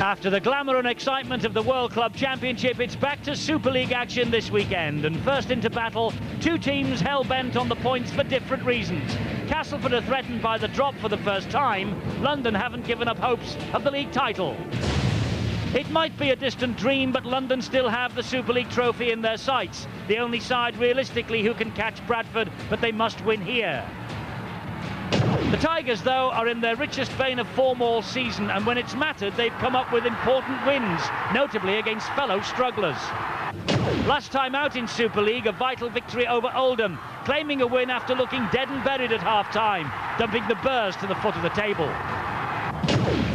After the glamour and excitement of the World Club Championship, it's back to Super League action this weekend. And first into battle, two teams hell-bent on the points for different reasons. Castleford are threatened by the drop for the first time. London haven't given up hopes of the league title. It might be a distant dream, but London still have the Super League trophy in their sights. The only side realistically who can catch Bradford, but they must win here. The Tigers, though, are in their richest vein of form all season, and when it's mattered, they've come up with important wins, notably against fellow strugglers. Last time out in Super League, a vital victory over Oldham, claiming a win after looking dead and buried at half-time, dumping the Burrs to the foot of the table.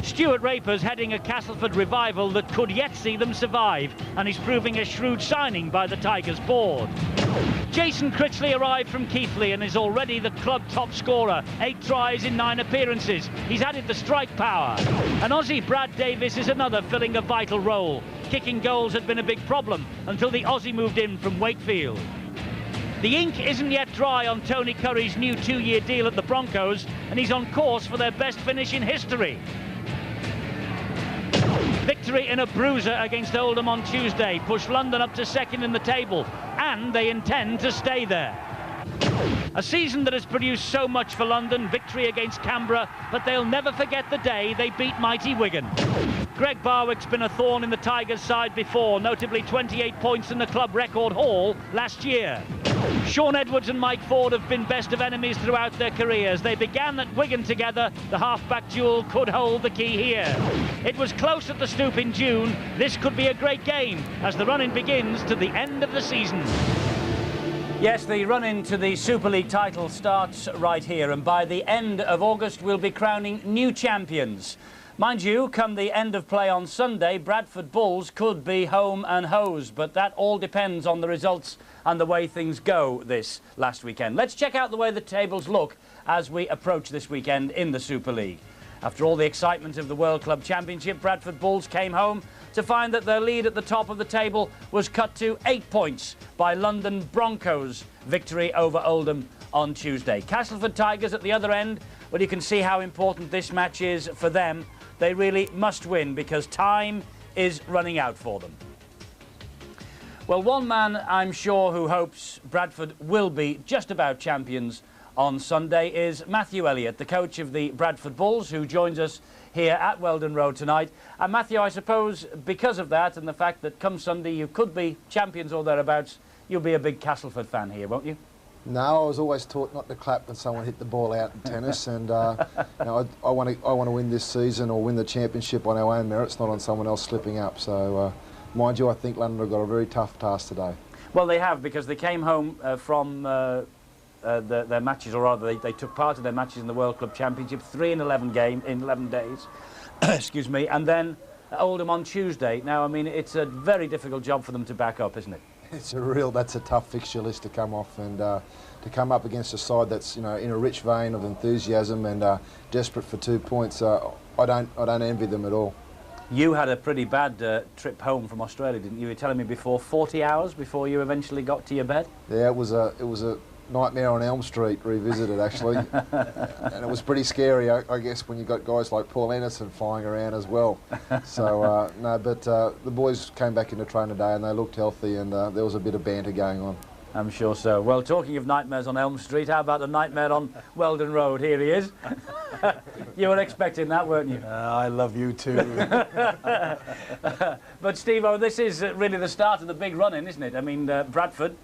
Stuart Raper's heading a Castleford revival that could yet see them survive, and he's proving a shrewd signing by the Tigers board. Jason Critchley arrived from Keighley and is already the club top scorer, 8 tries in 9 appearances. He's added the strike power. And Aussie Brad Davis is another filling a vital role. Kicking goals had been a big problem until the Aussie moved in from Wakefield. The ink isn't yet dry on Tony Curry's new 2-year deal at the Broncos, and he's on course for their best finish in history. Victory in a bruiser against Oldham on Tuesday pushed London up to second in the table, and they intend to stay there. A season that has produced so much for London, victory against Canberra, but they'll never forget the day they beat mighty Wigan. Greg Barwick's been a thorn in the Tigers' side before, notably 28 points in the club record haul last year. Sean Edwards and Mike Ford have been best of enemies throughout their careers. They began at Wigan together. The half-back duel could hold the key here. It was close at the Stoop in June. This could be a great game as the run-in begins to the end of the season. Yes, the run-in to the Super League title starts right here, and by the end of August we'll be crowning new champions. Mind you, come the end of play on Sunday, Bradford Bulls could be home and hose, but that all depends on the results and the way things go this last weekend. Let's check out the way the tables look as we approach this weekend in the Super League. After all the excitement of the World Club Championship, Bradford Bulls came home to find that their lead at the top of the table was cut to 8 points by London Broncos' victory over Oldham on Tuesday. Castleford Tigers at the other end, well, you can see how important this match is for them. They really must win because time is running out for them. Well, one man I'm sure who hopes Bradford will be just about champions on Sunday is Matthew Elliott, the coach of the Bradford Bulls, who joins us here at Weldon Road tonight. And Matthew, I suppose because of that and the fact that come Sunday you could be champions or thereabouts, you'll be a big Castleford fan here, won't you? No, I was always taught not to clap when someone hit the ball out in tennis, and you know, I want to win this season or win the championship on our own merits, not on someone else slipping up. So, mind you, I think London have got a very tough task today. Well, they have, because they came home from their matches, or rather, they took part in their matches in the World Club Championship, 3 in 11 days, excuse me, and then Oldham on Tuesday. Now, I mean, it's a very difficult job for them to back up, isn't it? That's a tough fixture list to come off, and to come up against a side that's, you know, in a rich vein of enthusiasm and desperate for 2 points. I don't envy them at all. You had a pretty bad trip home from Australia, didn't you? You were telling me before, 40 hours before you eventually got to your bed. Yeah, it was a Nightmare on Elm Street revisited, actually. And it was pretty scary, I guess, when you got guys like Paul Anderson flying around as well. So, no, but the boys came back into training today and they looked healthy, and there was a bit of banter going on. I'm sure so. Well, talking of nightmares on Elm Street, how about the nightmare on Weldon Road? Here he is. You were expecting that, weren't you? I love you too. But Steve-o, this is really the start of the big run-in, isn't it? I mean, Bradford,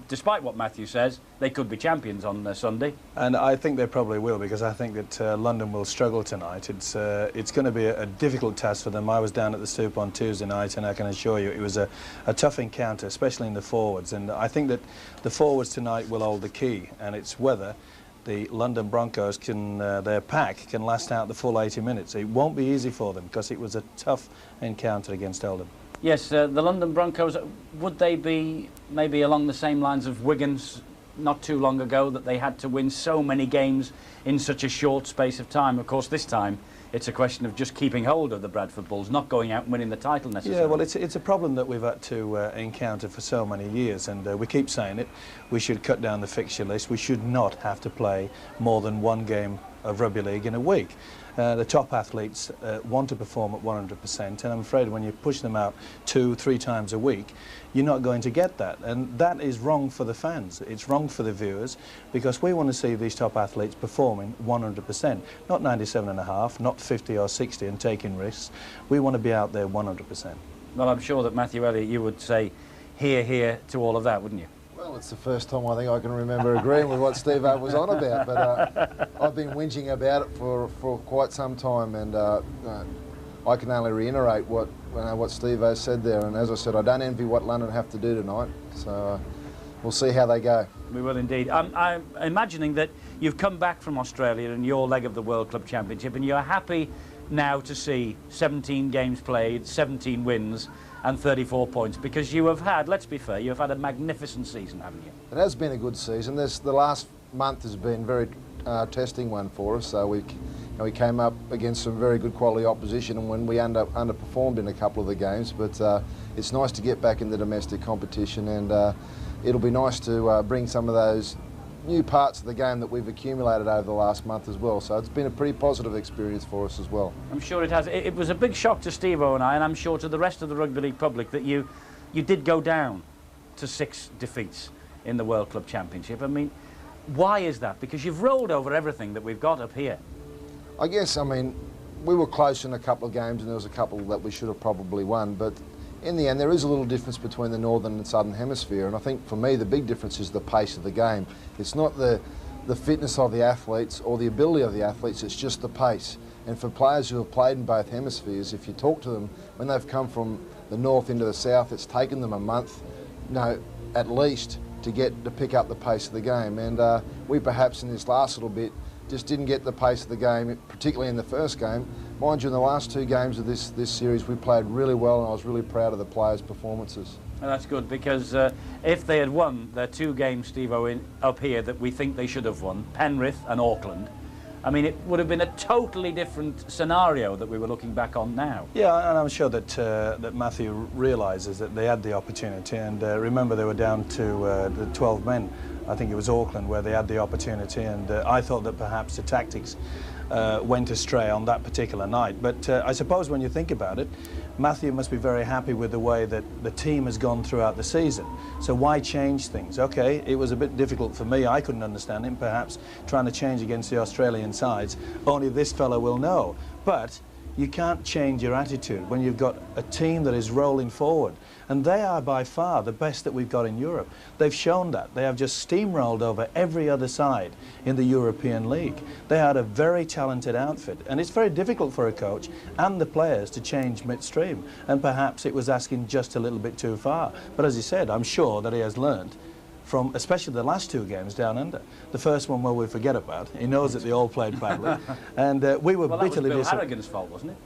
despite what Matthew says, they could be champions on Sunday. And I think they probably will, because I think that London will struggle tonight. It's going to be a difficult task for them. I was down at the Stoop on Tuesday night, and I can assure you it was a tough encounter, especially in the forwards. And I think that the forwards tonight will hold the key, and it's whether the London Broncos can, their pack can last out the full 80 minutes. It won't be easy for them, because it was a tough encounter against Oldham. Yes, the London Broncos, would they be maybe along the same lines of Wigan's not too long ago, that they had to win so many games in such a short space of time? Of course, this time it's a question of just keeping hold of the Bradford Bulls, not going out and winning the title necessarily. Yeah, well, it's a problem that we've had to encounter for so many years, and we keep saying it. We should cut down the fixture list. We should not have to play more than one game of rugby league in a week. The top athletes want to perform at 100%, and I'm afraid when you push them out 2-3 times a week, you're not going to get that. And that is wrong for the fans. It's wrong for the viewers, because we want to see these top athletes performing 100%, not 97.5, not 50 or 60 and taking risks. We want to be out there 100%. Well, I'm sure that Matthew Elliott, you would say hear, hear to all of that, wouldn't you? Well, it's the first time I think I can remember agreeing with what Steve was on about, but I've been whinging about it for quite some time, and I can only reiterate what Steve said there. And as I said, I don't envy what London have to do tonight, so we'll see how they go. We will indeed. I'm imagining that you've come back from Australia in your leg of the World Club Championship, and you're happy now to see 17 games played, 17 wins, and 34 points, because you have had, let's be fair, you have had a magnificent season, haven't you? It has been a good season. The last month has been very testing one for us. So we came up against some very good quality opposition, and when we underperformed in a couple of the games. But it's nice to get back in the domestic competition, and it'll be nice to bring some of those new parts of the game that we've accumulated over the last month as well. So it's been a pretty positive experience for us as well. I'm sure it has. It was a big shock to Steve-O and I, and I'm sure to the rest of the rugby league public, that you did go down to 6 defeats in the World Club Championship. I mean, why is that? Because you've rolled over everything that we've got up here. I guess, I mean, we were close in a couple of games, and there was a couple that we should have probably won, but in the end there is a little difference between the northern and southern hemisphere, and I think for me the big difference is the pace of the game. It's not the fitness of the athletes or the ability of the athletes, it's just the pace. And for players who have played in both hemispheres, if you talk to them, when they've come from the north into the south, it's taken them a month, at least, to pick up the pace of the game. And we perhaps in this last little bit just didn't get the pace of the game, particularly in the first game. Mind you, in the last 2 games of this series, we played really well, and I was really proud of the players' performances. And that's good, because if they had won their 2 games, Steve-O, up here that we think they should have won, Penrith and Auckland, I mean, it would have been a totally different scenario that we were looking back on now. Yeah, and I'm sure that that Matthew realises that they had the opportunity, and remember they were down to the 12 men. I think it was Auckland where they had the opportunity, and I thought that perhaps the tactics went astray on that particular night. But I suppose when you think about it, Matthew must be very happy with the way that the team has gone throughout the season. So why change things? Okay, it was a bit difficult for me. I couldn't understand him, perhaps, trying to change against the Australian sides. Only this fellow will know. But you can't change your attitude when you've got a team that is rolling forward. And they are by far the best that we've got in Europe. They've shown that. They have just steamrolled over every other side in the European League. They had a very talented outfit, and it's very difficult for a coach and the players to change midstream, and perhaps it was asking just a little bit too far. But as he said, I'm sure that he has learned from especially the last 2 games down under. The first one, well, we forget about. He knows that they all played badly, and we were bitterly disappointed. Bill Harrigan's fault, wasn't it?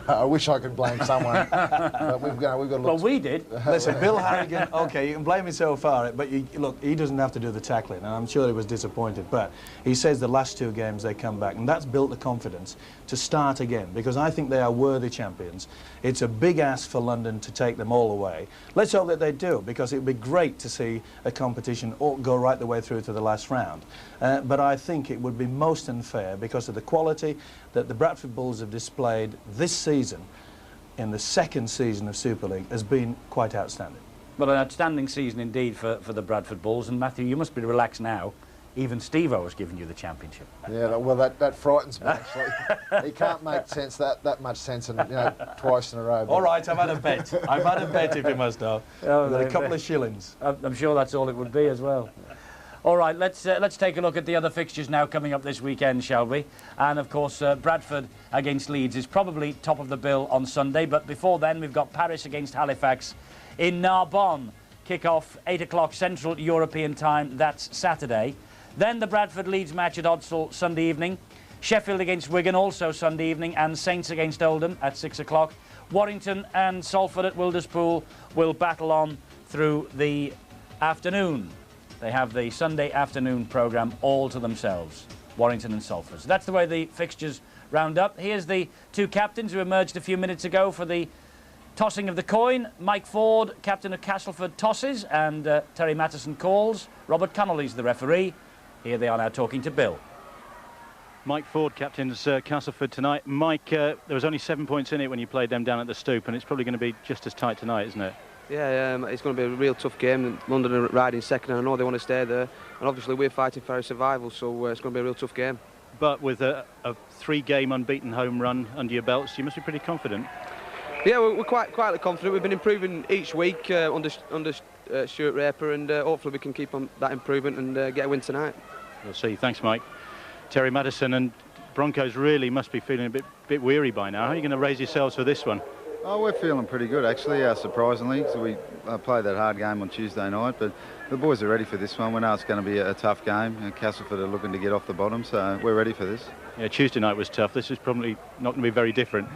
I wish I could blame someone, but we've got to look. Well, we did. Listen, Bill Harrigan, okay, you can blame him so far, but look, he doesn't have to do the tackling, and I'm sure he was disappointed, but he says the last 2 games they come back, and that's built the confidence to start again, because I think they are worthy champions. It's a big ask for London to take them all away. Let's hope that they do, because it would be great to see a competition go right the way through to the last round. But I think it would be most unfair, because of the quality that the Bradford Bulls have displayed this season in the 2nd season of Super League has been quite outstanding. Well, an outstanding season indeed for the Bradford Bulls, and Matthew, you must be relaxed now. Even Steve-O has given you the championship. Yeah, well, that frightens me, actually. He can't make sense, that much sense, in, twice in a row. All right, I've had a bet. I've had a bet, if you must know. I've got a couple of shillings. I'm sure that's all it would be as well. All right, let's take a look at the other fixtures now coming up this weekend, shall we? And of course, Bradford against Leeds is probably top of the bill on Sunday. But before then, we've got Paris against Halifax in Narbonne. Kick-off 8 o'clock Central European time. That's Saturday. Then the Bradford-Leeds match at Odsal Sunday evening. Sheffield against Wigan also Sunday evening, and Saints against Oldham at 6 o'clock. Warrington and Salford at Wilderspool will battle on through the afternoon. They have the Sunday afternoon programme all to themselves, Warrington and Salford. So that's the way the fixtures round up. Here's the 2 captains who emerged a few minutes ago for the tossing of the coin. Mike Ford, captain of Castleford, tosses, and Terry Mattison calls. Robert Connolly's the referee. Here they are now talking to Bill. Mike Ford captains Castleford tonight. Mike, there was only 7 points in it when you played them down at the Stoop, and it's probably going to be just as tight tonight, isn't it? Yeah, it's going to be a real tough game. London are riding second, and I know they want to stay there. And obviously we're fighting for our survival, so it's going to be a real tough game. But with a 3-game unbeaten home run under your belts, you must be pretty confident. Yeah, we're quietly confident. We've been improving each week under Stuart Raper, and hopefully we can keep on that improvement and get a win tonight. We'll see. Thanks, Mike. Terry Madison, and Broncos really must be feeling a bit weary by now. How are you going to raise yourselves for this one? Oh, we're feeling pretty good actually, surprisingly. So we played that hard game on Tuesday night, but the boys are ready for this one. We know it's going to be a tough game, and Castleford are looking to get off the bottom, so we're ready for this. Yeah, Tuesday night was tough. This is probably not going to be very different.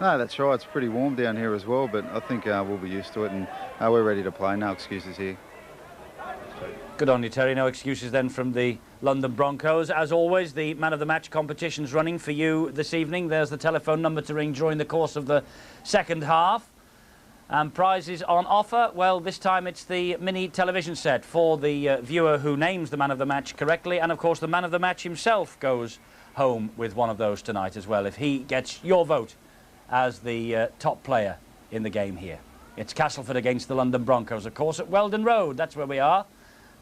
No, that's right. It's pretty warm down here as well, but I think we'll be used to it, and we're ready to play. No excuses here. Good on you, Terry. No excuses then from the London Broncos. As always, the man of the match competition's running for you this evening. There's the telephone number to ring during the course of the second half. And prizes on offer. Well, this time it's the mini television set for the viewer who names the man of the match correctly. And of course, the man of the match himself goes home with one of those tonight as well, if he gets your vote as the top player in the game here. It's Castleford against the London Broncos, of course, at Weldon Road. That's where we are.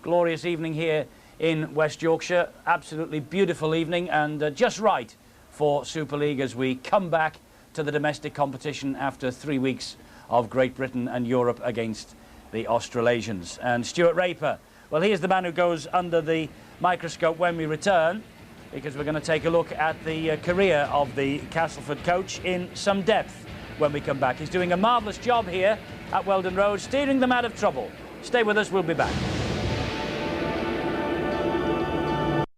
Glorious evening here in West Yorkshire. Absolutely beautiful evening, and just right for Super League as we come back to the domestic competition after 3 weeks of Great Britain and Europe against the Australasians. And Stuart Raper, well, he is the man who goes under the microscope when we return, because we're going to take a look at the career of the Castleford coach in some depth when we come back. He's doing a marvellous job here at Weldon Road, steering them out of trouble. Stay with us, we'll be back.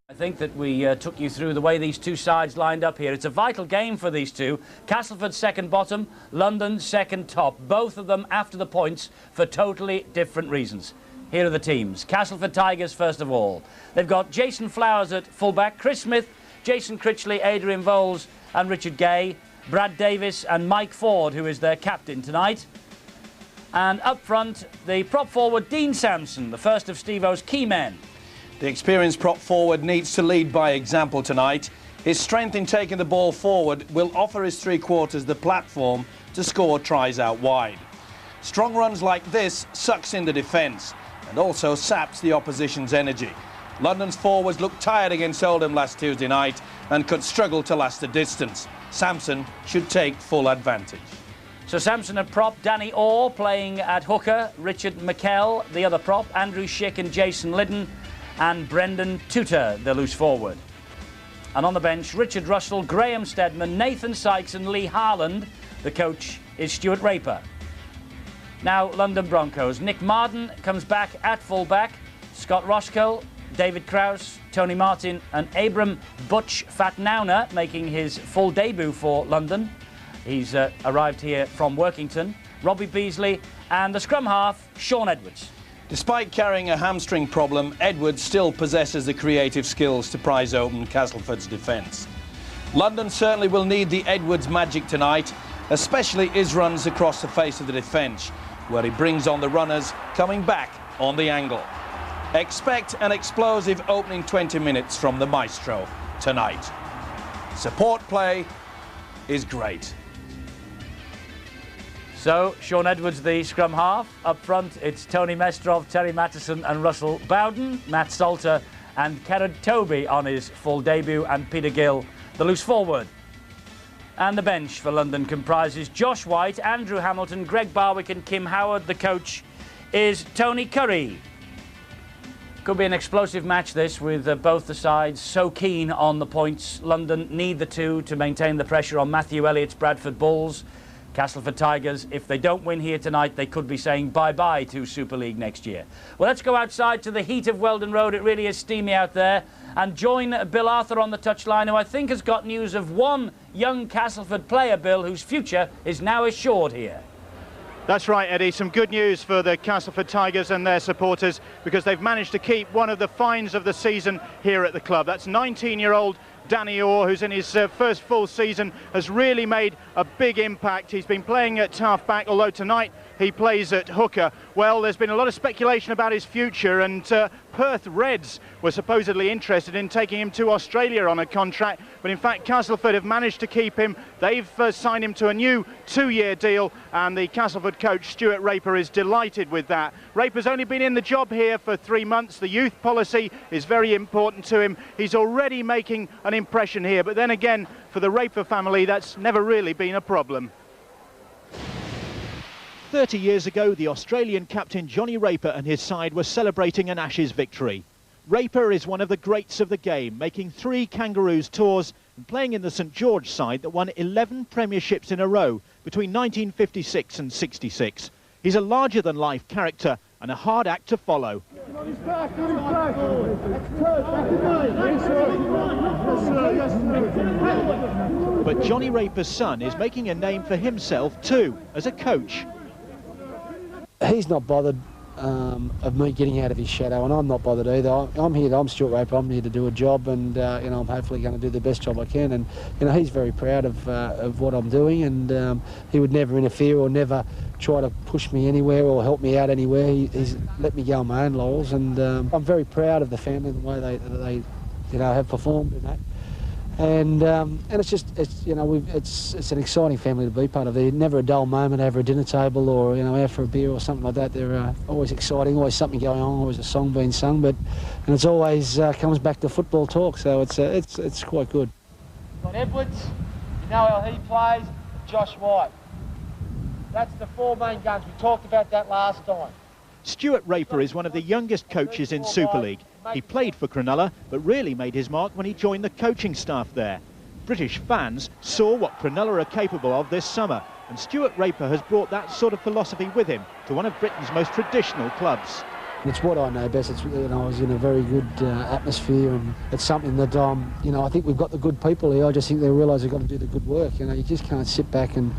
I think that we took you through the way these two sides lined up here. It's a vital game for these two. Castleford second bottom, London second top. Both of them after the points for totally different reasons. Here are the teams. Castleford Tigers first of all. They've got Jason Flowers at fullback, Chris Smith, Jason Critchley, Adrian Voles and Richard Gay, Brad Davis and Mike Ford, who is their captain tonight. And up front, the prop forward Dean Sampson, the first of Steve-O's key men. The experienced prop forward needs to lead by example tonight. His strength in taking the ball forward will offer his three-quarters the platform to score tries out wide. Strong runs like this sucks in the defence and also saps the opposition's energy. London's forwards looked tired against Oldham last Tuesday night and could struggle to last the distance. Sampson should take full advantage. So Sampson at prop, Danny Orr playing at hooker, Richard McKell, the other prop, Andrew Schick and Jason Liddon, and Brendan Tutor, the loose forward. And on the bench, Richard Russell, Graham Steadman, Nathan Sykes and Lee Harland. The coach is Stuart Raper. Now, London Broncos. Nick Marden comes back at fullback. Scott Roscoe, David Krause, Tony Martin and Abram Butch Fatnauna making his full debut for London. He's arrived here from Workington. Robbie Beasley and the scrum half, Sean Edwards. Despite carrying a hamstring problem, Edwards still possesses the creative skills to prise open Castleford's defence. London certainly will need the Edwards magic tonight, especially his runs across the face of the defence, where he brings on the runners coming back on the angle. Expect an explosive opening 20 minutes from the maestro tonight. Support play is great. So, Sean Edwards, the scrum half. Up front, it's Tony Mestrov, Terry Mattison and Russell Bowden, Matt Salter and Kerrod Toby on his full debut, and Peter Gill, the loose forward. And the bench for London comprises Josh White, Andrew Hamilton, Greg Barwick and Kim Howard. The coach is Tony Curry. Could be an explosive match this, with both the sides so keen on the points. London need the two to maintain the pressure on Matthew Elliott's Bradford Bulls. Castleford Tigers, if they don't win here tonight, they could be saying bye-bye to Super League next year. Well, let's go outside to the heat of Weldon Road. It really is steamy out there. And join Bill Arthur on the touchline, who I think has got news of one young Castleford player, Bill, whose future is now assured here. That's right, Eddie. Some good news for the Castleford Tigers and their supporters, because they've managed to keep one of the finds of the season here at the club. That's 19-year-old Danny Orr, who's in his first full season, has really made a big impact. He's been playing at half-back, although tonight he plays at hooker. Well, there's been a lot of speculation about his future, and Perth Reds were supposedly interested in taking him to Australia on a contract, but in fact Castleford have managed to keep him. They've signed him to a new 2-year deal, and the Castleford coach Stuart Raper is delighted with that. Raper's only been in the job here for 3 months. The youth policy is very important to him. He's already making an impression here, but then again, for the Raper family, that's never really been a problem. 30 years ago, the Australian captain Johnny Raper and his side were celebrating an Ashes victory. Raper is one of the greats of the game, making 3 Kangaroos tours and playing in the St George side that won 11 premierships in a row between 1956 and 66. He's a larger-than-life character and a hard act to follow. But Johnny Raper's son is making a name for himself too, as a coach. He's not bothered of me getting out of his shadow, and I'm not bothered either. I'm Stuart Raper. I'm here to do a job, and you know, I'm hopefully going to do the best job I can. And you know, he's very proud of what I'm doing, and he would never interfere or never try to push me anywhere or help me out anywhere. He's let me go on my own laurels, and I'm very proud of the family, the way they you know, have performed in that. And it's you know, it's an exciting family to be part of. There's never a dull moment over a dinner table or, you know, out for a beer or something like that. They're always exciting, always something going on, always a song being sung, and it's always comes back to football talk. So it's quite good. Got Edwards, you know how he plays, Josh White. That's the 4 main guns. We talked about that last time. Stuart Raper is one of the youngest coaches in Super League. He played for Cronulla, but really made his mark when he joined the coaching staff there. British fans saw what Cronulla are capable of this summer, and Stuart Raper has brought that sort of philosophy with him to one of Britain's most traditional clubs. It's what I know best. It's, you know, I was in a very good atmosphere, and it's something that you know, I think we've got the good people here. I just think they realise they've got to do the good work. You know, you just can't sit back and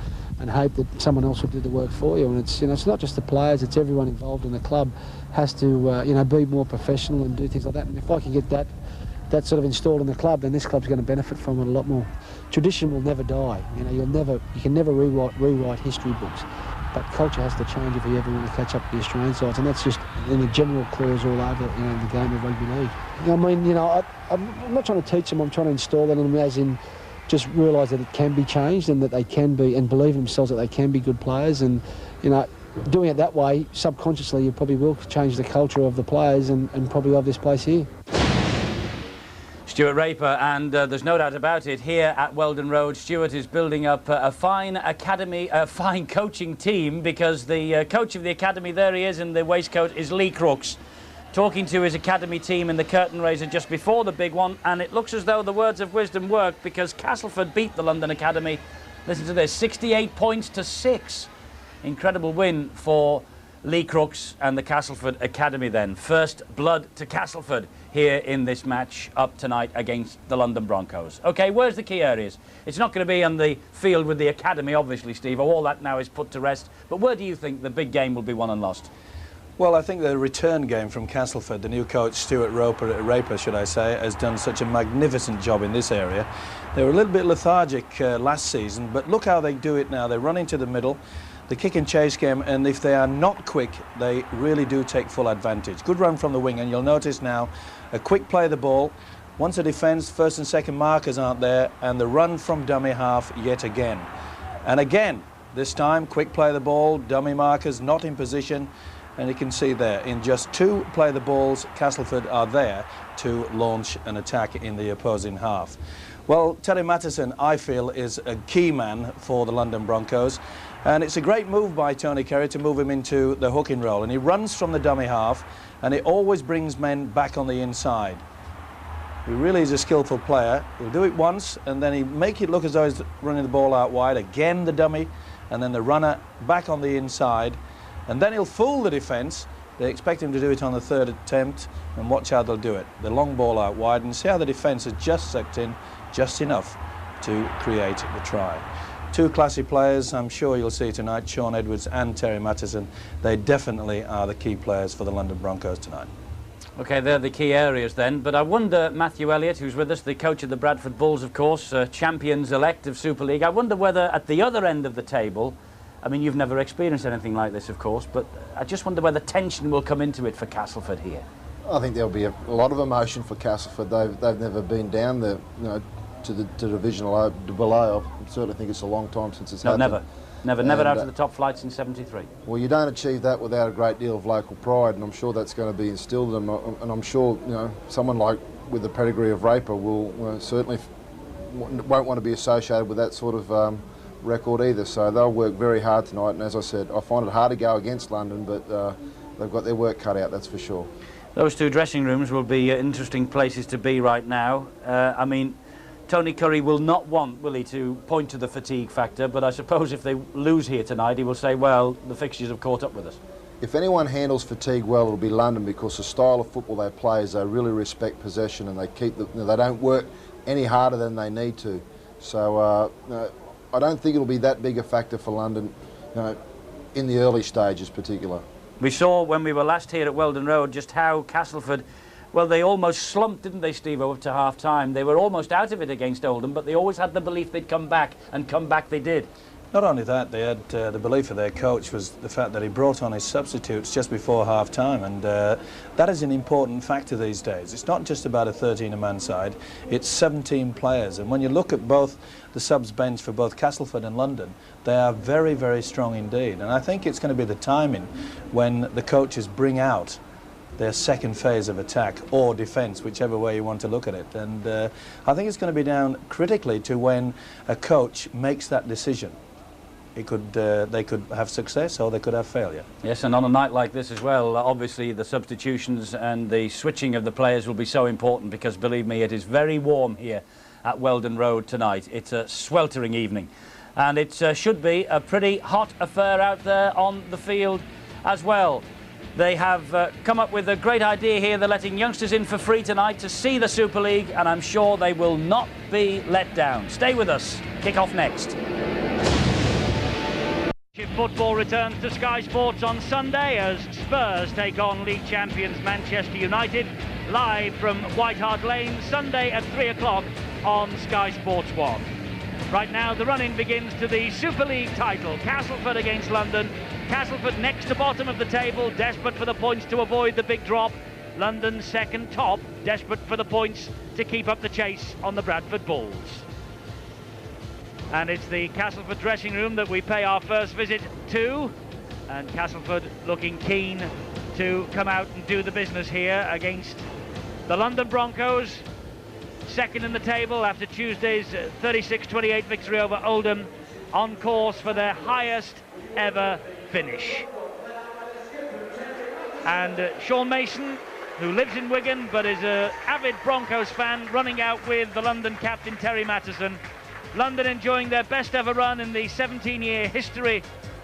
hope that someone else will do the work for you. And it's, you know, it's not just the players, it's everyone involved in the club has to you know, be more professional and do things like that. And if I can get that sort of installed in the club, then this club's going to benefit from it a lot more. Tradition will never die. You know, you can never rewrite history books, but culture has to change if you ever want to catch up with the Australian sides, and that's just in a general clause all over, you know, the game of rugby league. You know, I mean, you know, I'm not trying to teach them. I'm trying to install that in them, as in just realise that it can be changed and that they can be, and believe in themselves that they can be good players. And you know, doing it that way, subconsciously, you probably will change the culture of the players and probably of this place here. Stuart Raper, and there's no doubt about it, here at Weldon Road, Stuart is building up a fine academy, a fine coaching team, because the coach of the academy, there he is in the waistcoat, is Lee Crooks, talking to his academy team in the curtain raiser just before the big one, and it looks as though the words of wisdom work, because Castleford beat the London Academy. Listen to this, 68 points to 6. Incredible win for Lee Crooks and the Castleford Academy then. First blood to Castleford here in this match up tonight against the London Broncos. OK, where's the key areas? It's not going to be on the field with the academy, obviously, Steve. All that now is put to rest. But where do you think the big game will be won and lost? Well, I think the return game from Castleford, the new coach, Stuart Raper, should I say, has done such a magnificent job in this area. They were a little bit lethargic last season, but look how they do it now. They run into the middle, the kick and chase game, and if they are not quick, they really do take full advantage. Good run from the wing, and you'll notice now a quick play of the ball. Once a defence, first and second markers aren't there, and the run from dummy half yet again. And again, this time, quick play of the ball, dummy markers not in position. And you can see there, in just 2 play the balls, Castleford are there to launch an attack in the opposing half. Well, Terry Mattison, I feel, is a key man for the London Broncos. And it's a great move by Tony Kerry to move him into the hooking role. And he runs from the dummy half, and he always brings men back on the inside. He really is a skillful player. He'll do it once, and then he'll make it look as though he's running the ball out wide. Again, the dummy, and then the runner back on the inside. And then he'll fool the defence. They expect him to do it on the 3rd attempt, and watch how they'll do it. The long ball out wide, and see how the defence has just sucked in just enough to create the try. 2 classy players, I'm sure you'll see tonight, Shaun Edwards and Terry Mattison. They definitely are the key players for the London Broncos tonight. OK, they're the key areas then, but I wonder, Matthew Elliott, who's with us, the coach of the Bradford Bulls, of course, champions-elect of Super League, I wonder whether at the other end of the table, I mean, you've never experienced anything like this, of course, but I just wonder whether tension will come into it for Castleford here. I think there'll be a lot of emotion for Castleford. They've never been down there, to the division below. I certainly think it's a long time since it's happened. Never out of the top flights in '73. Well, you don't achieve that without a great deal of local pride, and I'm sure that's going to be instilled in them. And I'm sure someone like with the pedigree of Raper will certainly won't want to be associated with that sort of record either. So they'll work very hard tonight. And as I said, I find it hard to go against London, but they've got their work cut out. That's for sure. Those two dressing rooms will be interesting places to be right now. I mean, Tony Curry will not want, will he, to point to the fatigue factor, but I suppose if they lose here tonight, he will say, well, the fixtures have caught up with us. If anyone handles fatigue well, it'll be London, because the style of football they play is they really respect possession, and they keep they don't work any harder than they need to. So I don't think it'll be that big a factor for London, in the early stages particularly. We saw when we were last here at Weldon Road just how Castleford, well, they almost slumped, didn't they, Steve-O, up to half-time. They were almost out of it against Oldham, but they always had the belief they'd come back, and come back they did. Not only that, they had the belief of their coach was the fact that he brought on his substitutes just before half-time, and that is an important factor these days. It's not just about a 13-man side, it's 17 players, and when you look at both the subs bench for both Castleford and London, they are very, very strong indeed, and I think it's going to be the timing when the coaches bring out their second phase of attack or defence, whichever way you want to look at it. And I think it's going to be down critically to when a coach makes that decision. They could have success or they could have failure. Yes, and on a night like this as well, obviously the substitutions and the switching of the players will be so important, because believe me, it is very warm here at Weldon Road tonight. It's a sweltering evening, and it should be a pretty hot affair out there on the field as well. They have come up with a great idea here. They're letting youngsters in for free tonight to see the Super League, and I'm sure they will not be let down. Stay with us. Kick off next. Football returns to Sky Sports on Sunday as Spurs take on league champions Manchester United, live from White Hart Lane, Sunday at 3 o'clock on Sky Sports 1. Right now the run-in begins to the Super League title. Castleford against London. Castleford next to bottom of the table, desperate for the points to avoid the big drop. London second top, desperate for the points to keep up the chase on the Bradford Bulls. And it's the Castleford dressing room that we pay our first visit to, and Castleford looking keen to come out and do the business here against the London Broncos, second in the table after Tuesday's 36-28 victory over Oldham, on course for their highest ever finish. And Sean Mason, who lives in Wigan but is an avid Broncos fan, running out with the London captain Terry Mattison. London enjoying their best ever run in the 17-year history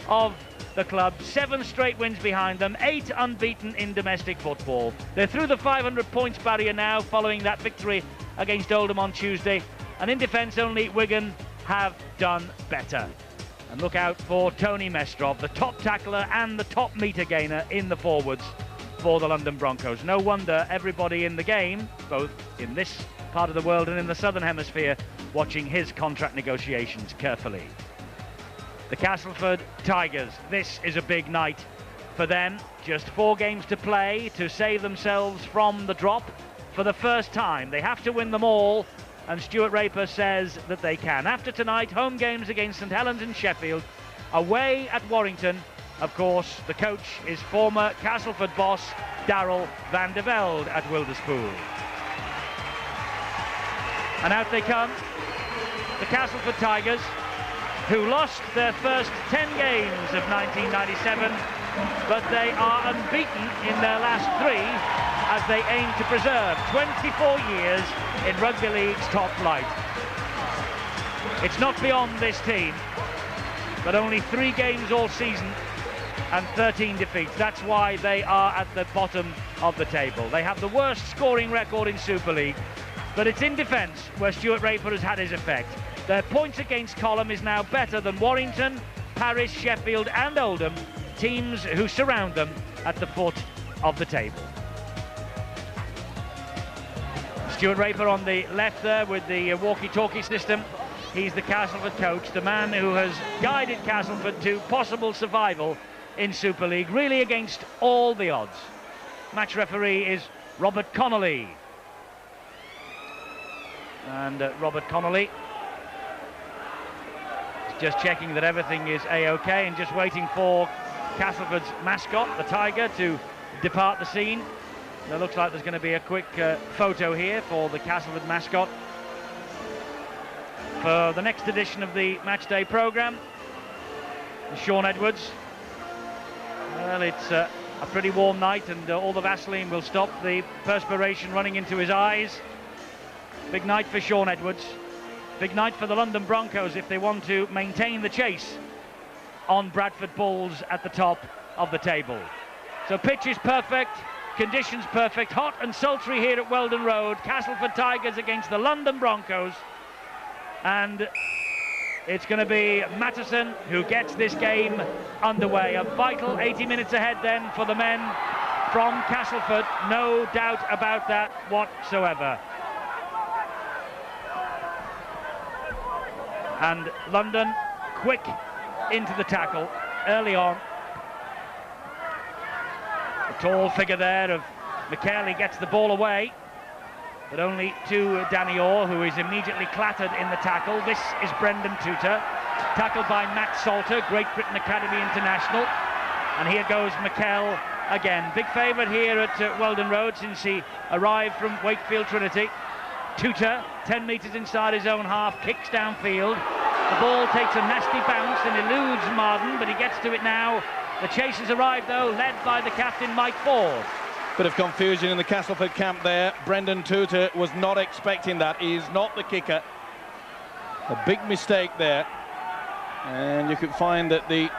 of the club. 7 straight wins behind them, 8 unbeaten in domestic football. They're through the 500 points barrier now following that victory against Oldham on Tuesday, and in defence only Wigan have done better. And look out for Tony Mestrov, the top tackler and the top meter gainer in the forwards for the London Broncos. No wonder everybody in the game, both in this part of the world and in the Southern Hemisphere, watching his contract negotiations carefully. The Castleford Tigers, this is a big night for them. Just 4 games to play to save themselves from the drop for the first time. They have to win them all, and Stuart Raper says that they can. After tonight, home games against St Helens and Sheffield, away at Warrington. Of course, the coach is former Castleford boss Darrell van der Velde at Wilderspool. And out they come, the Castleford Tigers, who lost their first 10 games of 1997, but they are unbeaten in their last 3 as they aim to preserve 24 years in Rugby League's top flight. It's not beyond this team, but only 3 games all season and 13 defeats. That's why they are at the bottom of the table. They have the worst scoring record in Super League, but it's in defence where Stuart Raper has had his effect. Their points against column is now better than Warrington, Paris, Sheffield and Oldham, teams who surround them at the foot of the table. Stuart Raper on the left there with the walkie-talkie system. He's the Castleford coach, the man who has guided Castleford to possible survival in Super League, really against all the odds. Match referee is Robert Connolly. And Robert Connolly is just checking that everything is A-OK and just waiting for Castleford's mascot, the Tiger, to depart the scene. It looks like there's going to be a quick photo here for the Castleford mascot for the next edition of the matchday programme. Sean Edwards. Well, it's a pretty warm night, and all the Vaseline will stop the perspiration running into his eyes. Big night for Sean Edwards. Big night for the London Broncos if they want to maintain the chase on Bradford Bulls at the top of the table. So pitch is perfect, conditions perfect, hot and sultry here at Weldon Road. Castleford Tigers against the London Broncos. And it's going to be Mattison who gets this game underway. A vital 80 minutes ahead then for the men from Castleford. No doubt about that whatsoever. And London quick into the tackle early on. A tall figure there of McKelly gets the ball away, but only to Danny Orr, who is immediately clattered in the tackle. This is Brendan Tutor, tackled by Matt Salter, Great Britain Academy International. And here goes McKell again. Big favourite here at Weldon Road since he arrived from Wakefield Trinity. Tutor, 10 metres inside his own half, kicks downfield. The ball takes a nasty bounce and eludes Marden, but he gets to it now. The chase has arrived, though, led by the captain, Mike Ford. Bit of confusion in the Castleford camp there. Brendan Tutor was not expecting that. He is not the kicker. A big mistake there. And you could find that the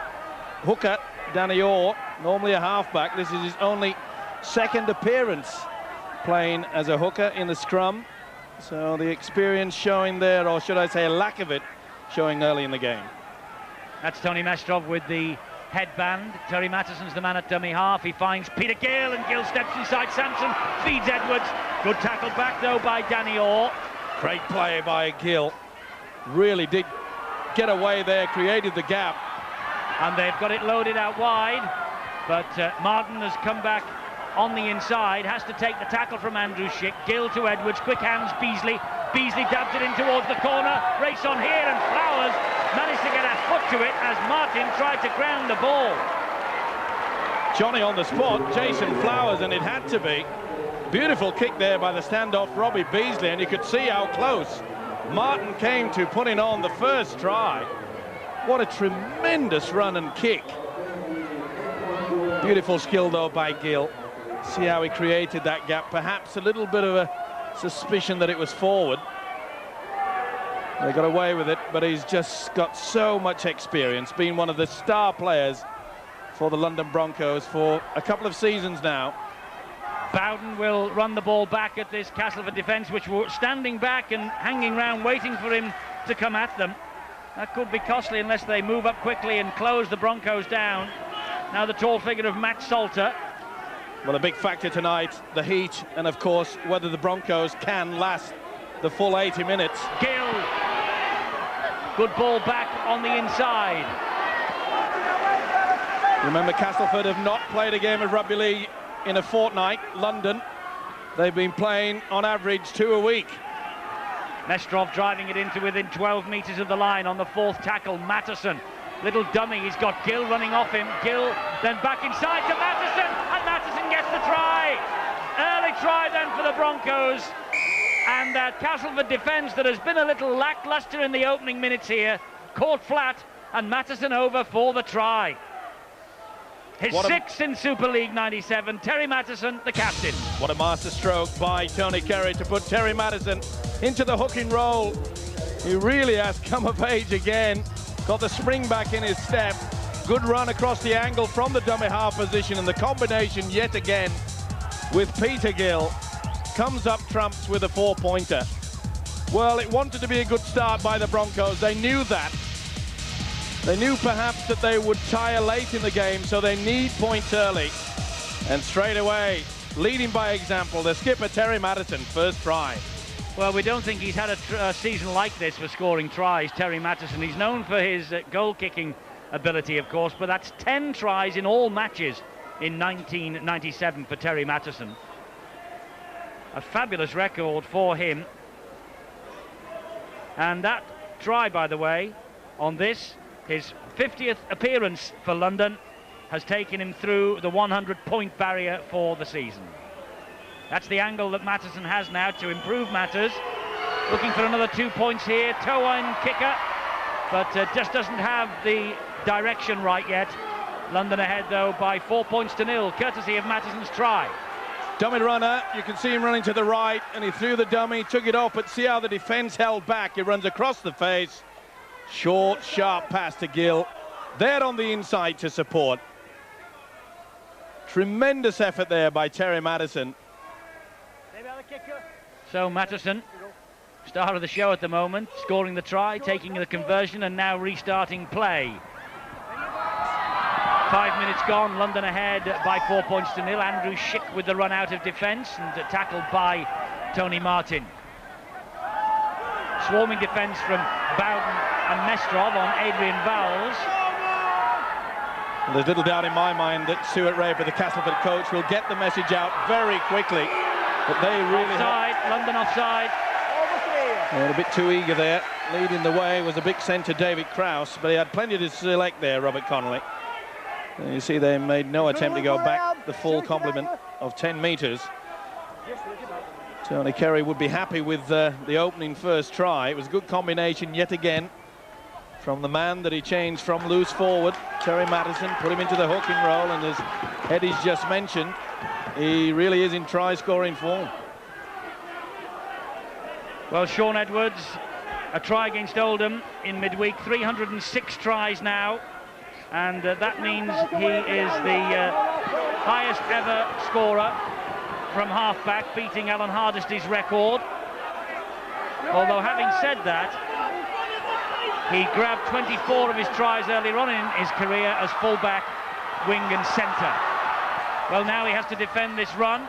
hooker, Danny Orr, normally a halfback, this is his only second appearance playing as a hooker in the scrum. So the experience showing there, or should I say a lack of it, showing early in the game. That's Tony Mestrov with the headband. Terry Mattison's the man at dummy half. He finds Peter Gill, and Gill steps inside Sampson, feeds Edwards. Good tackle back, though, by Danny Orr. Great play by Gill. Really did get away there, created the gap. And they've got it loaded out wide, but Martin has come back on the inside, has to take the tackle from Andrew Schick. Gill to Edwards, quick hands, Beasley. Beasley dabs it in towards the corner. Race on here, and Flowers managed to get a foot to it as Martin tried to ground the ball. Johnny on the spot, Jason Flowers, and it had to be. Beautiful kick there by the standoff Robbie Beasley, and you could see how close Martin came to putting on the first try. What a tremendous run and kick. Beautiful skill, though, by Gill. See how he created that gap. Perhaps a little bit of a suspicion that it was forward. They got away with it, but he's just got so much experience, being one of the star players for the London Broncos for a couple of seasons now. Bowden will run the ball back at this Castleford defence, which were standing back and hanging round, waiting for him to come at them. That could be costly unless they move up quickly and close the Broncos down. Now the tall figure of Matt Salter. Well, a big factor tonight, the heat, and of course whether the Broncos can last the full 80 minutes. Gill, good ball back on the inside. Remember, Castleford have not played a game of rugby league in a fortnight. London, they've been playing on average 2 a week. Mestrov driving it into within 12 metres of the line on the fourth tackle. Mattison, little dummy, he's got Gill running off him. Gill then back inside to Mattison, and Mattison gets the try. Early try then for the Broncos, and that Castleford defence that has been a little lacklustre in the opening minutes here, caught flat, and Mattison over for the try. His sixth in Super League 97, Terry Mattison, the captain. What a master stroke by Tony Kerry to put Terry Mattison into the hooking role. He really has come of age again. Got the spring back in his step. Good run across the angle from the dummy half position, and the combination yet again with Peter Gill comes up trumps with a 4-pointer. Well, it wanted to be a good start by the Broncos. They knew that. They knew perhaps that they would tire late in the game, so they need points early. And straight away, leading by example, the skipper Terry Mattison, first try. Well, we don't think he's had a season like this for scoring tries, Terry Mattison. He's known for his goal-kicking ability, of course, but that's 10 tries in all matches in 1997 for Terry Mattison. A fabulous record for him. And that try, by the way, on this, his 50th appearance for London, has taken him through the 100-point barrier for the season. That's the angle that Matterson has now to improve matters. Looking for another 2 points here. Toe-in kicker, but just doesn't have the direction right yet. London ahead, though, by 4 points to 0, courtesy of Matterson's try. Dummy runner, you can see him running to the right, and he threw the dummy, took it off, but see how the defence held back. He runs across the face. Short, sharp pass to Gill. There on the inside to support. Tremendous effort there by Terry Matterson. So Matterson, star of the show at the moment, scoring the try, taking the conversion, and now restarting play. 5 minutes gone, London ahead by 4 points to 0. Andrew Schick with the run out of defence and tackled by Tony Martin. Swarming defence from Bowden and Mestrov on Adrian Vowles. There's little doubt in my mind that Stuart Raper, the Castleford coach, will get the message out very quickly. But they really offside, London offside. A bit too eager there. Leading the way was a big send to David Krause, but he had plenty to select there, Robert Connolly. And you see they made no attempt to go back the full complement of 10 metres. Tony Kerry would be happy with the opening first try. It was a good combination yet again from the man that he changed from loose forward, Terry Matterson, put him into the hooking role, and as Eddie's just mentioned, he really is in try-scoring form. Well, Sean Edwards, a try against Oldham in midweek, 306 tries now, and that means he is the highest ever scorer from half-back, beating Alan Hardesty's record. Although, having said that, he grabbed 24 of his tries earlier on in his career as full-back, wing and centre. Well, now he has to defend this run,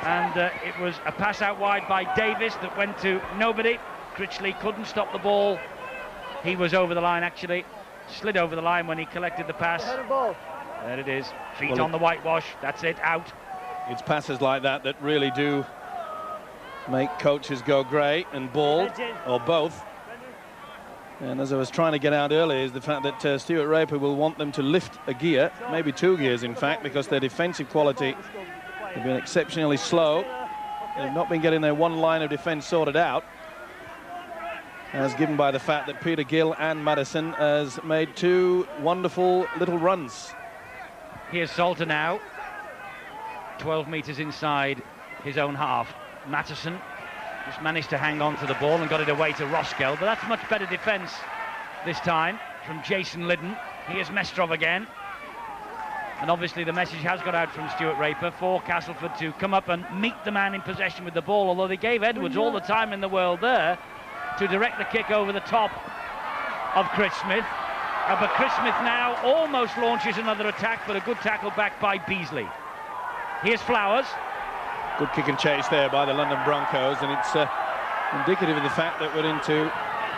and it was a pass out wide by Davis that went to nobody. Critchley couldn't stop the ball. He was over the line, actually. Slid over the line when he collected the pass. There it is. Feet on the whitewash. That's it. Out. It's passes like that that really do make coaches go grey and bald, or both. And as I was trying to get out earlier is the fact that Stuart Raper will want them to lift a gear, maybe 2 gears in fact, because their defensive quality have been exceptionally slow. They've not been getting their one line of defence sorted out, as given by the fact that Peter Gill and Matterson has made 2 wonderful little runs. Here's Salter now, 12 metres inside his own half. Matterson just managed to hang on to the ball and got it away to Roskell, but that's much better defence this time from Jason Liddon. Here's Mestrov again. And obviously the message has got out from Stuart Raper for Castleford to come up and meet the man in possession with the ball, although they gave Edwards all the time in the world there to direct the kick over the top of Chris Smith. But Chris Smith now almost launches another attack, but a good tackle back by Beasley. Here's Flowers. Good kick and chase there by the London Broncos, and it's indicative of the fact that we're into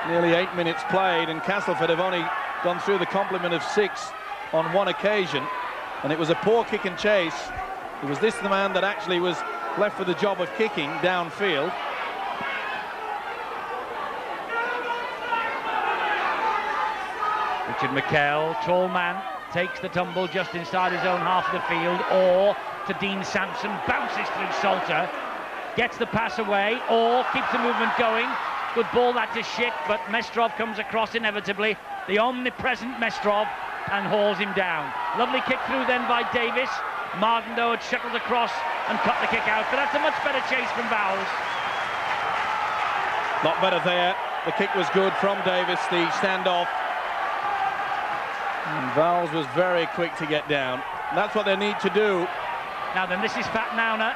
nearly 8 minutes played, and Castleford have only gone through the complement of 6 on one occasion, and it was a poor kick and chase. It was this the man that actually was left with the job of kicking downfield. Richard McKell, tall man, takes the tumble just inside his own half of the field, or to Dean Sampson, bounces through Salter, gets the pass away, or keeps the movement going. Good ball that to Schick, but Mestrov comes across inevitably, the omnipresent Mestrov, and hauls him down. Lovely kick through then by Davis. Marden, though, had shuttled across and cut the kick out, but that's a much better chase from Vowles. Lot better there. The kick was good from Davis, the standoff. And Vowles was very quick to get down. And that's what they need to do. Now then, this is Fat Nowner.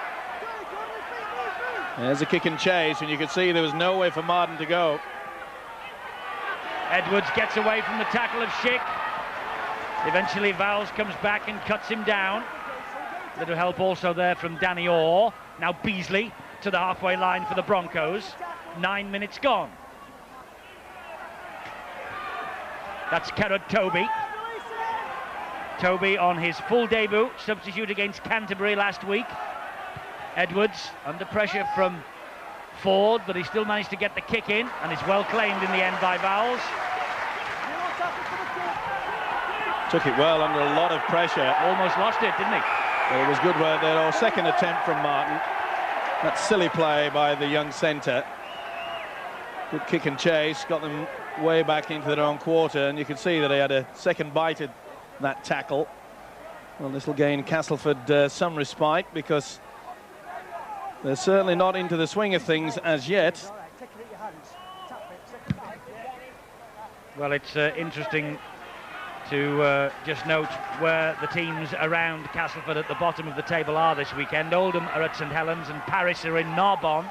There's a kick and chase, and you could see there was nowhere for Marden to go. Edwards gets away from the tackle of Schick. Eventually Vowles comes back and cuts him down. Little help also there from Danny Orr. Now Beasley to the halfway line for the Broncos. 9 minutes gone. That's Kerrod Toby. Toby on his full debut, substitute against Canterbury last week. Edwards under pressure from Ford, but he still managed to get the kick in, and it's well claimed in the end by Vowles. Took it well under a lot of pressure. Almost lost it, didn't he? Well, it was good work there. Or second attempt from Martin. That silly play by the young centre. Good kick and chase, got them way back into their own quarter, and you could see that he had a second bite at that tackle. Well, this will gain Castleford some respite, because they're certainly not into the swing of things as yet. Well, it's interesting to just note where the teams around Castleford at the bottom of the table are this weekend. Oldham are at St Helens and Paris are in Narbonne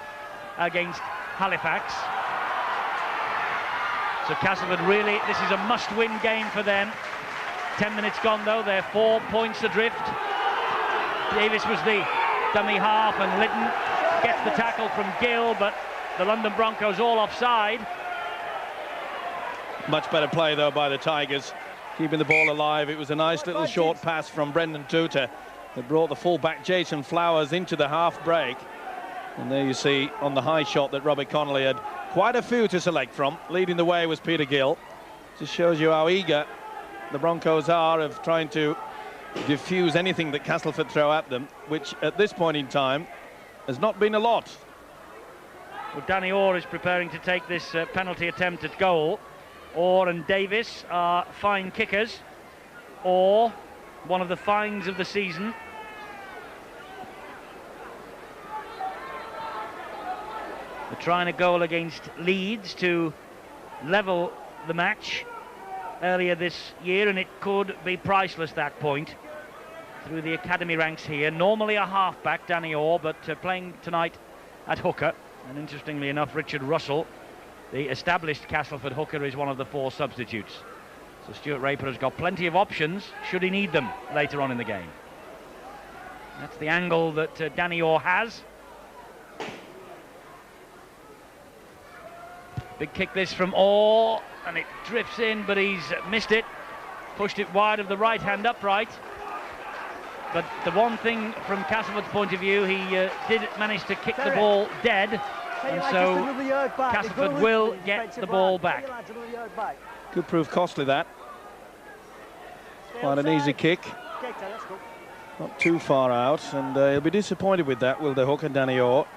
against Halifax. So Castleford really, this is a must-win game for them. 10 minutes gone though, they're 4 points adrift. Davis was the dummy half, and Lytton gets the tackle from Gill, but the London Broncos all offside. Much better play though by the Tigers, keeping the ball alive. It was a nice little short pass from Brendan Tutor that brought the fullback Jason Flowers into the half break. And there you see on the high shot that Robert Connolly had quite a few to select from. Leading the way was Peter Gill. Just shows you how eager the Broncos are of trying to diffuse anything that Castleford throw at them, which at this point in time has not been a lot. Well, Danny Orr is preparing to take this penalty attempt at goal. Orr and Davis are fine kickers. Orr, one of the finds of the season. They're trying a goal against Leeds to level the match earlier this year, and it could be priceless, that point, through the academy ranks here. Normally a half-back, Danny Orr, but playing tonight at hooker. And interestingly enough, Richard Russell, the established Castleford hooker, is one of the 4 substitutes. So Stuart Raper has got plenty of options should he need them later on in the game. That's the angle that Danny Orr has. Big kick this from Orr, and it drifts in, but he's missed it. Pushed it wide of the right-hand upright. But the one thing from Castleford's point of view, he did manage to kick the ball dead, and so Castleford will get the ball back. Could prove costly, that. Quite an easy kick. Not too far out, and he'll be disappointed with that, will the hooker, Danny Orr.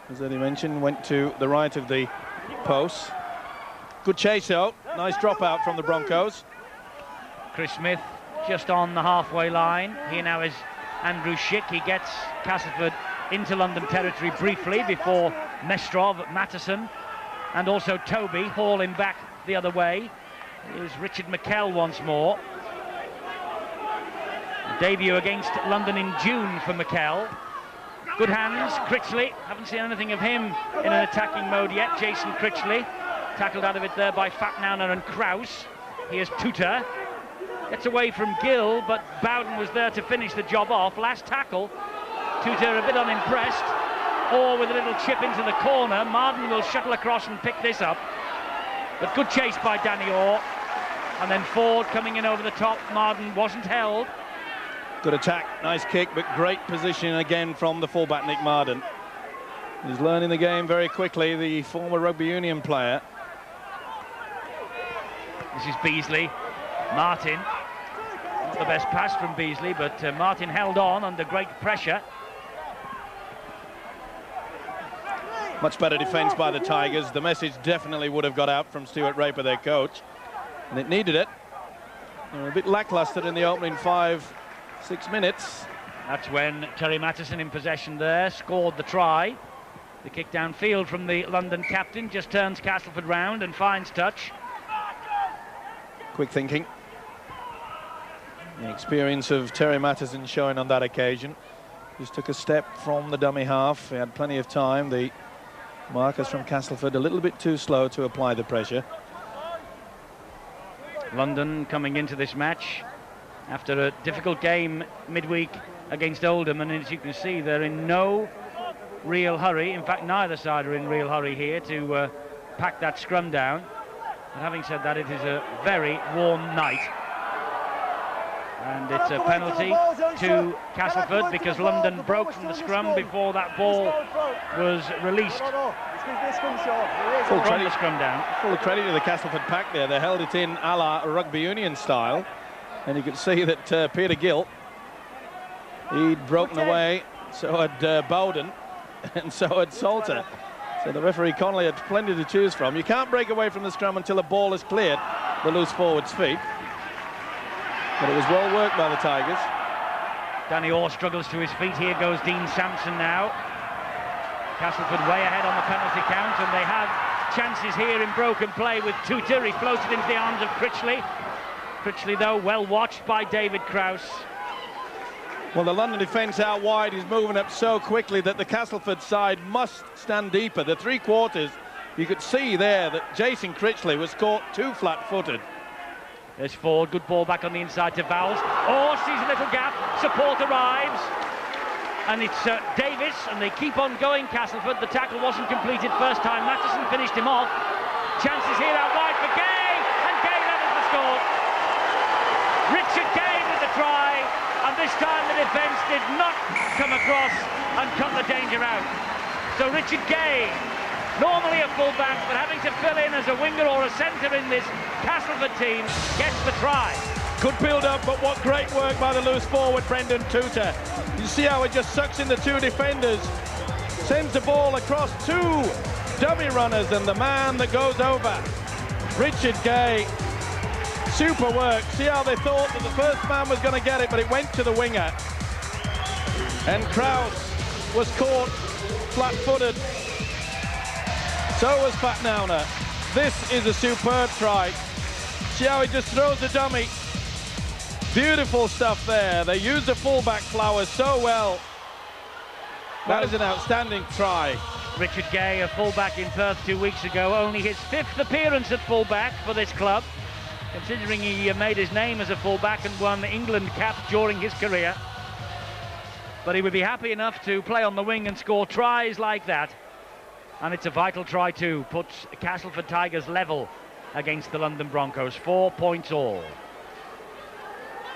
As Eddie mentioned, went to the right of the post. Good chase though, nice drop out from the Broncos. Chris Smith just on the halfway line. Here now is Andrew Schick. He gets Castleford into London territory briefly before Mestrov, Matteson, and also Toby haul him back the other way. Here's Richard McKell once more. Debut against London in June for McKell. Good hands, Critchley. Haven't seen anything of him in an attacking mode yet. Jason Critchley tackled out of it there by Fatnauner and Kraus. Here's Tutor. Gets away from Gill, but Bowden was there to finish the job off. Last tackle. Tutor a bit unimpressed. Or with a little chip into the corner. Marden will shuttle across and pick this up. But good chase by Danny Orr. And then Ford coming in over the top. Marden wasn't held. Good attack, nice kick, but great position again from the fullback Nick Marden. He's learning the game very quickly, the former rugby union player. This is Beasley. Martin. Not the best pass from Beasley, but Martin held on under great pressure. Much better defence by the Tigers. The message definitely would have got out from Stuart Raper, their coach, and it needed it. They were a bit lacklustre in the opening 5-6 minutes. That's when Terry Matteson in possession there scored the try. The kick downfield from the London captain just turns Castleford round and finds touch. Quick thinking. The experience of Terry Matteson showing on that occasion. Just took a step from the dummy half. He had plenty of time. The markers from Castleford a little bit too slow to apply the pressure. London coming into this match after a difficult game midweek against Oldham, and as you can see, they're in no real hurry. In fact, neither side are in real hurry here to pack that scrum down. But having said that, it is a very warm night. And it's a penalty to Castleford because London broke from the scrum before that ball was released from the scrum down. Full credit to the Castleford pack there. They held it in a la rugby union style. And you could see that Peter Gill, he'd broken away, so had Bowden, and so had Salter. So the referee Connolly had plenty to choose from. You can't break away from the scrum until the ball is cleared the loose forward's feet. But it was well worked by the Tigers. Danny Orr struggles to his feet. Here goes Dean Sampson now. Castleford way ahead on the penalty count, and they have chances here in broken play with Tutor. He floated into the arms of Critchley. Critchley, though, well watched by David Krause. Well, the London defence out wide is moving up so quickly that the Castleford side must stand deeper. The three quarters, you could see there that Jason Critchley was caught too flat-footed. There's Ford, good ball back on the inside to Vowles. Orr sees a little gap, support arrives. And it's Davis, and they keep on going, Castleford. The tackle wasn't completed first time. Matheson finished him off. Chances here out wide for Gay, and Gay levels the score. Richard Gay with the try, and this time the defence did not come across and cut the danger out. So Richard Gay, normally a full-back, but having to fill in as a winger or a centre in this Castleford team, gets the try. Good build-up, but what great work by the loose forward, Brendan Tutor. You see how he just sucks in the two defenders, sends the ball across two dummy runners, and the man that goes over, Richard Gay. Super work. See how they thought that the first man was going to get it, but it went to the winger. And Krause was caught flat-footed. So was Fatnauner. This is a superb try. See how he just throws the dummy. Beautiful stuff there. They use the fullback Flowers so well. That is an outstanding try. Richard Gay, a fullback in Perth 2 weeks ago, only his 5th appearance at fullback for this club, considering he made his name as a fullback and won England cap during his career. But he would be happy enough to play on the wing and score tries like that. And it's a vital try too, puts Castleford Tigers level against the London Broncos, 4 points all.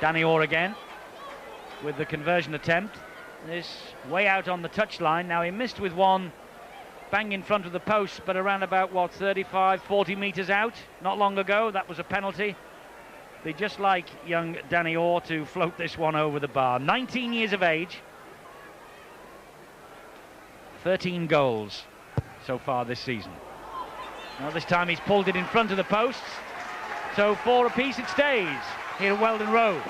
Danny Orr again with the conversion attempt. This way out on the touchline. Now he missed with one bang in front of the post, but around about, what, 35, 40 metres out not long ago. That was a penalty. They just like young Danny Orr to float this one over the bar. 19 years of age, 13 goals so far this season. Now this time he's pulled it in front of the posts, so 4 apiece it stays here at Weldon Road.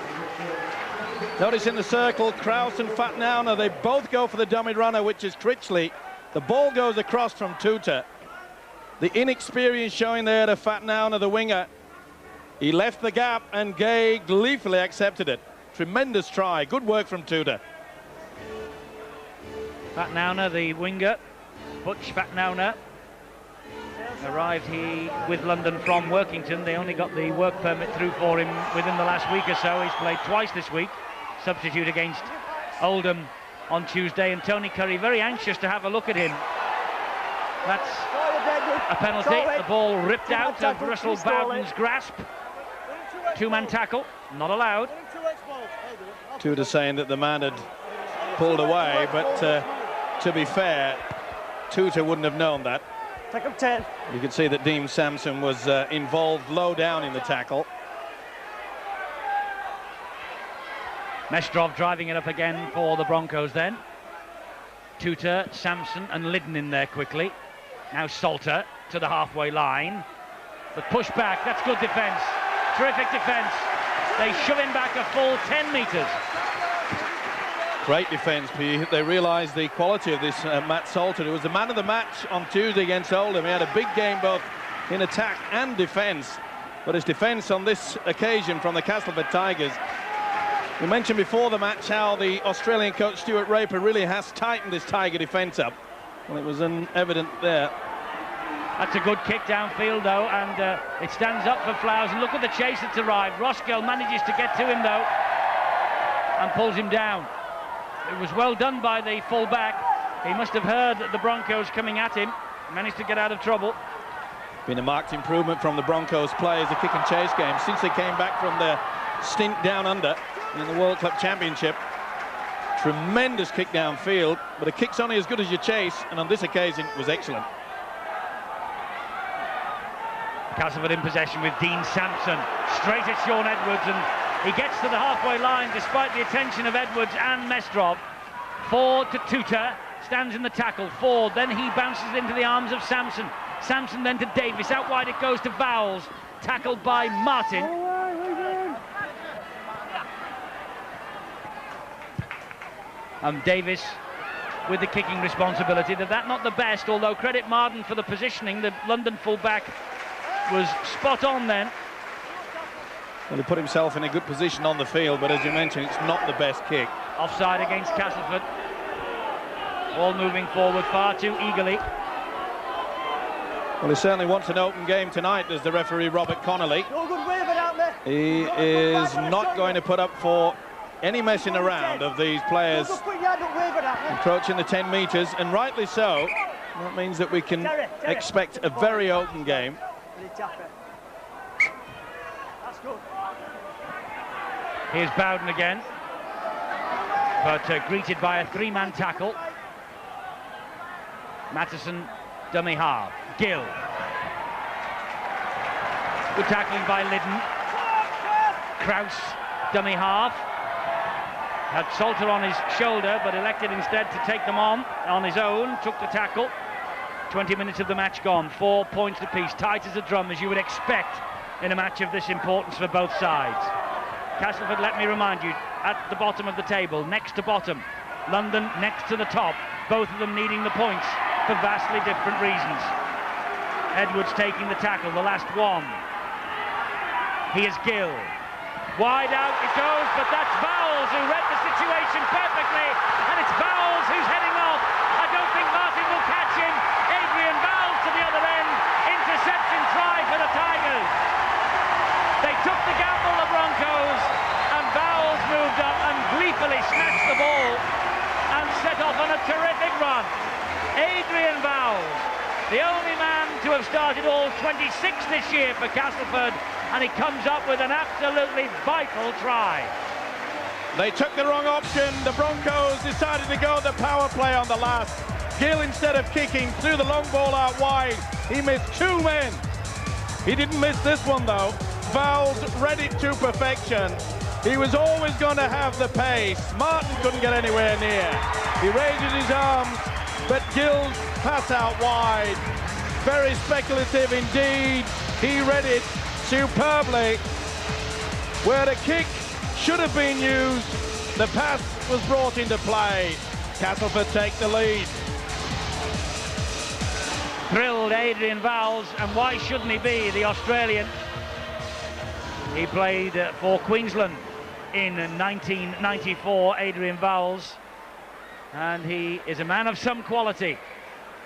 Notice in the circle, Krause and Fatnauner, they both go for the dummy runner, which is Critchley. The ball goes across from Tutor. The inexperience showing there to Fatnauner, the winger. He left the gap and Gay gleefully accepted it. Tremendous try, good work from Tutor. Fatnauner, the winger, Butch Fatnauner, arrived here with London from Workington. They only got the work permit through for him within the last week or so. He's played twice this week, substitute against Oldham on Tuesday, and Tony Curry very anxious to have a look at him. That's a penalty. The ball ripped out of Russell Bowden's grasp. Two-man tackle, not allowed. Tudor saying that the man had pulled away, but to be fair, Tutor wouldn't have known that. Take up 10. You could see that Dean Sampson was involved low down in the tackle. Mestrov driving it up again for the Broncos then. Tutor, Sampson and Liddon in there quickly. Now Salter to the halfway line. But push back, that's good defence. Terrific defence. They shove him back a full 10 metres. Great defence, they realised the quality of this Matt Salter. He was the man of the match on Tuesday against Oldham. He had a big game both in attack and defence. But his defence on this occasion from the Castleford Tigers. We mentioned before the match how the Australian coach Stuart Raper really has tightened this Tiger defence up. Well, it was evident there. That's a good kick downfield though, and it stands up for Flowers. And look at the chase that's arrived. Roskill manages to get to him though and pulls him down. It was well done by the full-back. He must have heard the Broncos coming at him, managed to get out of trouble. Been a marked improvement from the Broncos players, the kick and chase game, since they came back from their stint down under. in the World Club Championship. Tremendous kick downfield, but a kick's only as good as your chase, and on this occasion it was excellent. Castleford in possession with Dean Sampson. Straight at Sean Edwards, and he gets to the halfway line despite the attention of Edwards and Mestrov. Ford to Tutor, stands in the tackle. Ford, then he bounces into the arms of Sampson. Sampson then to Davis. Out wide it goes to Vowles. Tackled by Martin. And Davis with the kicking responsibility. That not the best, although credit Martin for the positioning. The London fullback was spot on then. Well, he put himself in a good position on the field, but as you mentioned, it's not the best kick. Offside against Castleford. All moving forward far too eagerly. Well, he certainly wants an open game tonight, does the referee Robert Connolly. He is not going to put up for any messing around of these players approaching the 10 metres, and rightly so. That means that we can expect a very open game. Here's Bowden again, but greeted by a three-man tackle. Mattison, dummy half. Gill. Good tackling by Liddon. Kraus, dummy half. Had Salter on his shoulder, but elected instead to take them on his own. Took the tackle. 20 minutes of the match gone. 4 points apiece. Tight as a drum, as you would expect in a match of this importance for both sides. Castleford, let me remind you, at the bottom of the table, next to bottom. London next to the top. Both of them needing the points for vastly different reasons. Edwards taking the tackle, the last one. Here's Gill. Wide out it goes, but that's Vowles who read the situation perfectly, and it's Vowles who's heading off. I don't think Martin will catch him. Adrian Vowles to the other end. Interception try for the Tigers. They took the gamble, the Broncos, and Vowles moved up and gleefully snatched the ball and set off on a terrific run. Adrian Vowles, the only man to have started all 26 this year for Castleford, and he comes up with an absolutely vital try. They took the wrong option. The Broncos decided to go the power play on the last. Gill, instead of kicking, threw the long ball out wide. He missed two men. He didn't miss this one though. Vowles read it to perfection. He was always going to have the pace. Martin couldn't get anywhere near. He raises his arms, but Gill's pass out wide. Very speculative indeed. He read it superbly. Where the kick should have been used, the pass was brought into play. Castleford take the lead. Thrilled Adrian Vowles, and why shouldn't he be, the Australian? He played for Queensland in 1994, Adrian Vowles, and he is a man of some quality.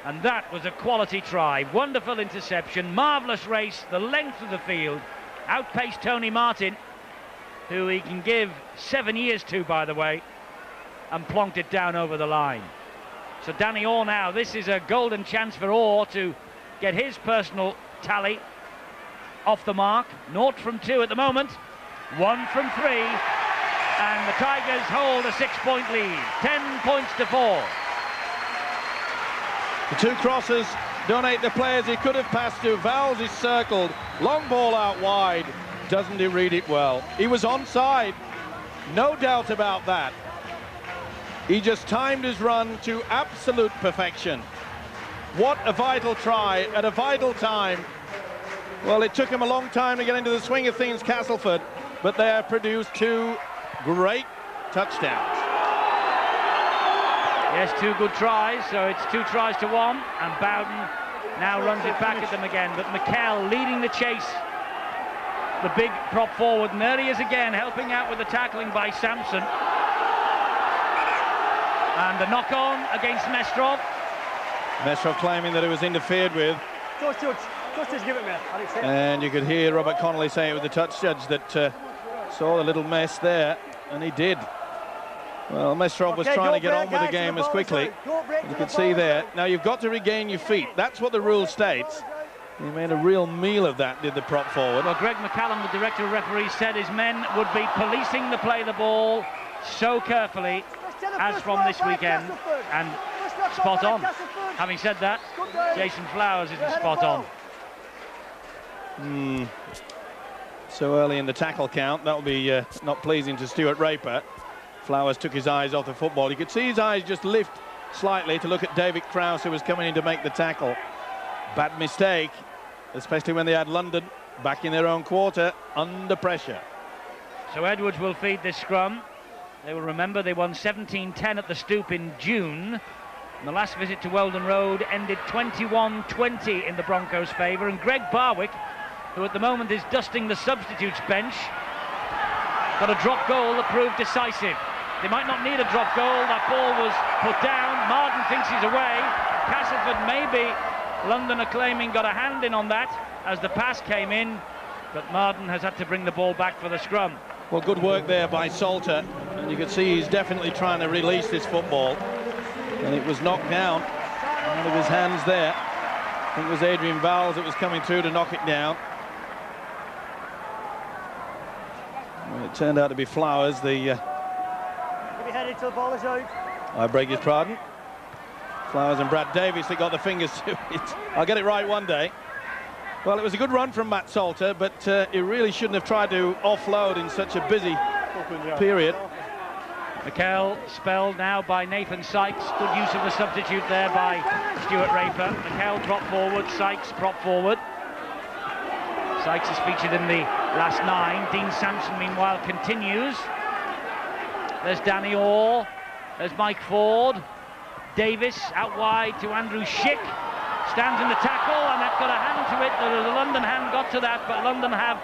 And that was a quality try. Wonderful interception, marvellous race, the length of the field. Outpaced Tony Martin, who he can give 7 years to, by the way, and plonked it down over the line. So Danny Orr now, this is a golden chance for Orr to get his personal tally off the mark. 0 from 2 at the moment, 1 from 3, and the Tigers hold a 6-point lead, 10 points to 4. The two crosses donate the players he could have passed to. Vowles is circled, long ball out wide. Doesn't he read it well? He was onside, no doubt about that. He just timed his run to absolute perfection. What a vital try at a vital time. Well, it took him a long time to get into the swing of things, Castleford, but they have produced two great touchdowns. Yes, 2 good tries, so it's 2 tries to 1, and Bowden now runs it back at them again, but McKell leading the chase, the big prop forward, and there he is again, helping out with the tackling by Sampson. And a knock-on against Mestrov. Mestrov claiming that it was interfered with. And you could hear Robert Connolly saying it was the touch judge that saw the little mess there, and he did. Well, Mestrov was trying to get on with the game as quickly. You can see there. Now, you've got to regain your feet. That's what the rule states. He made a real meal of that, did the prop forward. Well, Greg McCallum, the director of referees, said his men would be policing the play of the ball so carefully as from this weekend, and spot on. Having said that, Jason Flowers isn't spot on. So early in the tackle count, that'll be not pleasing to Stuart Raper. Flowers took his eyes off the football. You could see his eyes just lift slightly to look at David Krause, who was coming in to make the tackle. Bad mistake, especially when they had London back in their own quarter under pressure. So Edwards will feed this scrum. They will remember they won 17-10 at the Stoop in June. And the last visit to Weldon Road ended 21-20 in the Broncos' favour. And Greg Barwick, who at the moment is dusting the substitutes bench, got a drop goal that proved decisive. They might not need a drop goal. That ball was put down. Marden thinks he's away. Castleford maybe. London are claiming got a hand in on that as the pass came in, but Marden has had to bring the ball back for the scrum. Well, good work there by Salter, and you can see he's definitely trying to release this football, and it was knocked down out of his hands there. I think it was Adrian Vowles that was coming through to knock it down. Well, it turned out to be Flowers. I beg your pardon. Flowers and Brad Davies that got the fingers to it. I'll get it right one day. Well, it was a good run from Matt Salter, but he really shouldn't have tried to offload in such a busy period. McKell spelled now by Nathan Sykes. Good use of the substitute there by Stuart Raper. McKell drop forward, Sykes prop forward. Sykes is featured in the last 9. Dean Sampson, meanwhile, continues. There's Danny Orr. There's Mike Ford. Davis out wide to Andrew Schick. Stands in the tackle, and that got a hand to it. The London hand got to that, but London have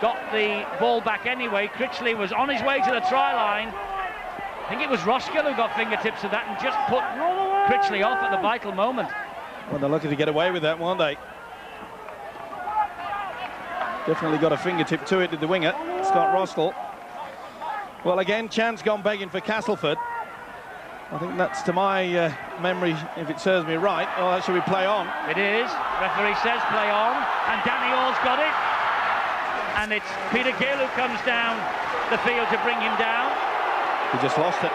got the ball back anyway. Critchley was on his way to the try line. I think it was Roskill who got fingertips of that and just put Critchley off at the vital moment. Well, they're lucky to get away with that, weren't they? Definitely got a fingertip to it, did the winger, Scott Roskill. Well, again, chance gone begging for Castleford. I think that's, to my memory, if it serves me right. Oh, that should we play on? It is. Referee says play on, and Danny Orr's got it. And it's Peter Gill who comes down the field to bring him down. He just lost it.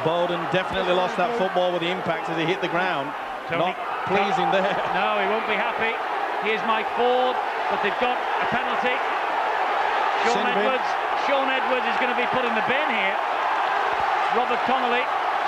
Bowden definitely lost that football with the impact as he hit the ground. Not pleasing there. No, he won't be happy. Here's Mike Ford, but they've got a penalty. Sean Edwards is going to be put in the bin here. Robert Connolly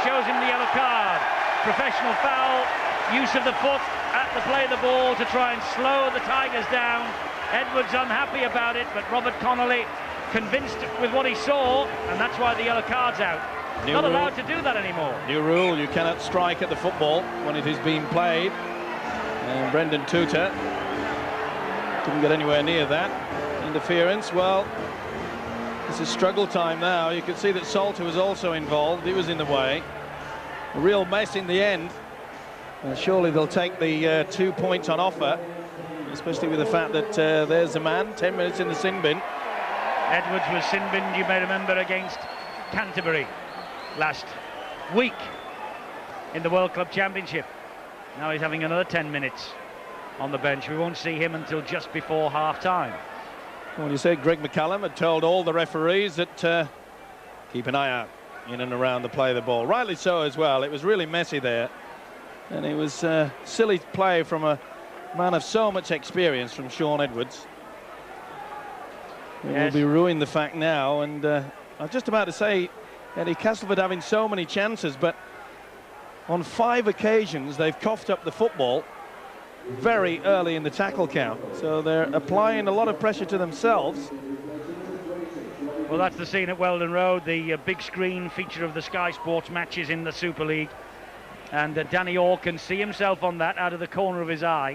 shows him the yellow card. Professional foul, use of the foot at the play of the ball to try and slow the Tigers down. Edwards unhappy about it, but Robert Connolly convinced with what he saw, and that's why the yellow card's out. Not allowed to do that anymore. New rule, you cannot strike at the football when it is being played. And Brendan Tutor didn't get anywhere near that. Interference, well, this is struggle time now. You can see that Salter was also involved. He was in the way. A real mess in the end. Surely they'll take the 2 points on offer, especially with the fact that there's a man, 10 minutes in the sin bin. Edwards was sin binned, you may remember, against Canterbury last week in the World Club Championship. Now he's having another 10 minutes on the bench. We won't see him until just before half-time. Well, you said Greg McCallum had told all the referees that keep an eye out in and around the play of the ball. Rightly so as well. It was really messy there. And it was silly play from a man of so much experience, from Sean Edwards. It will be ruining the fact now. And I was just about to say, Eddie, Castleford having so many chances, but on 5 occasions they've coughed up the football very early in the tackle count. So they're applying a lot of pressure to themselves. Well, that's the scene at Weldon Road, the big screen feature of the Sky Sports matches in the Super League. And Danny Orr can see himself on that out of the corner of his eye.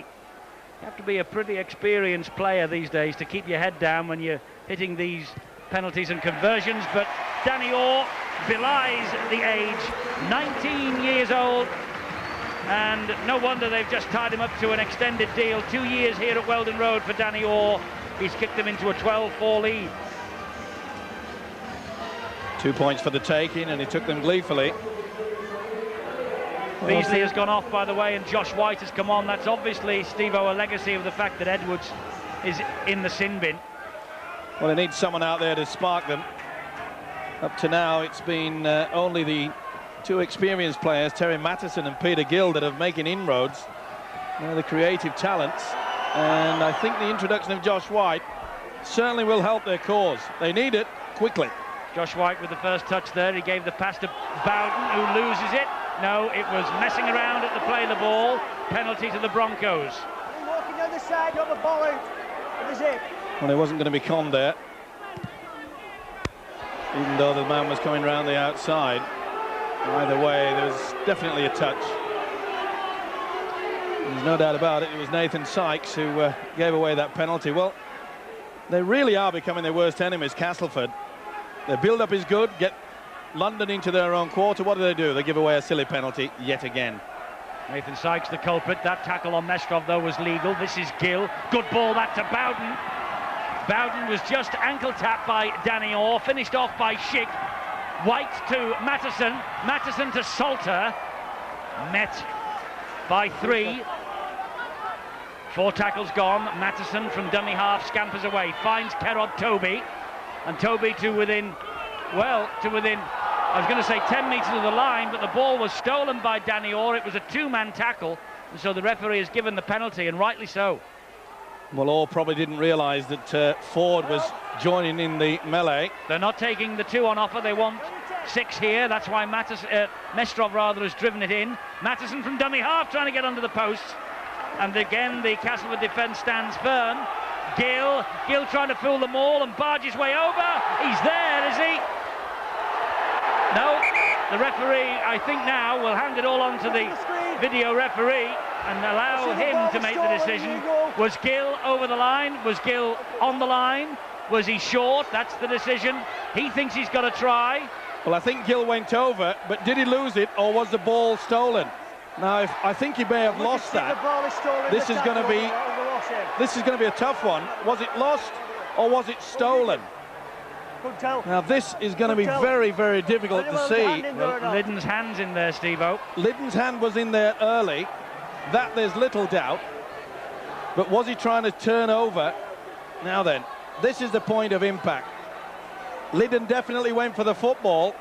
You have to be a pretty experienced player these days to keep your head down when you're hitting these penalties and conversions. But Danny Orr belies the age, 19 years old. And no wonder they've just tied him up to an extended deal. 2 years here at Weldon Road for Danny Orr. He's kicked them into a 12-4 lead. 2 points for the taking, and he took them gleefully. Beasley has gone off, by the way, and Josh White has come on. That's obviously, Steve-O, a legacy of the fact that Edwards is in the sin bin. Well, they need someone out there to spark them. Up to now, it's been only the two experienced players, Terry Mattison and Peter Gill, that are making inroads. They're the creative talents, and I think the introduction of Josh White certainly will help their cause. They need it quickly. Josh White with the first touch there. He gave the pass to Bowden, who loses it. No, it was messing around at the play of the ball. Penalty to the Broncos. Walking down the side, got the ball out. That is it. Well, he wasn't going to be conned there, even though the man was coming round the outside. Either way, there was definitely a touch. There's no doubt about it. It was Nathan Sykes who gave away that penalty. Well, they really are becoming their worst enemies, Castleford. Their build-up is good, get London into their own quarter. What do? They give away a silly penalty yet again. Nathan Sykes, the culprit. That tackle on Mestrov, though, was legal. This is Gill. Good ball back to Bowden. Bowden was just ankle-tapped by Danny Orr, finished off by Schick. White to Mattison. Mattison to Salter. Met by 3. 4 tackles gone. Mattison from dummy half scampers away. Finds Kerrod Toby. And Toby to within, well, I was going to say 10 metres of the line, but the ball was stolen by Danny Orr. It was a 2-man tackle, and so the referee has given the penalty, and rightly so. Well, Orr probably didn't realise that Ford was joining in the melee. They're not taking the 2 on offer. They want 6 here. That's why Mestrov rather has driven it in. Mattison from dummy half trying to get under the posts. And again, the Castleford defence stands firm. Gill trying to fool them all and barge his way over. He's there, is he? No, the referee, I think now, will hand it all on to the video referee and allow him to make the decision. Was Gill over the line? Was Gill on the line? Was he short? That's the decision. He thinks he's got a try. Well, I think Gill went over, but did he lose it, or was the ball stolen? Now, I think he may have lost that. This is going to be a tough one. Was it lost or was it stolen? Now, this is going to be very, very difficult to see. Well, Liddon's hand's in there, Steve-O. Liddon's hand was in there early. That there's little doubt. But was he trying to turn over? Now then, this is the point of impact. Liddon definitely went for the football.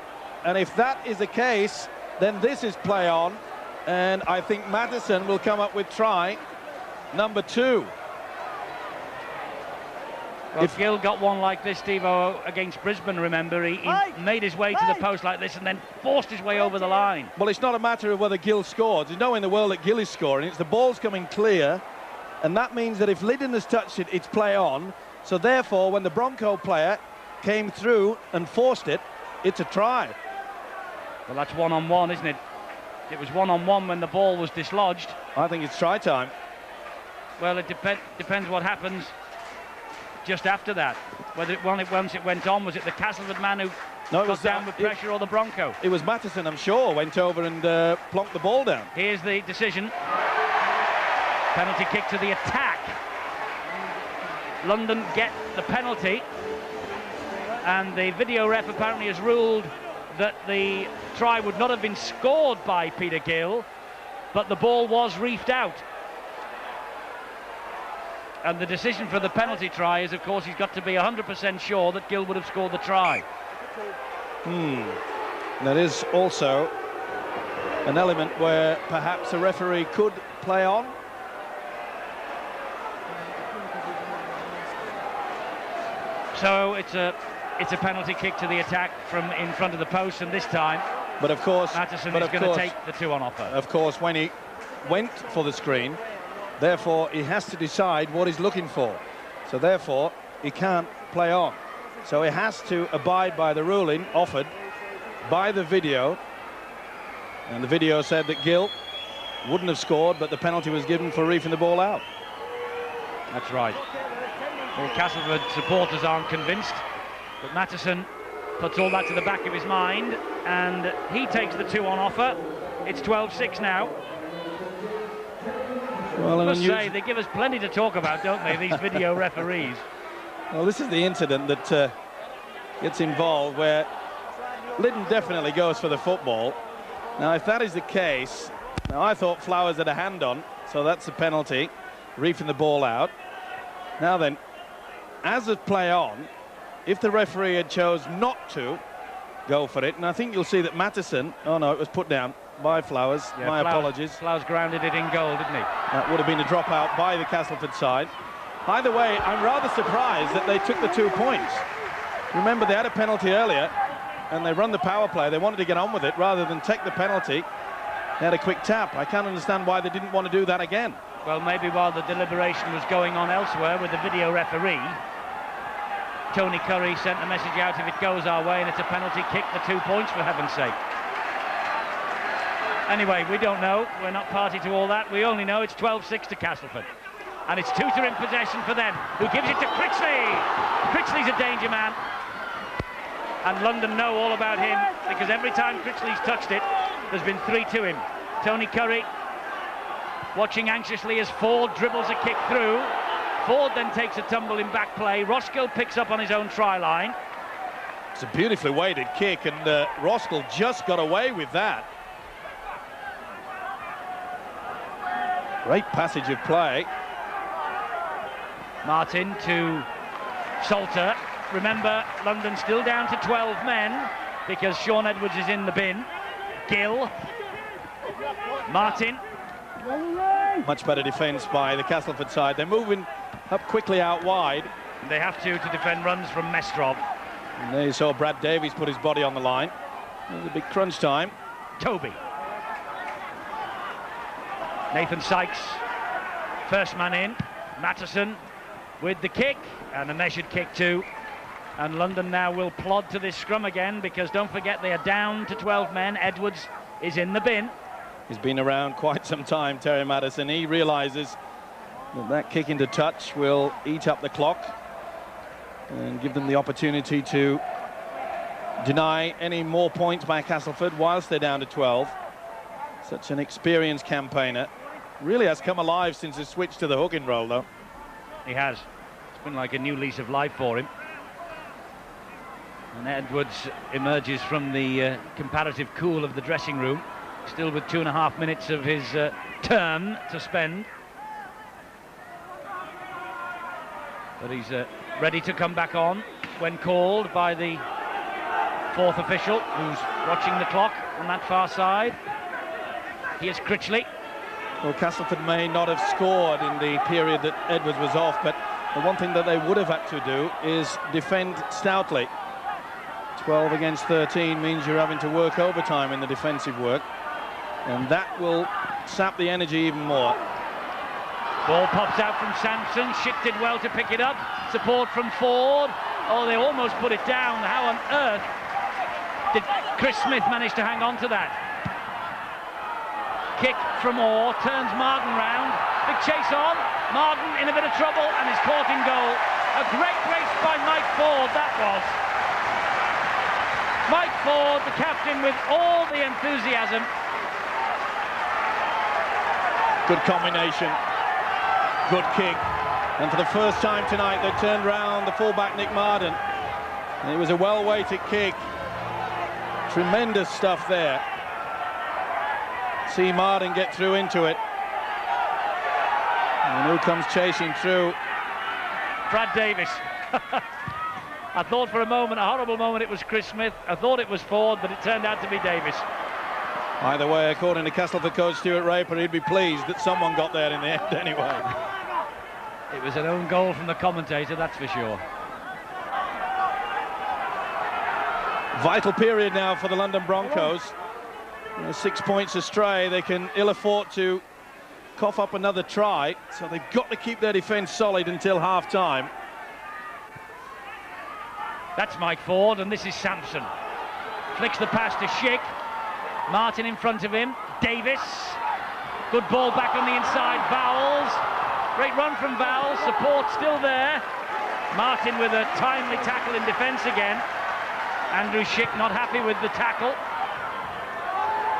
And if that is the case, then this is play on. And I think Mattison will come up with try number 2. Well, if Gill got one like this, Steve-O, against Brisbane, remember, he made his way to the post like this and then forced his way over the line. Well, it's not a matter of whether Gill scored. There's no way in the world that Gill is scoring. It's the ball's coming clear, and that means that if Liddon has touched it, it's play on. So therefore, when the Bronco player came through and forced it, it's a try. Well, that's one-on-one, isn't it? It was one-on-one when the ball was dislodged. I think it's try time. Well, it depends what happens just after that. Whether once it went on, was it the Castleford man who got down with pressure, or the Bronco? It was Mattison, I'm sure, went over and plonked the ball down. Here's the decision. Penalty kick to the attack. London get the penalty, and the video ref apparently has ruled that the try would not have been scored by Peter Gill, but the ball was reefed out. And the decision for the penalty try is, of course, he's got to be 100% sure that Gill would have scored the try. There is also an element where perhaps a referee could play on. So it's a penalty kick to the attack from in front of the post, and this time, but of course, Mattison is going to take the 2 on offer. Of course, when he went for the screen, therefore he has to decide what he's looking for. So therefore, he can't play on. So he has to abide by the ruling offered by the video. And the video said that Gill wouldn't have scored, but the penalty was given for reefing the ball out. That's right. Well, Castleford supporters aren't convinced, but Mattison puts all that to the back of his mind, and he takes the 2 on offer. It's 12-6 now. Well, I must say, they give us plenty to talk about, don't they, these video referees? Well, this is the incident that gets involved, where Liddon definitely goes for the football. Now, if that is the case, Now, I thought Flowers had a hand on, so that's a penalty, reefing the ball out. Now then, as the play on, if the referee had chose not to go for it, and I think you'll see that Matheson, oh no, it was put down by Flowers, yeah, my apologies. Flowers grounded it in goal, didn't he? That would have been a dropout by the Castleford side. Either way, I'm rather surprised that they took the 2 points. Remember, they had a penalty earlier, and they run the power play. They wanted to get on with it rather than take the penalty. They had a quick tap. I can't understand why they didn't want to do that again. Well, maybe while the deliberation was going on elsewhere with the video referee, Tony Curry sent a message out: if it goes our way and it's a penalty kick, the 2 points, for heaven's sake. Anyway, we don't know. We're not party to all that. We only know it's 12-6 to Castleford. And it's Tutor in possession for them, who gives it to Critchley. Critchley's a danger man. And London know all about him, because every time Critchley's touched it, there's been 3 to him. Tony Curry watching anxiously as Ford dribbles a kick through. Ford then takes a tumble in back play. Roskell picks up on his own try line. It's a beautifully weighted kick, and Roskell just got away with that. Great passage of play. Martin to Salter. Remember, London still down to 12 men because Sean Edwards is in the bin. Gill. Martin. Much better defence by the Castleford side. They're moving up quickly out wide. They have to defend runs from Mestrov. And there you saw Brad Davies put his body on the line. It was a big crunch time. Toby. Nathan Sykes, first man in. Matheson with the kick, and a measured kick too. And London now will plod to this scrum again, because don't forget they are down to 12 men. Edwards is in the bin. He's been around quite some time, Terry Matheson. He realises that kick into touch will eat up the clock and give them the opportunity to deny any more points by Castleford whilst they're down to 12. Such an experienced campaigner. Really has come alive since the switch to the hook and roll, though. He has. It's been like a new lease of life for him. And Edwards emerges from the comparative cool of the dressing room, still with 2.5 minutes of his term to spend. But he's ready to come back on when called by the 4th official, who's watching the clock on that far side. Here's Critchley. Well, Castleford may not have scored in the period that Edwards was off, but the one thing that they would have had to do is defend stoutly. 12 against 13 means you're having to work overtime in the defensive work, and that will sap the energy even more. Ball pops out from Sampson. Schick did well to pick it up. Support from Ford. Oh, they almost put it down. How on earth did Chris Smith manage to hang on to that? Kick from Orr, turns Martin round. Big chase on. Martin in a bit of trouble and is caught in goal. A great race by Mike Ford, that was. Mike Ford, the captain, with all the enthusiasm. Good combination. Good kick. And for the first time tonight, they turned round the fullback, Nick Martin. And it was a well-weighted kick. Tremendous stuff there. See Martin get through into it. And who comes chasing through? Brad Davis. I thought for a moment, a horrible moment, it was Chris Smith. I thought it was Ford, but it turned out to be Davis. Either way, according to Castleford coach Stuart Raper, he'd be pleased that someone got there in the end anyway. It was an own goal from the commentator, that's for sure. Vital period now for the London Broncos. 6 points astray, they can ill afford to cough up another try, so they've got to keep their defence solid until half-time. That's Mike Ford, and this is Sampson. Flicks the pass to Schick. Martin in front of him. Davis. Good ball back on the inside. Vowles. Great run from Vowles. Support still there. Martin with a timely tackle in defence again. Andrew Schick not happy with the tackle.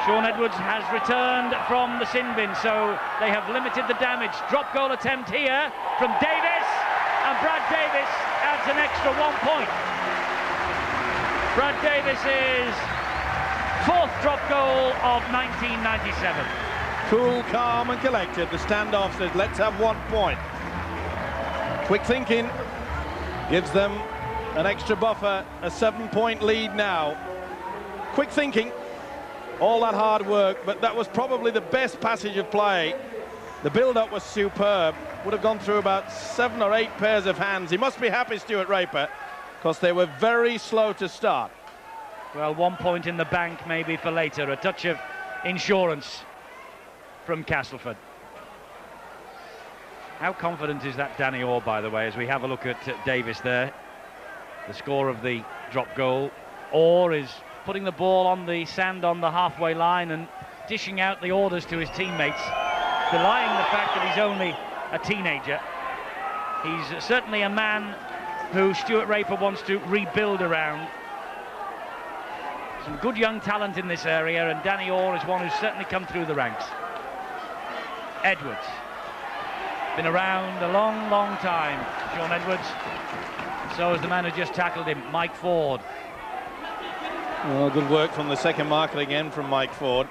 Sean Edwards has returned from the sin bin, so they have limited the damage. Drop goal attempt here from Davis, and Brad Davis adds an extra 1 point. Brad Davis's 4th drop goal of 1997. Cool, calm and collected. The standoff says, let's have 1 point. Quick thinking gives them an extra buffer, a 7-point lead now. Quick thinking, all that hard work, but that was probably the best passage of play. The build-up was superb. Would have gone through about 7 or 8 pairs of hands. He must be happy, Stuart Raper, because they were very slow to start. Well, 1 point in the bank maybe for later. A touch of insurance from Castleford. How confident is that Danny Orr, by the way, as we have a look at Davis there? The score of the drop goal. Orr is putting the ball on the sand on the halfway line and dishing out the orders to his teammates, belying the fact that he's only a teenager. He's certainly a man who Stuart Raper wants to rebuild around. Some good young talent in this area, and Danny Orr is one who's certainly come through the ranks. Edwards. Been around a long, long time, Sean Edwards. So is the man who just tackled him, Mike Ford. Well, good work from the second marker again from Mike Ford.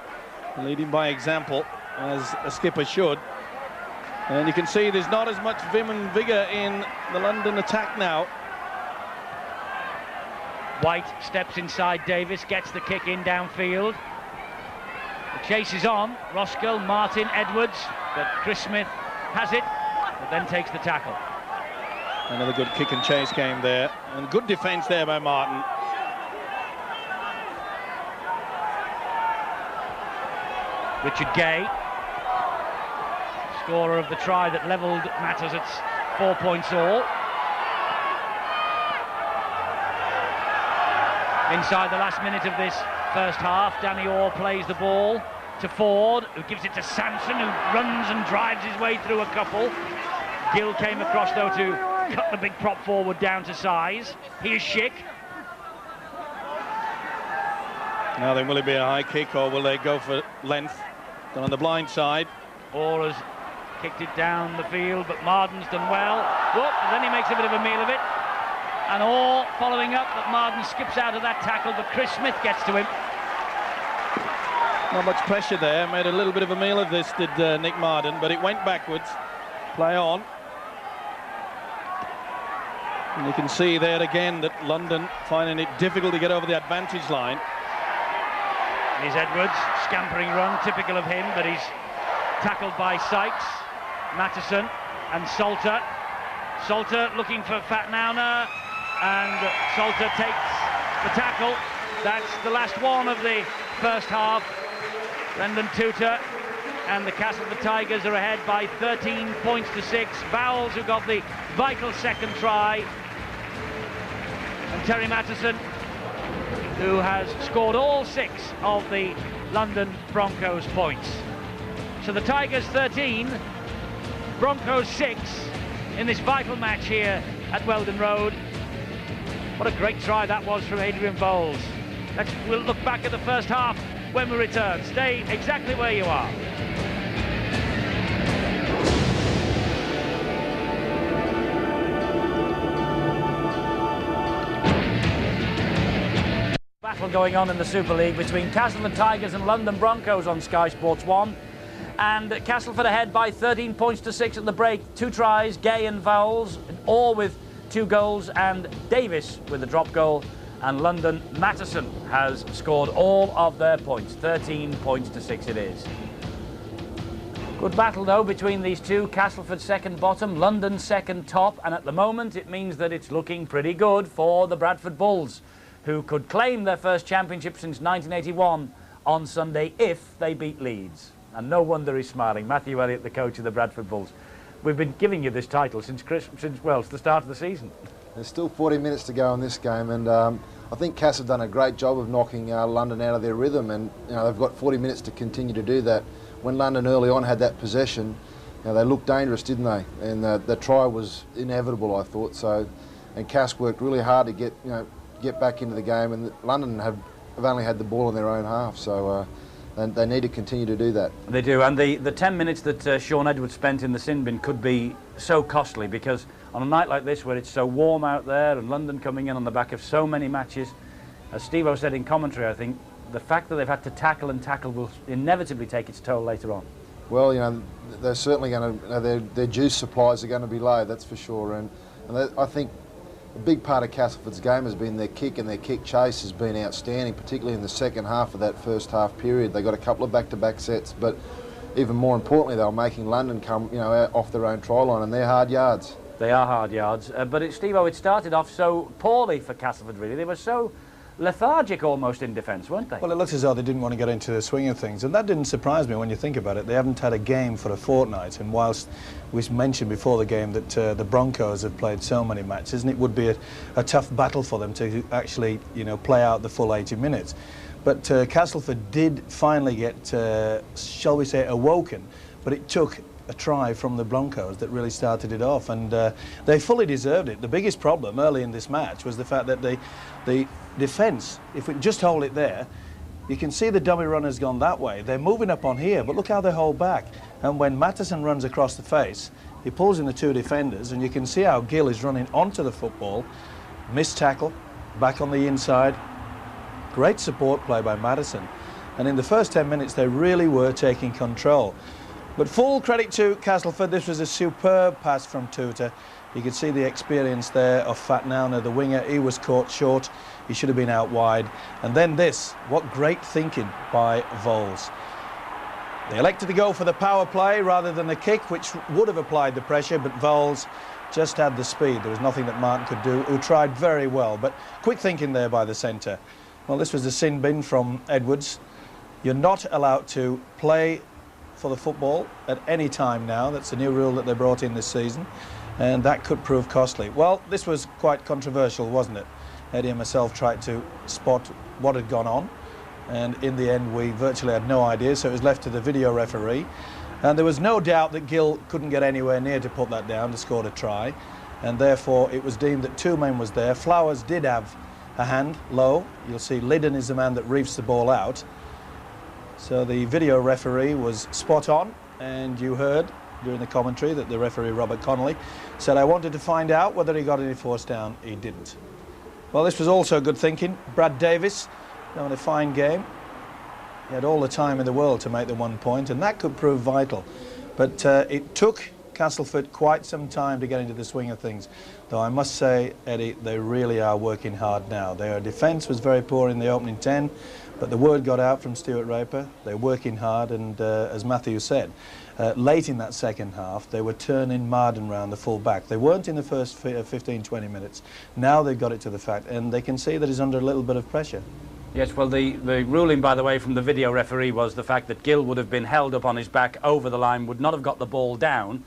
Leading by example, as a skipper should. And you can see there's not as much vim and vigour in the London attack now. White steps inside Davis, gets the kick in downfield. The chase is on. Roskell, Martin, Edwards, but Chris Smith has it, but then takes the tackle. Another good kick and chase game there, and good defence there by Martin. Richard Gay, scorer of the try that levelled matters at 4 points all. Inside the last minute of this first half, Danny Orr plays the ball to Ford, who gives it to Sampson, who runs and drives his way through a couple. Gill came across, though, to cut the big prop forward down to size. Here's Schick. Now then, will it be a high kick or will they go for length? Done on the blind side. Orr has kicked it down the field, but Marden's done well. Whoop, then he makes a bit of a meal of it. And Orr following up, but Marden skips out of that tackle, but Chris Smith gets to him. Not much pressure there, made a little bit of a meal of this, did Nick Marden, but it went backwards. Play on. And you can see there again that London finding it difficult to get over the advantage line. Here's Edwards, scampering run, typical of him, but he's tackled by Sykes, Mattison and Salter. Salter looking for Fatnauna, and Salter takes the tackle. That's the last one of the first half. Brendan Tutor and the Castleford Tigers are ahead by 13 points to 6. Bowles, who got the vital second try, and Terry Mattison, who has scored all 6 of the London Broncos points. So the Tigers 13, Broncos 6 in this vital match here at Weldon Road. What a great try that was from Adrian Bowles. We'll look back at the first half when we return. Stay exactly where you are. Battle going on in the Super League between Castleford Tigers and London Broncos on Sky Sports 1. And Castleford ahead by 13 points to 6 at the break. 2 tries, Gay and Vowles, all with 2 goals, and Davis with a drop goal. And London, Mattison has scored all of their points. 13 points to 6 it is. Good battle, though, between these two. Castleford second bottom, London second top. And at the moment, it means that it's looking pretty good for the Bradford Bulls, who could claim their first championship since 1981 on Sunday if they beat Leeds. And no wonder he's smiling. Matthew Elliott, the coach of the Bradford Bulls. We've been giving you this title since the start of the season. There's still 40 minutes to go in this game, and I think Cass have done a great job of knocking London out of their rhythm, and they've got 40 minutes to continue to do that. When London early on had that possession, they looked dangerous, didn't they? And the try was inevitable, I thought. So, and Cass worked really hard to get back into the game, and London have only had the ball in their own half, so they need to continue to do that. They do, and the 10 minutes that Sean Edwards spent in the sin bin could be so costly, because on a night like this where it's so warm out there and London coming in on the back of so many matches, as Steve-O said in commentary, I think the fact that they've had to tackle and tackle will inevitably take its toll later on. Well, you know, they're certainly going to, their juice supplies are going to be low, that's for sure. And I think a big part of Castleford's game has been their kick, and their kick chase has been outstanding, particularly in the second half of that first half period. They got a couple of back-to-back sets, but even more importantly, they were making London come, you know, off their own try line, and they're hard yards. They are hard yards, but Steve-O, it started off so poorly for Castleford, really. They were so lethargic almost in defence, weren't they? Well, it looks as though they didn't want to get into the swing of things, and that didn't surprise me when you think about it. They haven't had a game for a fortnight, and whilst we mentioned before the game that the Broncos have played so many matches, and it would be a tough battle for them to actually, you know, play out the full 80 minutes. But Castleford did finally get, shall we say, awoken, but it took a try from the Broncos that really started it off, and they fully deserved it. The biggest problem early in this match was the fact that the defence, if we just hold it there, you can see the dummy runner's gone that way. They're moving up on here, but look how they hold back. And when Matheson runs across the face, he pulls in the two defenders, and you can see how Gill is running onto the football. Missed tackle, back on the inside. Great support play by Matheson. And in the first 10 minutes, they really were taking control. But full credit to Castleford. This was a superb pass from Tuta. You could see the experience there of Fat Nauna, the winger. He was caught short. He should have been out wide. And then this, what great thinking by Voles. They elected to go for the power play rather than the kick, which would have applied the pressure, but Voles just had the speed. There was nothing that Martin could do, who tried very well. But quick thinking there by the centre. Well, this was the sin bin from Edwards. You're not allowed to play for the football at any time now. That's a new rule that they brought in this season, and that could prove costly. Well, this was quite controversial, wasn't it? Eddie and myself tried to spot what had gone on, and in the end we virtually had no idea, so it was left to the video referee, and there was no doubt that Gill couldn't get anywhere near to put that down to score a try, and therefore it was deemed that two men was there. Flowers did have a hand low. You'll see Liddon is the man that reefs the ball out. So the video referee was spot on, and you heard during the commentary that the referee, Robert Connolly, said, I wanted to find out whether he got any force down. He didn't. Well, this was also good thinking. Brad Davis, having a fine game. He had all the time in the world to make the 1 point, and that could prove vital. But it took Castleford quite some time to get into the swing of things. Though I must say, Eddie, they really are working hard now. Their defence was very poor in the opening 10, but the word got out from Stuart Raper. They're working hard, and as Matthew said, late in that second half, they were turning Marden round the full back. They weren't in the first 15, 20 minutes. Now they've got it to the fact, and they can see that he's under a little bit of pressure. Yes, well, the ruling, by the way, from the video referee was the fact that Gill would have been held up on his back over the line, would not have got the ball down,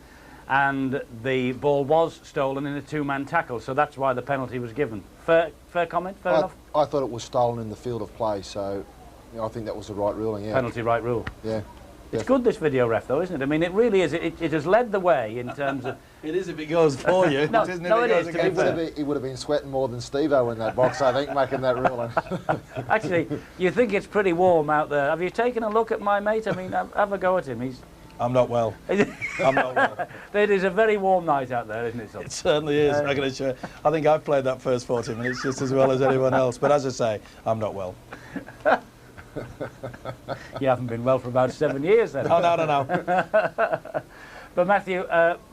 and the ball was stolen in a two-man tackle, so that's why the penalty was given. Fair comment? Fair enough? I thought it was stolen in the field of play, so you know, I think that was the right ruling, yeah. Penalty right rule. Yeah. It's good, this video ref, though, isn't it? I mean, it really is. It has led the way in terms of... It is if it goes for you. No, isn't it? No, it is. He would have been sweating more than Steve-O in that box, I think, making that ruling. Actually, you think it's pretty warm out there. Have you taken a look at my mate? I mean, have a go at him. I'm not well. I'm not well. It is a very warm night out there, isn't it, son? It certainly is. I'm going to show. I think I've played that first 40 minutes just as well as anyone else. But as I say, I'm not well. You haven't been well for about 7 years, then. No. But Matthew,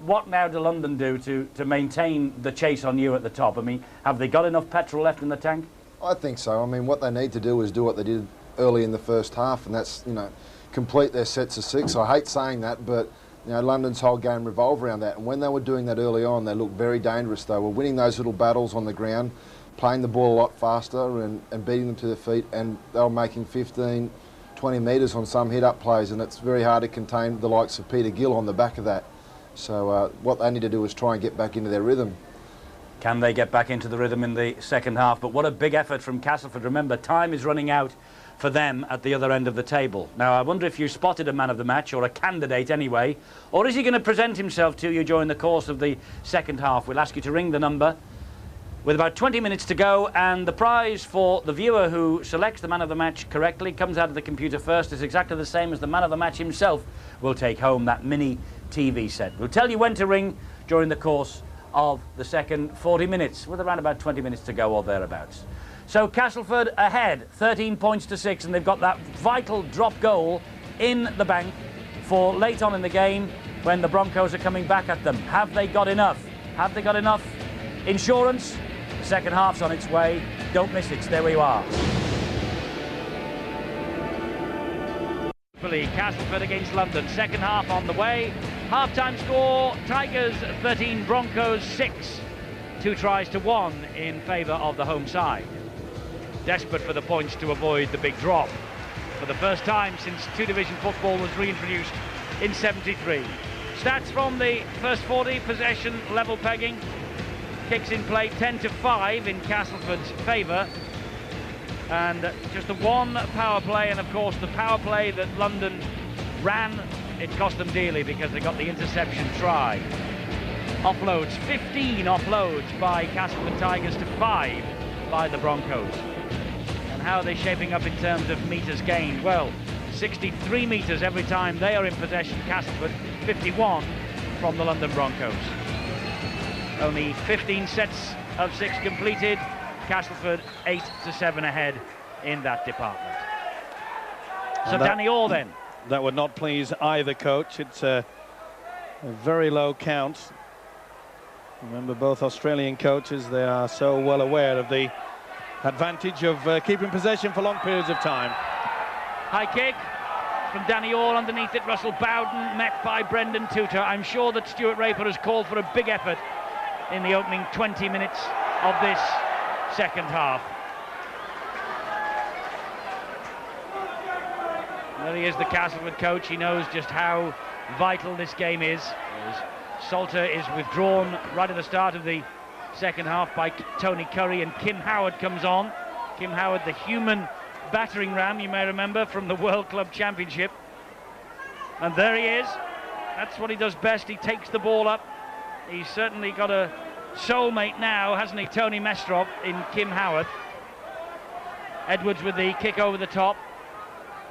what now do London do to maintain the chase on you at the top? I mean, have they got enough petrol left in the tank? I think so. I mean, what they need to do is do what they did early in the first half, and that's, you know, complete their sets of 6. I hate saying that, but you know, London's whole game revolved around that. And when they were doing that early on, they looked very dangerous. They were winning those little battles on the ground, playing the ball a lot faster and beating them to their feet, and they were making 15, 20 metres on some hit-up plays, and it's very hard to contain the likes of Peter Gill on the back of that. So what they need to do is try and get back into their rhythm. Can they get back into the rhythm in the second half? But what a big effort from Castleford. Remember, time is running out for them at the other end of the table. Now, I wonder if you spotted a man of the match, or a candidate anyway, or is he going to present himself to you during the course of the second half? We'll ask you to ring the number with about 20 minutes to go, and the prize for the viewer who selects the man of the match correctly, comes out of the computer first, is exactly the same as the man of the match himself will take home that mini TV set. We'll tell you when to ring during the course of the second 40 minutes, with around about 20 minutes to go or thereabouts. So Castleford ahead, 13 points to 6, and they've got that vital drop goal in the bank for late on in the game when the Broncos are coming back at them. Have they got enough? Have they got enough insurance? The second half's on its way. Don't miss it. There we are. Castleford against London. Second half on the way. Half-time score, Tigers 13, Broncos 6. 2 tries to 1 in favour of the home side. Desperate for the points to avoid the big drop. For the first time since 2-division football was reintroduced in '73. Stats from the first 40, possession, level pegging. Kicks in play 10-5 in Castleford's favour. And just the one power play, and of course the power play that London ran, it cost them dearly because they got the interception try. Offloads, 15 offloads by Castleford Tigers to 5 by the Broncos. And how are they shaping up in terms of metres gained? Well, 63 metres every time they are in possession, Castleford, 51 from the London Broncos. Only 15 sets of 6 completed. Castleford 8-7 ahead in that department. So Danny Orr then. That would not please either coach. It's a very low count. Remember, both Australian coaches, they are so well aware of the advantage of keeping possession for long periods of time. High kick from Danny Orr, underneath it Russell Bowden, met by Brendan Tutor. I'm sure that Stuart Raper has called for a big effort in the opening 20 minutes of this second half. There he is, the Castleford coach. He knows just how vital this game is. Salter is withdrawn right at the start of the second half by Tony Curry, and Kim Howard comes on. Kim Howard, the human battering ram, you may remember, from the World Club Championship. And there he is. That's what he does best. He takes the ball up. He's certainly got a soulmate now, hasn't he, Tony Mestrov, in Kim Howard. Edwards with the kick over the top.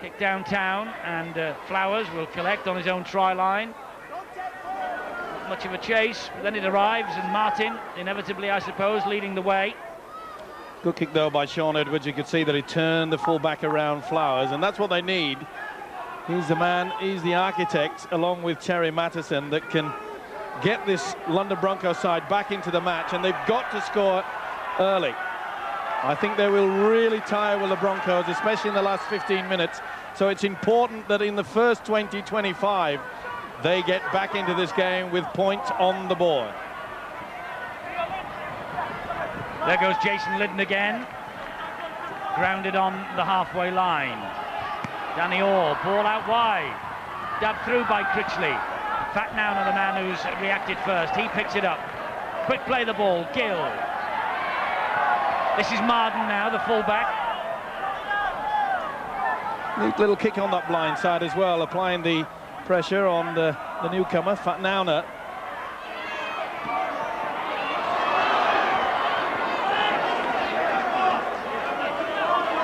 Kick downtown, and Flowers will collect on his own try line. Not much of a chase, but then it arrives, and Martin, inevitably, I suppose, leading the way. Good kick, though, by Sean Edwards. You could see that he turned the full-back around Flowers, and that's what they need. He's the man, he's the architect, along with Terry Mattison, that can get this London Broncos side back into the match, and they've got to score early. I think they will really tire with the Broncos, especially in the last 15 minutes. So it's important that in the first 20-25, they get back into this game with points on the board. There goes Jason Liddon again. Grounded on the halfway line. Danny Orr, ball out wide. Dabbed through by Critchley. Fat Noun, the man who's reacted first. He picks it up. Quick play the ball, Gill. This is Marden now, the fullback. Neat little kick on that blind side as well, applying the pressure on the newcomer, Fat Nauna.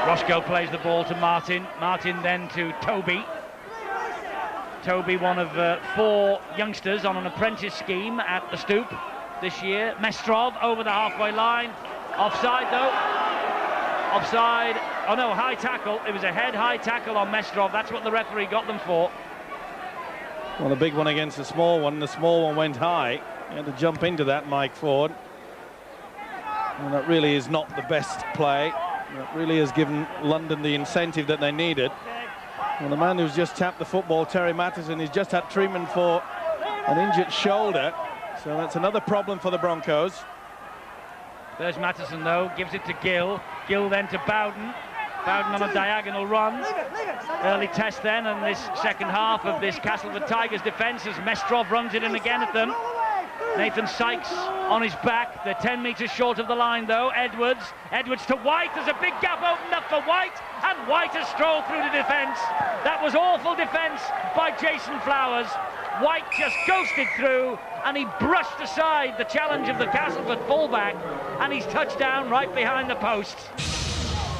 Roscoe plays the ball to Martin. Martin then to Toby. Toby, one of 4 youngsters on an apprentice scheme at the Stoop this year. Mestrov over the halfway line. Offside, though. Offside. Oh, no, high tackle. It was a head-high tackle on Mestrov. That's what the referee got them for. Well, the big one against the small one. The small one went high. He had to jump into that, Mike Ford. And that really is not the best play. That really has given London the incentive that they needed. Well, the man who's just tapped the football, Terry Mattison, he's just had treatment for an injured shoulder. So that's another problem for the Broncos. There's Mattison, though, gives it to Gill. Gill then to Bowden. Bowden on a diagonal run. Early test then, and this second half of this Castleford Tigers defence as Mestrov runs it in again at them. Nathan Sykes on his back. They're 10 metres short of the line, though. Edwards to White. There's a big gap opened up for White, and White has strolled through the defence. That was awful defence by Jason Flowers. White just ghosted through, and he brushed aside the challenge of the Castleford fullback, and he's touched down right behind the posts.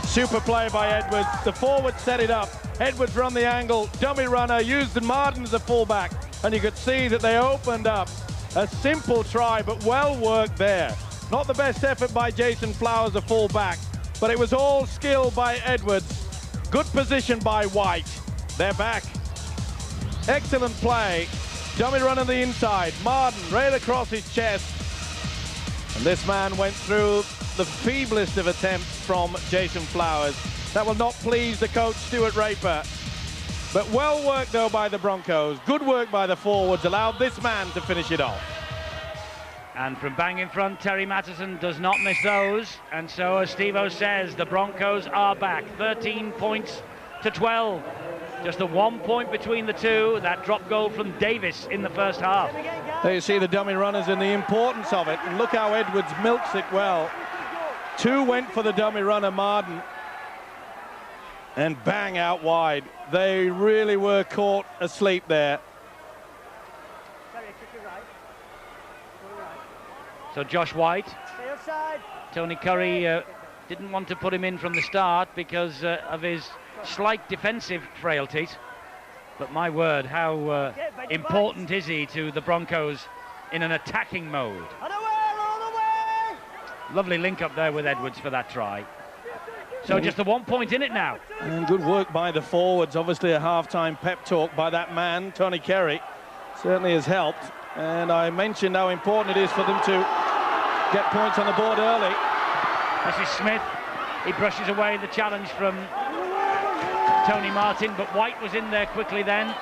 Super play by Edwards. The forward set it up. Edwards run the angle, dummy runner, used the Marden as a fullback, and you could see that they opened up. A simple try, but well worked there. Not the best effort by Jason Flowers, a fullback, but it was all skill by Edwards. Good position by White. They're back. Excellent play. Dummy run on the inside. Martin right across his chest. And this man went through the feeblest of attempts from Jason Flowers. That will not please the coach, Stuart Raper. But well worked, though, by the Broncos. Good work by the forwards. Allowed this man to finish it off. And from bang in front, Terry Mattison does not miss those. And so, as Steve-O says, the Broncos are back. 13 points to 12. Just the 1 point between the two. That drop goal from Davis in the first half. There you see the dummy runners and the importance of it. And look how Edwards milks it well. 2 went for the dummy runner, Martin. And bang out wide. They really were caught asleep there. So Josh White. Tony Curry didn't want to put him in from the start because of his slight defensive frailties. But my word, how important is he to the Broncos in an attacking mode? Lovely link up there with Edwards for that try. So just the 1 point in it now. And good work by the forwards. Obviously a half-time pep talk by that man, Tony Kerry. Certainly has helped. And I mentioned how important it is for them to get points on the board early. This is Smith. He brushes away the challenge from Tony Martin, but White was in there quickly then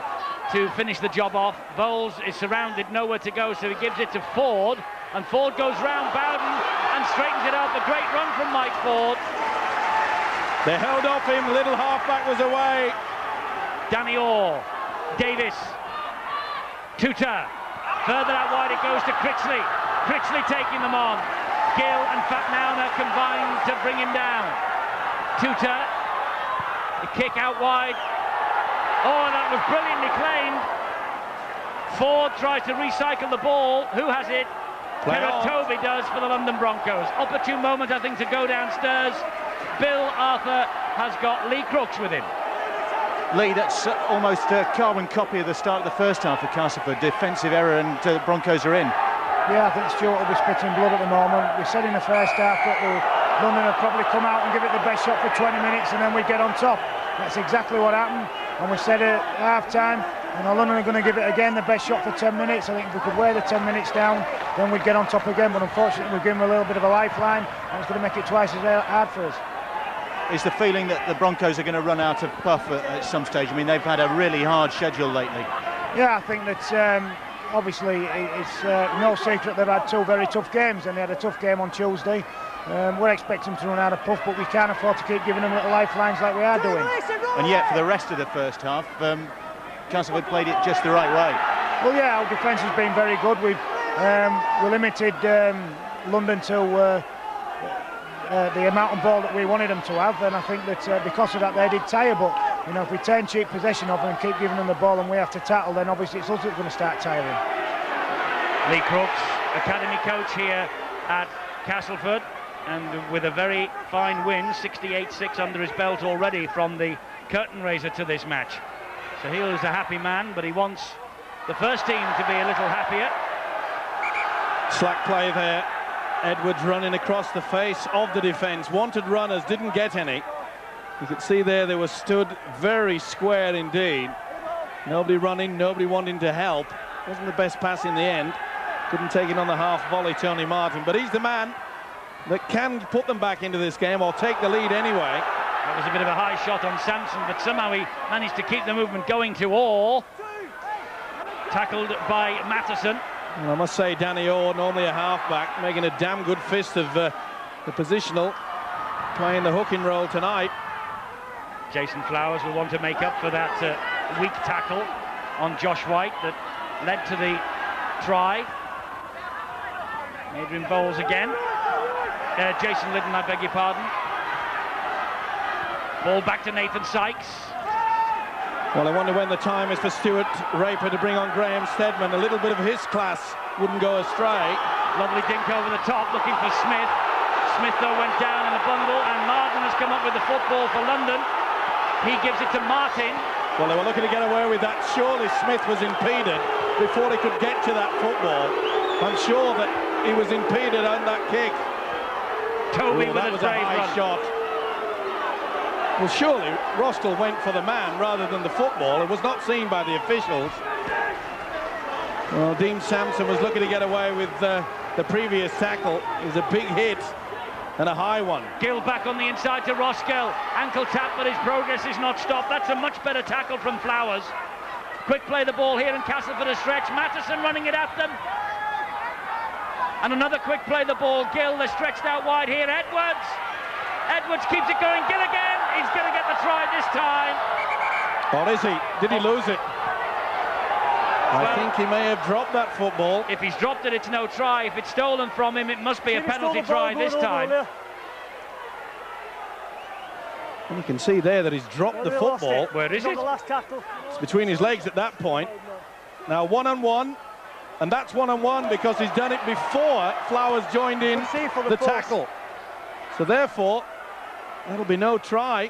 to finish the job off. Bowles is surrounded, nowhere to go, so he gives it to Ford. And Ford goes round Bowden and straightens it up. A great run from Mike Ford. They held off him, little halfback was away. Danny Orr, Davis, Tuta. Further out wide it goes to Critchley. Critchley taking them on. Gill and Fatnauna combined to bring him down. Tuta, the kick out wide. Oh, that was brilliantly claimed. Ford tries to recycle the ball. Who has it? Toby does for the London Broncos. Opportune moment, I think, to go downstairs. Bill Arthur has got Lee Crooks with him. Lee, that's almost a carbon copy of the start of the first half for Castleford. Defensive error and the Broncos are in. Yeah, I think Stuart will be spitting blood at the moment. We said in the first half that London would probably come out and give it the best shot for 20 minutes and then we'd get on top. That's exactly what happened. And we said at half-time, London are going to give it again the best shot for 10 minutes. I think if we could wear the 10 minutes down, then we'd get on top again. But unfortunately, we've given them a little bit of a lifeline, and it's going to make it twice as hard for us. Is the feeling that the Broncos are going to run out of puff at some stage? I mean, they've had a really hard schedule lately. Yeah, I think that obviously it's no secret they've had 2 very tough games, and they had a tough game on Tuesday. We're expecting them to run out of puff, but we can't afford to keep giving them little lifelines like we are doing. And yet, for the rest of the first half, Castleford played it just the right way. Well, yeah, our defence has been very good. We limited London to the amount of ball that we wanted them to have, and I think that because of that they did tire. But if we turn cheap possession of them and keep giving them the ball and we have to tackle, then obviously it's us that's going to start tiring. Lee Crooks, academy coach here at Castleford, and with a very fine win, 68-6 under his belt already from the curtain raiser to this match. So he is a happy man, but he wants the first team to be a little happier. Slack play there. Edwards running across the face of the defence. Wanted runners, didn't get any. You could see there they were stood very square indeed. Nobody running, nobody wanting to help. Wasn't the best pass in the end. Couldn't take it on the half volley, Tony Martin. But he's the man that can put them back into this game or take the lead anyway. That was a bit of a high shot on Sampson, but somehow he managed to keep the movement going to Orr. Tackled by Mattison. Well, I must say, Danny Orr, normally a halfback, making a damn good fist of the positional, playing the hooking role tonight. Jason Flowers will want to make up for that weak tackle on Josh White that led to the try. Adrian Bowles again. Jason Liddon, I beg your pardon. Ball back to Nathan Sykes. Well, I wonder when the time is for Stuart Raper to bring on Graham Steadman. A little bit of his class wouldn't go astray. Lovely dink over the top, looking for Smith. Smith, though, went down in a bundle, and Martin has come up with the football for London. He gives it to Martin. Well, they were looking to get away with that. Surely Smith was impeded before they could get to that football. I'm sure that he was impeded on that kick. Toby with that was a high shot. Well, surely Rostel went for the man rather than the football. It was not seen by the officials. Well, Dean Sampson was looking to get away with the previous tackle. It was a big hit and a high one. Gill back on the inside to Roskell. Ankle tap, but his progress is not stopped. That's a much better tackle from Flowers. Quick play the ball here, and Castleford a stretch. Matheson running it at them. And another quick play the ball. Gill, they're stretched out wide here. Edwards keeps it going. Gill again. He's going to get the try this time. Or is he? Did he lose it? I think he may have dropped that football. If he's dropped it, it's no try. If it's stolen from him, it must be a penalty try this time. And you can see there that he's dropped the football. Where is it? It's between his legs at that point. Now one-on-one, and that's one-on-one because he's done it before Flowers joined in the tackle. So therefore, that'll be no try.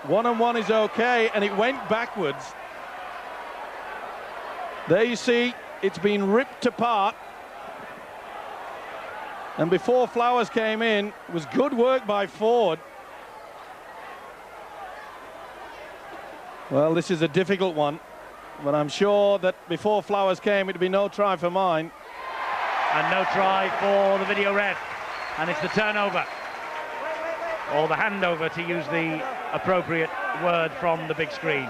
One-on-one is okay, and it went backwards. There you see, it's been ripped apart. And before Flowers came in, it was good work by Ford. Well, this is a difficult one, but I'm sure that before Flowers came, it'd be no try for mine. And no try for the video ref. And it's the turnover. Or the handover, to use the appropriate word from the big screen.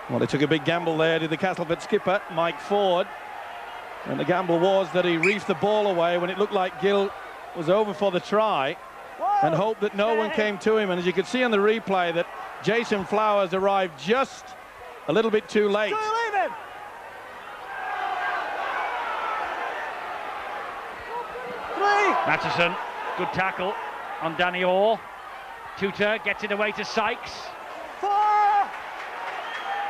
Well, he took a big gamble there, did the Castleford skipper, Mike Ford. And the gamble was that he reefed the ball away when it looked like Gill was over for the try and hoped that no one came to him. And as you could see on the replay, that Jason Flowers arrived just a little bit too late. Matheson, good tackle on Danny Orr. Tutor gets it away to Sykes.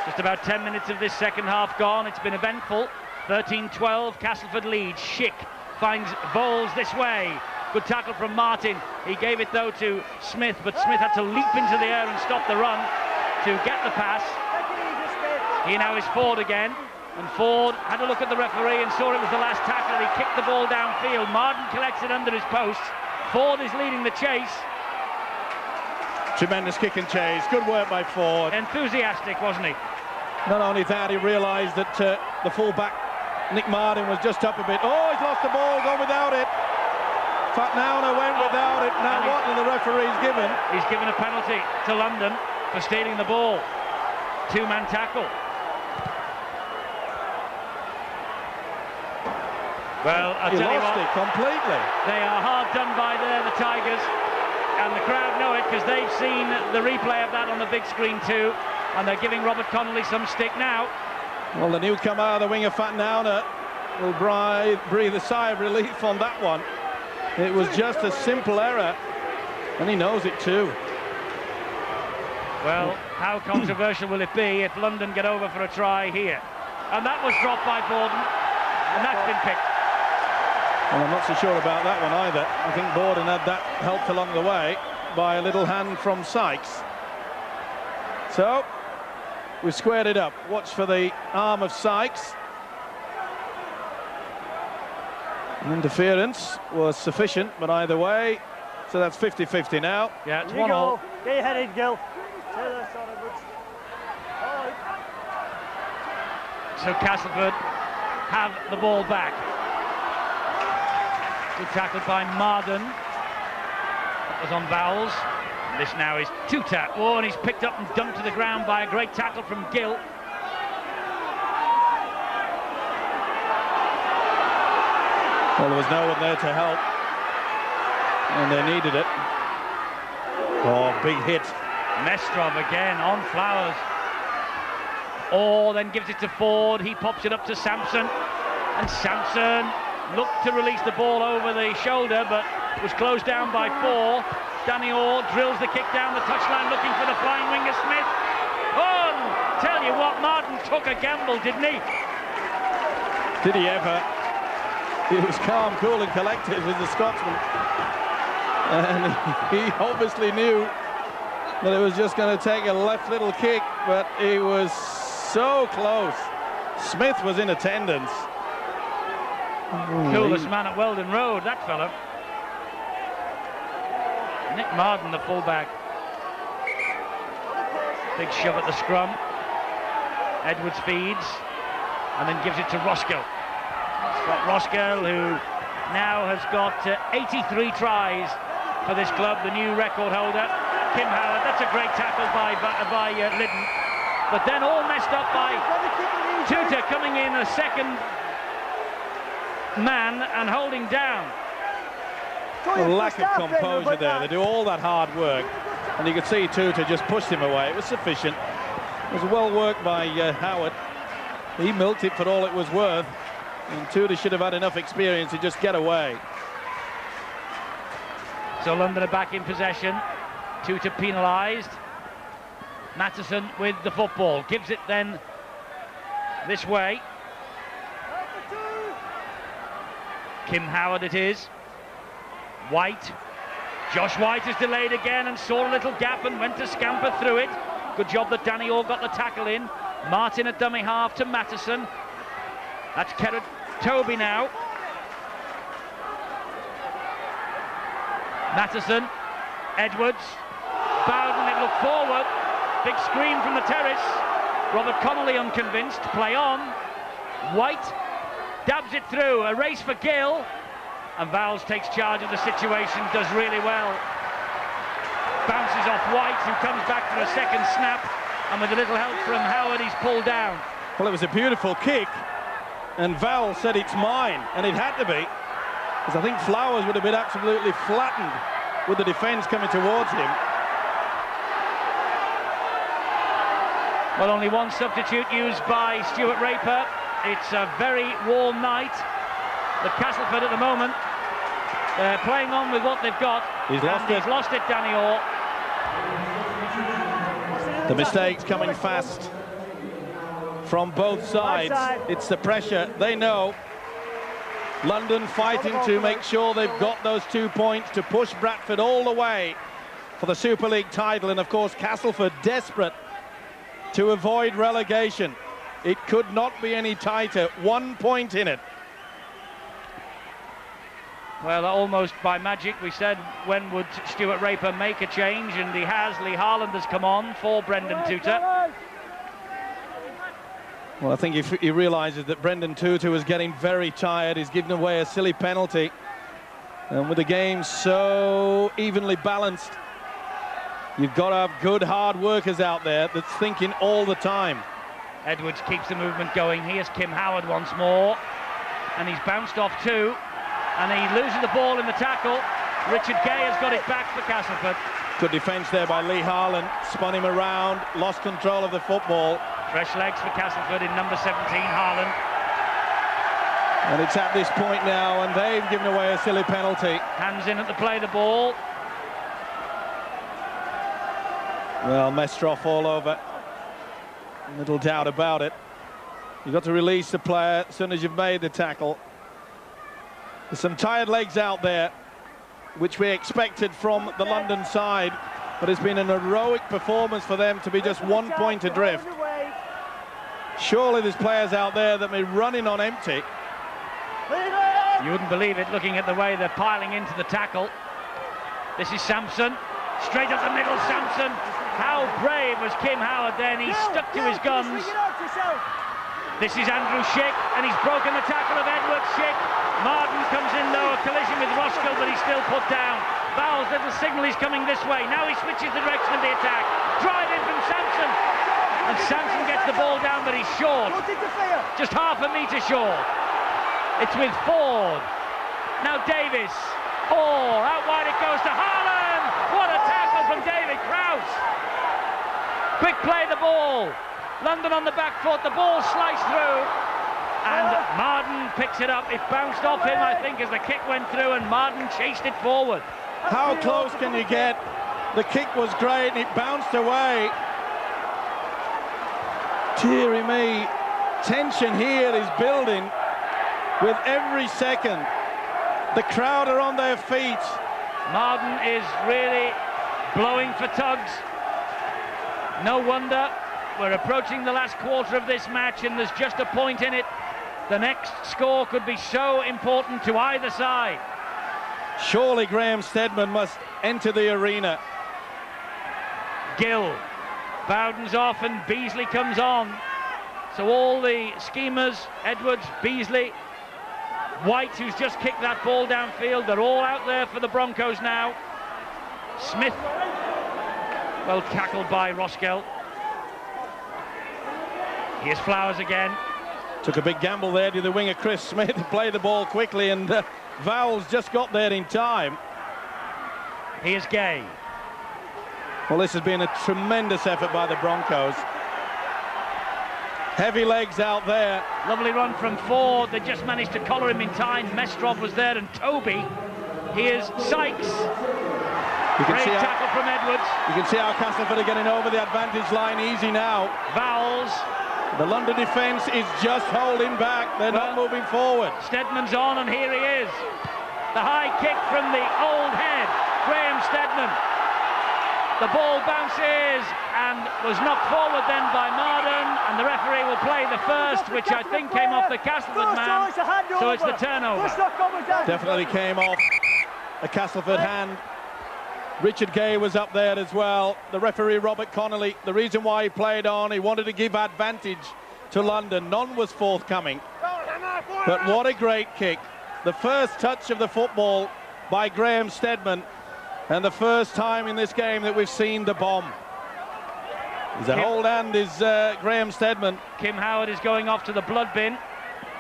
Just about 10 minutes of this second half gone. It's been eventful. 13-12, Castleford leads. Schick finds Bowles this way. Good tackle from Martin. He gave it though to Smith, but Smith had to leap into the air and stop the run to get the pass. Here now is Ford again, and Ford had a look at the referee and saw it was the last tackle. He kicked the ball downfield. Martin collects it under his post. Ford is leading the chase. Tremendous kick and chase. Good work by Ford. Enthusiastic, wasn't he? Not only that, he realised that the full-back, Nick Martin, was just up a bit. Oh, he's lost the ball, gone without it. Fatnauna went without it. Now what did the referee's given? He's given a penalty to London for stealing the ball. Two-man tackle. Well, I'll tell you what, it completely. They are hard done by there, the Tigers. And the crowd know it because they've seen the replay of that on the big screen too. And they're giving Robert Connolly some stick now. Well, the newcomer, the winger Fatnauna, will breathe a sigh of relief on that one. It was just a simple error, and he knows it too. Well, how controversial will it be if London get over for a try here? And that was dropped by Borden, and that's been picked. Well, I'm not so sure about that one either. I think Borden had that helped along the way by a little hand from Sykes. So, we squared it up. Watch for the arm of Sykes. An interference was sufficient, but either way, so that's 50-50 now. Yeah, it's 1-1. Get your head in, Gill. So Castleford have the ball back. Good tackle by Marden. That was on Vowles. And this now is Tutat. Oh, and he's picked up and dumped to the ground by a great tackle from Gill. Well, there was no one there to help, and they needed it. Oh, big hit. Mestrov again on Flowers. Oh, then gives it to Ford. He pops it up to Sampson, and Sampson looked to release the ball over the shoulder, but was closed down by four. Danny Orr drills the kick down the touchline, looking for the flying winger Smith. Oh, tell you what, Martin took a gamble, didn't he? Did he ever? He was calm, cool and collected as the Scotsman. And he obviously knew that it was just going to take a left little kick, but he was so close. Smith was in attendance. Coolest man at Weldon Road, that fella. Nick Marden, the fullback. Big shove at the scrum. Edwards feeds and then gives it to Roscoe. Scott Roscoe, who now has got 83 tries for this club, the new record holder. Kim Howard, that's a great tackle by Liddon. But then all messed up by Tutor coming in a second man and holding down. A lack of composure there. They do all that hard work. And you could see Tutor just pushed him away. It was sufficient. It was well worked by Howard. He milked it for all it was worth. And Tudor should have had enough experience to just get away. So London are back in possession. Tutor penalised. Matheson with the football. Gives it then this way. Kim Howard it is. White. Josh White is delayed again and saw a little gap and went to scamper through it. Good job that Danny Orr got the tackle in. Martin at dummy half to Matheson. That's Kerrod Toby now. Matheson. Edwards. Bowden, it looked forward. Big screen from the terrace. Robert Connolly unconvinced. Play on. White dabs it through. A race for Gill. And Vowles takes charge of the situation, does really well. Bounces off White, who comes back for a second snap. And with a little help from Howard, he's pulled down. Well, it was a beautiful kick. And Vowles said it's mine. And it had to be. Because I think Flowers would have been absolutely flattened with the defence coming towards him. Well, only one substitute used by Stuart Raper. It's a very warm night. The Castleford at the moment, they're playing on with what they've got. He's lost it, Danny Orr. The mistakes coming fast from both sides. It's the pressure. They know. London fighting to make sure they've got those 2 points to push Bradford all the way for the Super League title. And of course, Castleford desperate to avoid relegation. It could not be any tighter. 1 point in it. Well, almost by magic, we said, when would Stuart Raper make a change? And he has. Lee Harland has come on for Brendan Tutor. Well, I think if he realises that Brendan Tutor was getting very tired, he's given away a silly penalty. And with the game so evenly balanced, you've got to have good, hard workers out there that's thinking all the time. Edwards keeps the movement going. Here's Kim Howard once more. And he's bounced off too. And he loses the ball in the tackle. Richard Gay has got it back for Castleford. Good defence there by Lee Harland. Spun him around, lost control of the football. Fresh legs for Castleford in number 17, Harland. And it's at this point now, and they've given away a silly penalty. Hands in at the play the ball. Well, Mestroff all over. Little doubt about it. You've got to release the player as soon as you've made the tackle. There's some tired legs out there, which we expected from the London side, but it's been an heroic performance for them to be just 1 point adrift. Surely there's players out there that may run in on empty. You wouldn't believe it looking at the way they're piling into the tackle. This is Sampson, straight up the middle, Sampson. How brave was Kim Howard then, he stuck to his guns. This is Andrew Schick, and he's broken the tackle of Edward Schick. Martin comes in though, a collision with Roscoe, but he's still put down. Vowles, little signal, he's coming this way. Now he switches the direction of the attack. Drive in from Sampson. And Sampson gets the ball down, but he's short. Just half a metre short. It's with Ford. Now Davis. Oh, out wide it goes to Harlan. What a tackle from David Krause. Quick play the ball. London on the back foot, the ball sliced through. And Marden picks it up. It bounced off him, I think, as the kick went through, and Marden chased it forward. How close can you get? The kick was great, and it bounced away. Deary me, tension here is building with every second. The crowd are on their feet. Marden is really blowing for tugs. No wonder. We're approaching the last quarter of this match, and there's just a point in it. The next score could be so important to either side. Surely Graham Steadman must enter the arena. Gill Bowden's off and Beasley comes on. So all the schemers, Edwards, Beasley, White, who's just kicked that ball downfield, they're all out there for the Broncos now. Smith, well tackled by Roskell. Here's Flowers again. Took a big gamble there to the winger Chris Smith to play the ball quickly, and Vowles just got there in time. Here's Gay. Well, this has been a tremendous effort by the Broncos. Heavy legs out there. Lovely run from Ford. They just managed to collar him in time. Mestrov was there, and Toby. Here's Sykes. Great tackle from Edwards. You can see how Castleford are getting over the advantage line easy now. Vowles. The London defence is just holding back. They're not moving forward. Stedman's on, and here he is. The high kick from the old head, Graham Stedman. The ball bounces and was knocked forward then by Marden, and the referee will play the first, which I think came off the Castleford man, so it's the turnover. Definitely came off a Castleford hand. Richard Gay was up there as well. The referee, Robert Connolly, the reason why he played on, he wanted to give advantage to London. None was forthcoming. But what a great kick. The first touch of the football by Graham Stedman, and the first time in this game that we've seen the bomb. The hold hand is Graham Stedman. Kim Howard is going off to the blood bin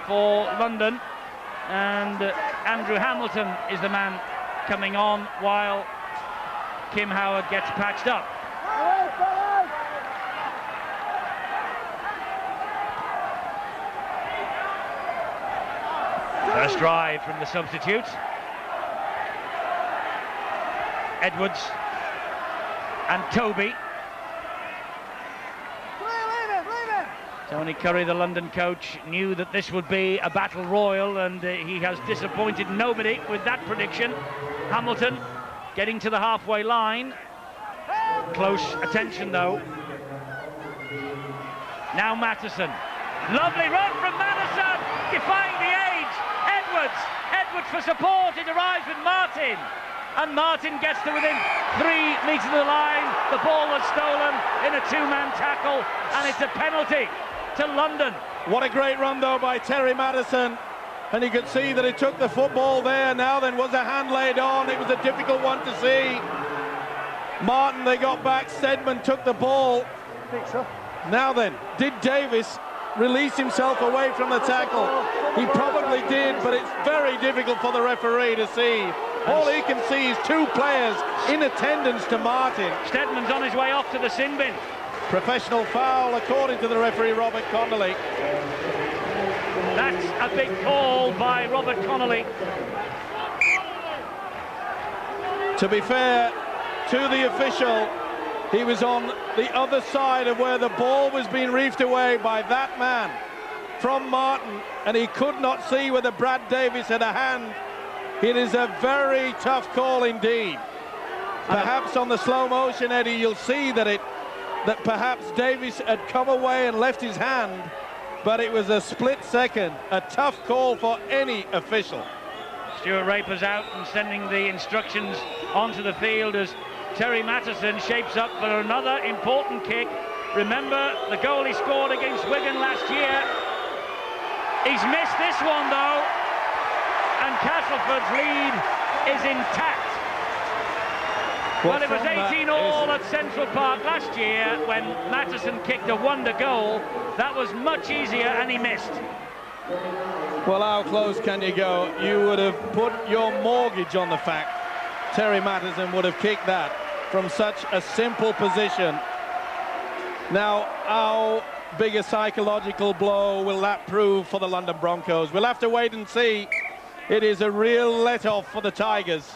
for London, and Andrew Hamilton is the man coming on while Kim Howard gets patched up. First drive from the substitute. Edwards and Toby. Tony Curry, the London coach, knew that this would be a battle royal, and he has disappointed nobody with that prediction. Hamilton getting to the halfway line. Close attention though. Now Mattison. Lovely run from Mattison, defying the age. Edwards for support. It arrives with Martin, and Martin gets to within 3 meters of the line. The ball was stolen in a two-man tackle, and it's a penalty to London. What a great run though by Terry Mattison, and you could see that he took the football there. Now then, was a hand laid on? It was a difficult one to see. Martin, they got back. Stedman took the ball. Now then, did Davis release himself away from the tackle? He probably did, but it's very difficult for the referee to see. All he can see is two players in attendance to Martin. Stedman's on his way off to the sin bin. Professional foul, according to the referee, Robert Connolly. That's a big call by Robert Connolly. To be fair to the official, he was on the other side of where the ball was being reefed away by that man from Martin, and he could not see whether Brad Davis had a hand. It is a very tough call indeed. Perhaps on the slow motion, Eddie, you'll see that perhaps Davis had come away and left his hand, but it was a split second. A tough call for any official. Stuart Raper's out and sending the instructions onto the field as Terry Mattison shapes up for another important kick. Remember the goal he scored against Wigan last year. He's missed this one though, and Castleford's lead is intact. Well, it was 18-all at Central Park last year when Mattison kicked a wonder goal. That was much easier, and he missed. Well, how close can you go? You would have put your mortgage on the fact Terry Mattison would have kicked that from such a simple position. Now, how big a psychological blow will that prove for the London Broncos? We'll have to wait and see. It is a real let-off for the Tigers.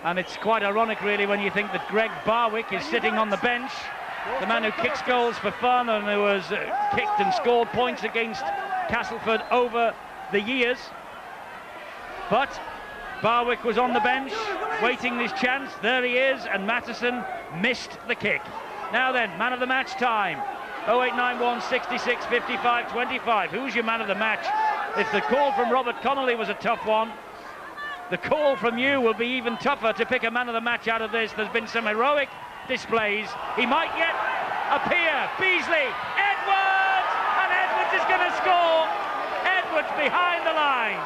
And it's quite ironic, really, when you think that Greg Barwick is sitting on the bench, the man who kicks goals for fun and who has kicked and scored points against Castleford over the years. But Barwick was on the bench, waiting his chance. There he is, and Mattison missed the kick. Now then, man of the match time. 0891 66 55 25. Who's your man of the match? If the call from Robert Connolly was a tough one, the call from you will be even tougher to pick a man of the match out of this. There's been some heroic displays. He might yet Up here, Beasley, Edwards, and Edwards is going to score. Edwards behind the line.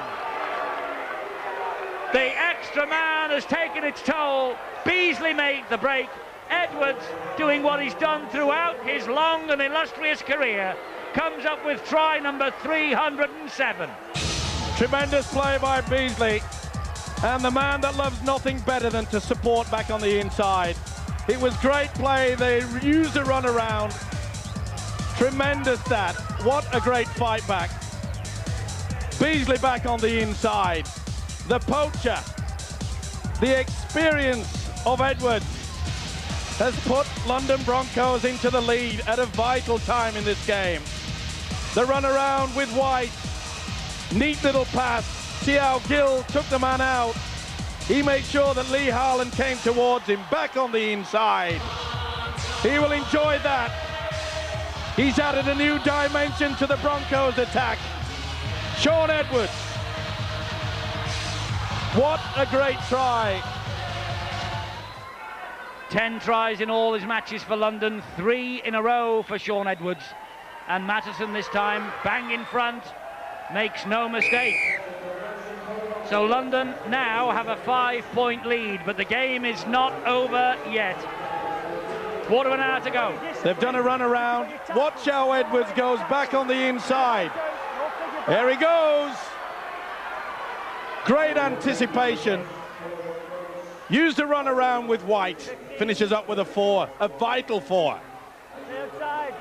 The extra man has taken its toll. Beasley made the break. Edwards, doing what he's done throughout his long and illustrious career, comes up with try number 307. Tremendous play by Beasley, and the man that loves nothing better than to support back on the inside. It was great play. They used a run around. Tremendous that. What a great fight back. Beasley back on the inside. The poacher, the experience of Edwards has put London Broncos into the lead at a vital time in this game. The run around with White. Neat little pass. See how Gill took the man out. He made sure that Lee Harlan came towards him, back on the inside. He will enjoy that. He's added a new dimension to the Broncos attack. Shaun Edwards. What a great try. 10 tries in all his matches for London, 3 in a row for Shaun Edwards. And Mattison this time, bang in front, makes no mistake. So London now have a 5-point lead, but the game is not over yet. Quarter of an hour to go. They've done a run around. Watch how Edwards goes back on the inside. There he goes. Great anticipation. Used a run around with White. Finishes up with a 4, a vital 4. Stay outside.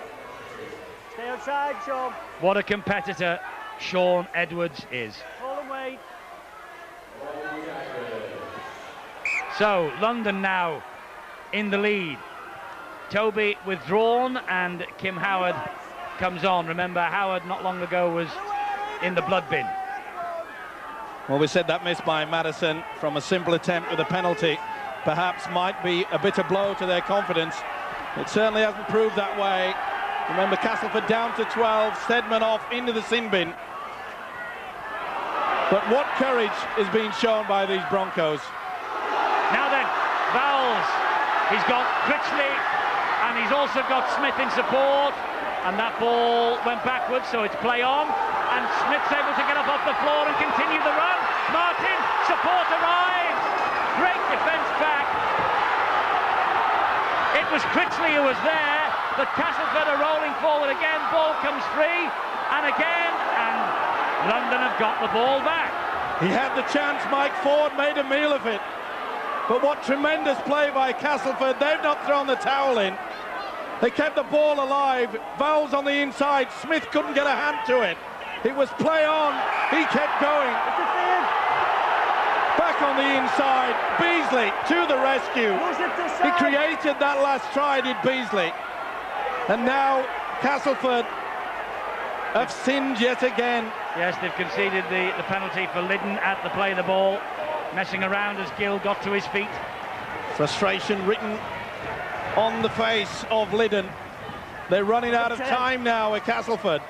Stay outside, Shaun. What a competitor Shaun Edwards is. Hold and wait. So London now in the lead. Toby withdrawn and Kim Howard comes on. Remember, Howard not long ago was in the blood bin. Well, we said that miss by Mattison from a simple attempt with a penalty perhaps might be a bitter blow to their confidence. It certainly hasn't proved that way. Remember, Castleford down to 12, Stedman off into the sin bin. But what courage is being shown by these Broncos. Now then, Vowles. He's got Critchley and he's also got Smith in support. And that ball went backwards, so it's play on. And Smith's able to get up off the floor and continue the run. Martin, support arrives. Great defence back. It was Critchley who was there, but Castleford are rolling forward again. Ball comes free, and again, and London have got the ball back. He had the chance, Mike Ford made a meal of it. But what tremendous play by Castleford. They've not thrown the towel in. They kept the ball alive. Vowles on the inside. Smith couldn't get a hand to it. It was play on. He kept going. Back on the inside. Beasley to the rescue. He created that last try, did Beasley. And now Castleford have sinned yet again. Yes, they've conceded the penalty for Liddon at the play of the ball. Messing around as Gill got to his feet. Frustration written on the face of Liddon. They're running out of time now at Castleford.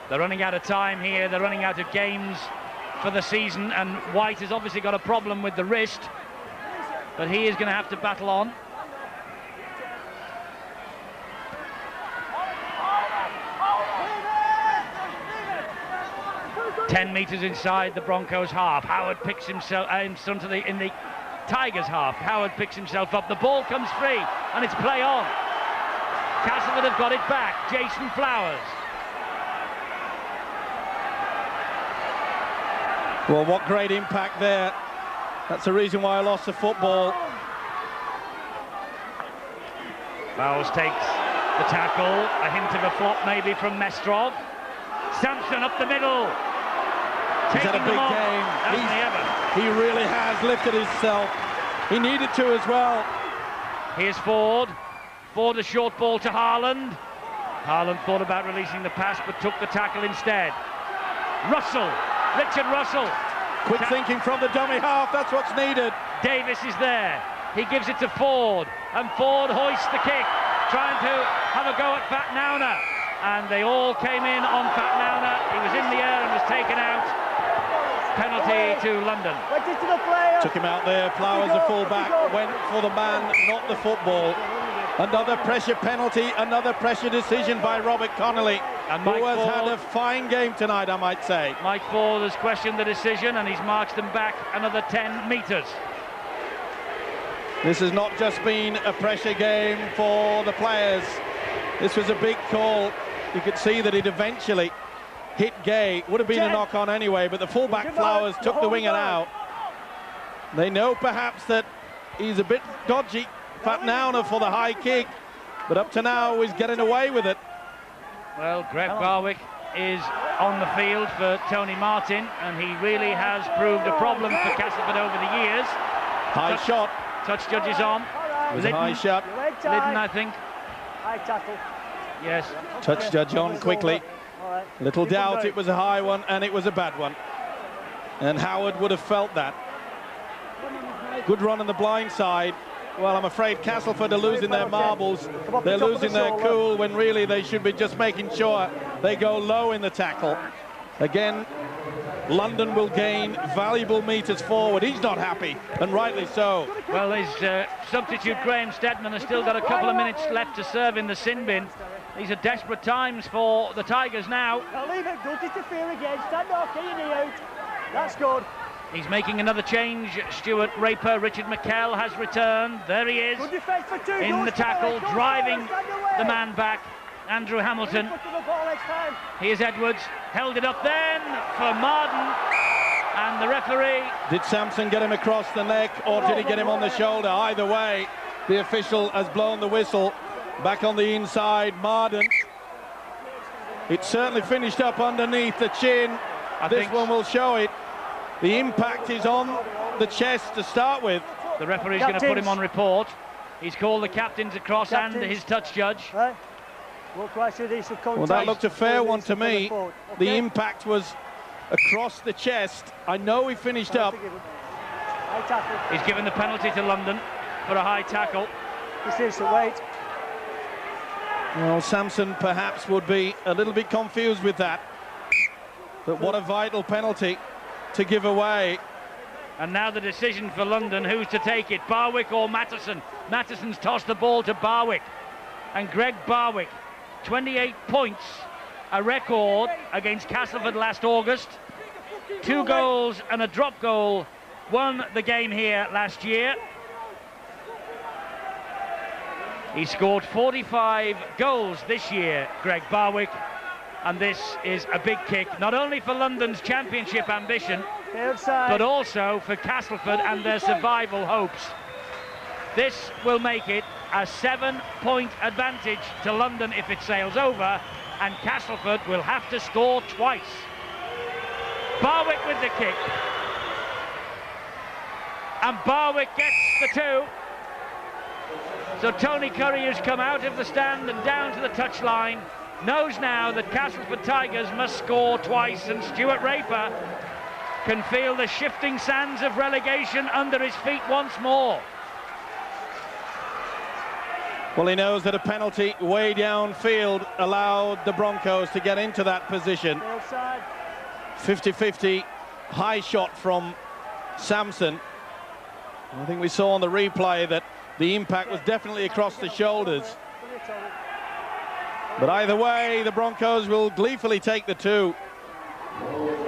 They're running out of time here. They're running out of games for the season, and White has obviously got a problem with the wrist, but he is going to have to battle on. Ten metres inside the Broncos' half. Howard picks himself in front of in the Tigers' half. Howard picks himself up. The ball comes free, and it's play on. Castleford have got it back. Jason Flowers. Well, what great impact there. That's the reason why I lost the football. Flowers takes the tackle. A hint of a flop maybe from Mestrov. Sampson up the middle. He's had a big game. He really has lifted himself. He needed to as well. Here's Ford. Ford a short ball to Harland. Harland thought about releasing the pass but took the tackle instead. Russell. Richard Russell. Quick thinking from the dummy half. That's what's needed. Davis is there. He gives it to Ford. And Ford hoists the kick. Trying to have a go at Fat Nauna. And they all came in on Fat Nauna. He was in the air and was taken out. Penalty to London. Took him out there. Flowers, the fullback, went for the man, not the football. Another pressure penalty, another pressure decision by Robert Connolly, who has had a fine game tonight, I might say. Mike Ford has questioned the decision and he's marched them back another 10 metres. This has not just been a pressure game for the players. This was a big call. You could see that it eventually hit Gay. Would have been a knock-on anyway, but the fullback Flowers took the winger out. They know perhaps that he's a bit dodgy, Fat Nauner, for the high kick, but up to now he's getting away with it. Well, Greg Barwick is on the field for Tony Martin, and he really has proved a problem for Castleford over the years. High shot. Touch judge is on. It was a high shot. Liddon, I think. High tackle. Yes. Touch judge on quickly. Little doubt it was a high one, and it was a bad one. And Howard would have felt that. Good run on the blind side. Well, I'm afraid Castleford are losing their marbles. They're losing their cool when really they should be just making sure they go low in the tackle. Again, London will gain valuable metres forward. He's not happy, and rightly so. Well, his substitute Graham Steadman has still got a couple of minutes left to serve in the sin bin. These are desperate times for the Tigers now. Now leave it, don't interfere again. Stand okay, you knee out. That's good. He's making another change. Stuart Raper, Richard McKell has returned. There he is, in the tackle, driving the man back. Andrew Hamilton. Here's Edwards, held it up then for Marden, and the referee. Did Sampson get him across the neck, or did he get him on the shoulder? Either way, the official has blown the whistle. Back on the inside, Marden. It certainly finished up underneath the chin. This one will show it. The impact is on the chest to start with. The referee's going to put him on report. He's called the captains across and his touch judge. Right. Well, that looked a fair one to me. The impact was across the chest. I know he finished up. He's given the penalty to London for a high tackle. Well, Sampson perhaps would be a little bit confused with that. But what a vital penalty to give away. And now the decision for London, who's to take it, Barwick or Mattison? Mattison's tossed the ball to Barwick, and Greg Barwick, 28 points, a record against Castleford last August. 2 goals and a drop goal, won the game here last year. He scored 45 goals this year, Greg Barwick, and this is a big kick, not only for London's championship ambition, but also for Castleford and their survival hopes. This will make it a 7-point advantage to London if it sails over, and Castleford will have to score twice. Barwick with the kick, and Barwick gets the 2. So Tony Curry, who's come out of the stand and down to the touchline, knows now that Castleford Tigers must score twice, and Stuart Raper can feel the shifting sands of relegation under his feet once more. Well, he knows that a penalty way downfield allowed the Broncos to get into that position. 50-50 high shot from Sampson. I think we saw on the replay that the impact was definitely across the shoulders. But either way, the Broncos will gleefully take the 2.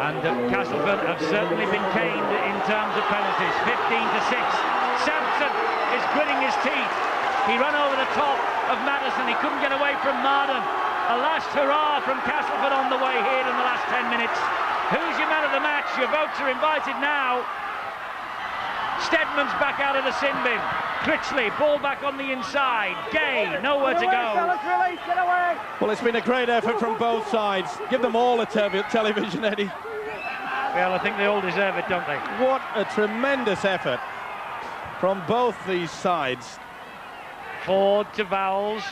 And Castleford have certainly been caned in terms of penalties. 15-6. Sampson is gritting his teeth. He ran over the top of Maddison. He couldn't get away from Marden. A last hurrah from Castleford on the way here in the last 10 minutes. Who's your man of the match? Your votes are invited now. Steadman's back out of the sin bin. Critchley, ball back on the inside. Gay, nowhere to go. Well, it's been a great effort from both sides. Give them all a television, Eddie. Well, I think they all deserve it, don't they? What a tremendous effort from both these sides. Ford to Vowles.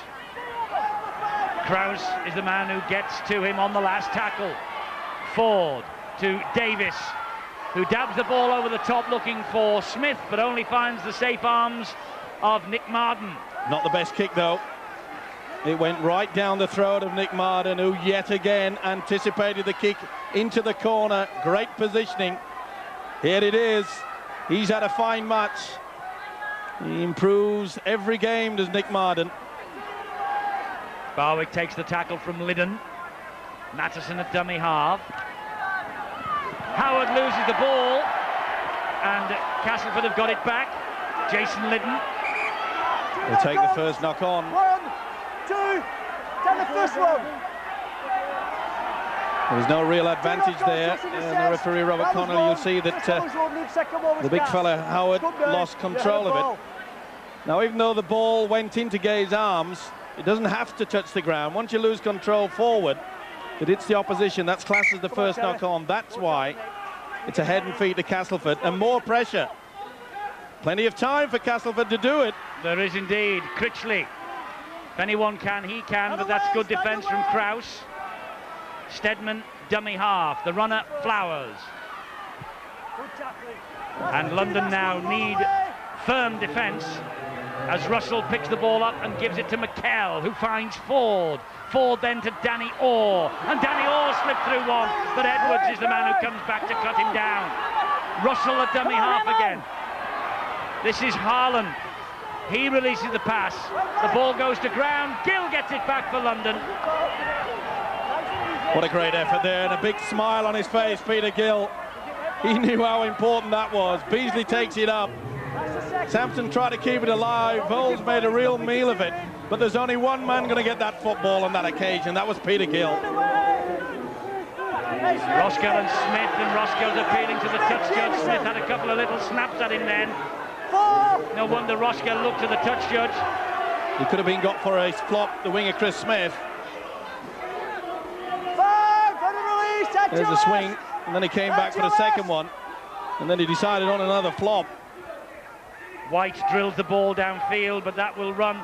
Krause is the man who gets to him on the last tackle. Ford to Davis, who dabs the ball over the top looking for Smith, but only finds the safe arms of Nick Marden. Not the best kick, though. It went right down the throat of Nick Marden, who yet again anticipated the kick into the corner. Great positioning. Here it is. He's had a fine match. He improves every game, does Nick Marden. Barwick takes the tackle from Liddon. Matteson at dummy half. Howard loses the ball, and Castleford have got it back. Jason Liddon. He'll take the first knock on. 1, 2, take the first one. There was no real advantage there. The referee, Robert Connolly, you'll see that the big fella, Howard, lost control of it. Now, even though the ball went into Gay's arms, it doesn't have to touch the ground. Once you lose control forward, it hits the opposition. That's classed as the first knock on. That's why it's a head and feet to Castleford, and more pressure. Plenty of time for Castleford to do it. There is indeed. Critchley. If anyone can, he can, but that's good defence from Krause. Stedman, dummy half. The runner, Flowers. And London now need firm defence as Russell picks the ball up and gives it to McKell, who finds Ford. Ford then to Danny Orr, and Danny Orr slipped through one, but Edwards is the man who comes back to cut him down. Russell at dummy half again. This is Harlan. He releases the pass. The ball goes to ground. Gill gets it back for London. What a great effort there, and a big smile on his face, Peter Gill. He knew how important that was. Beasley takes it up. Sampson tried to keep it alive. Bowles made a real meal of it. But there's only one man going to get that football on that occasion. That was Peter Gill. Roskill and Smith, and Roskill's appealing to the touch judge. Smith had a couple of little snaps at him then. No wonder Roskill looked to the touch judge. He could have been got for a flop, the winger Chris Smith. There's a swing, and then he came back for the second one, and then he decided on another flop. White drills the ball downfield, but that will run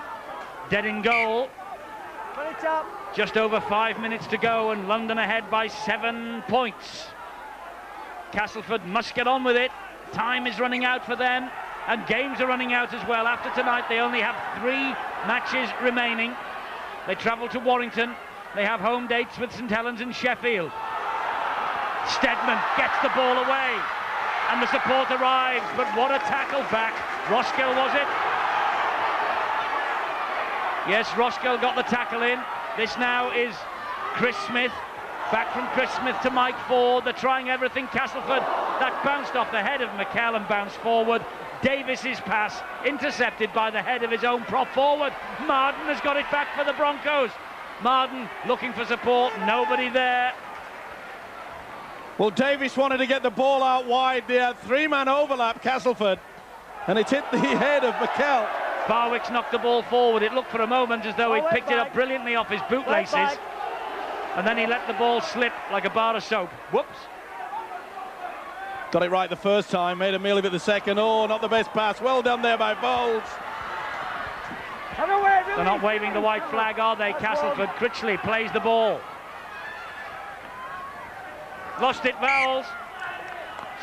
dead in goal. Just over 5 minutes to go, and London ahead by 7 points. Castleford must get on with it. Time is running out for them, and games are running out as well. After tonight, they only have 3 matches remaining. They travel to Warrington. They have home dates with St Helens and Sheffield. Stedman gets the ball away, and the support arrives, but what a tackle back. Roskill, was it? Yes, Roskill got the tackle in. This now is Chris Smith. Back from Chris Smith to Mike Ford. They're trying everything. Castleford, that bounced off the head of McKell and bounced forward. Davis's pass intercepted by the head of his own prop forward. Marden has got it back for the Broncos. Marden looking for support, nobody there. Well, Davis wanted to get the ball out wide. They had 3-man overlap, Castleford, and it hit the head of McKell. Barwick's knocked the ball forward. It looked for a moment as though he'd picked it up brilliantly off his bootlaces, and then he let the ball slip like a bar of soap. Whoops. Got it right the first time, made a meal of it the second. Oh, not the best pass. Well done there by Bowles. They're not waving the white flag, are they, Castleford? Critchley plays the ball. Lost it, Vowles.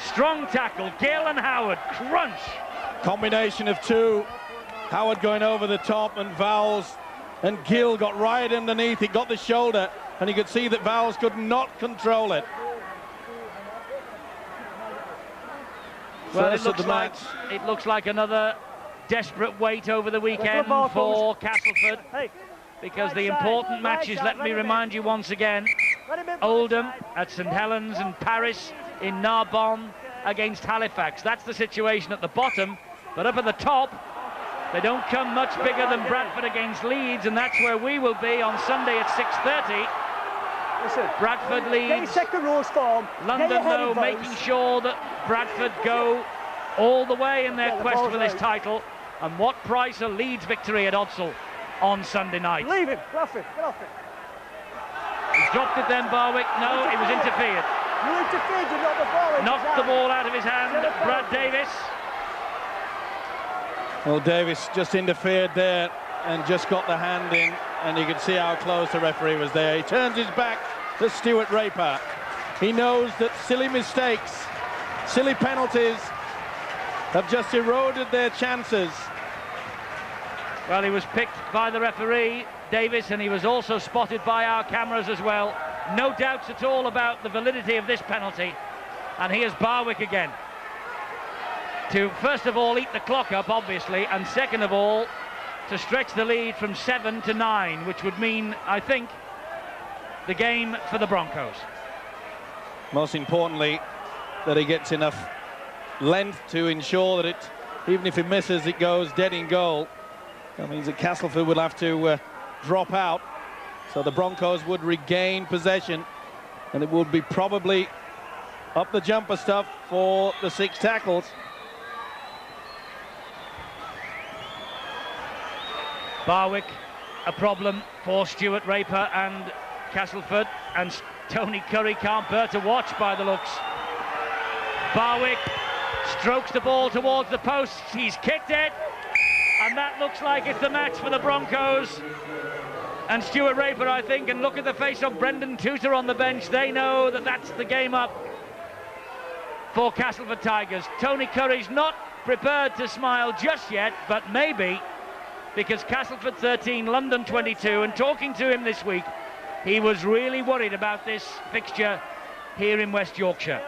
Strong tackle, Gill and Howard, crunch. Combination of two. Howard going over the top, and Vowles and Gill got right underneath. He got the shoulder, and you could see that Vowles could not control it. Well, it looks like another desperate wait over the weekend for Castleford, because the important matches, let me remind you once again, Oldham at St Helens and Paris in Narbonne against Halifax. That's the situation at the bottom, but up at the top, they don't come much bigger than Bradford against Leeds, and that's where we will be on Sunday at 6:30. Bradford Leeds. London, though, making sure that Bradford go all the way in their quest for this title. And what price a Leeds victory at Odsal on Sunday night? Leave him, get off it, get off it. He's dropped it then, Barwick. No, it was interfered. You interfered, you knocked the ball. Knocked the ball out of his hand, Brad Davis. Well, Davis just interfered there and just got the hand in, and you can see how close the referee was there. He turns his back to Stuart Raper. He knows that silly mistakes, silly penalties have just eroded their chances. Well, he was picked by the referee, Davis, and he was also spotted by our cameras as well. No doubts at all about the validity of this penalty. And here's Barwick again. to first of all eat the clock up, obviously, and second of all to stretch the lead from 7 to 9, which would mean, I think, the game for the Broncos. Most importantly, that he gets enough length to ensure that even if he misses, it goes dead in goal. That means that Castleford will have to drop out, so the Broncos would regain possession, and it would be probably up the jumper stuff for the 6 tackles. Barwick, a problem for Stuart Raper and Castleford, and Tony Curry can't bear to watch by the looks. Barwick strokes the ball towards the posts, he's kicked it, and that looks like it's the match for the Broncos. And Stuart Raper, I think, and look at the face of Brendan Tutor on the bench, they know that that's the game up for Castleford Tigers. Tony Curry's not prepared to smile just yet, but maybe, because Castleford 13, London 22, and talking to him this week, he was really worried about this fixture here in West Yorkshire.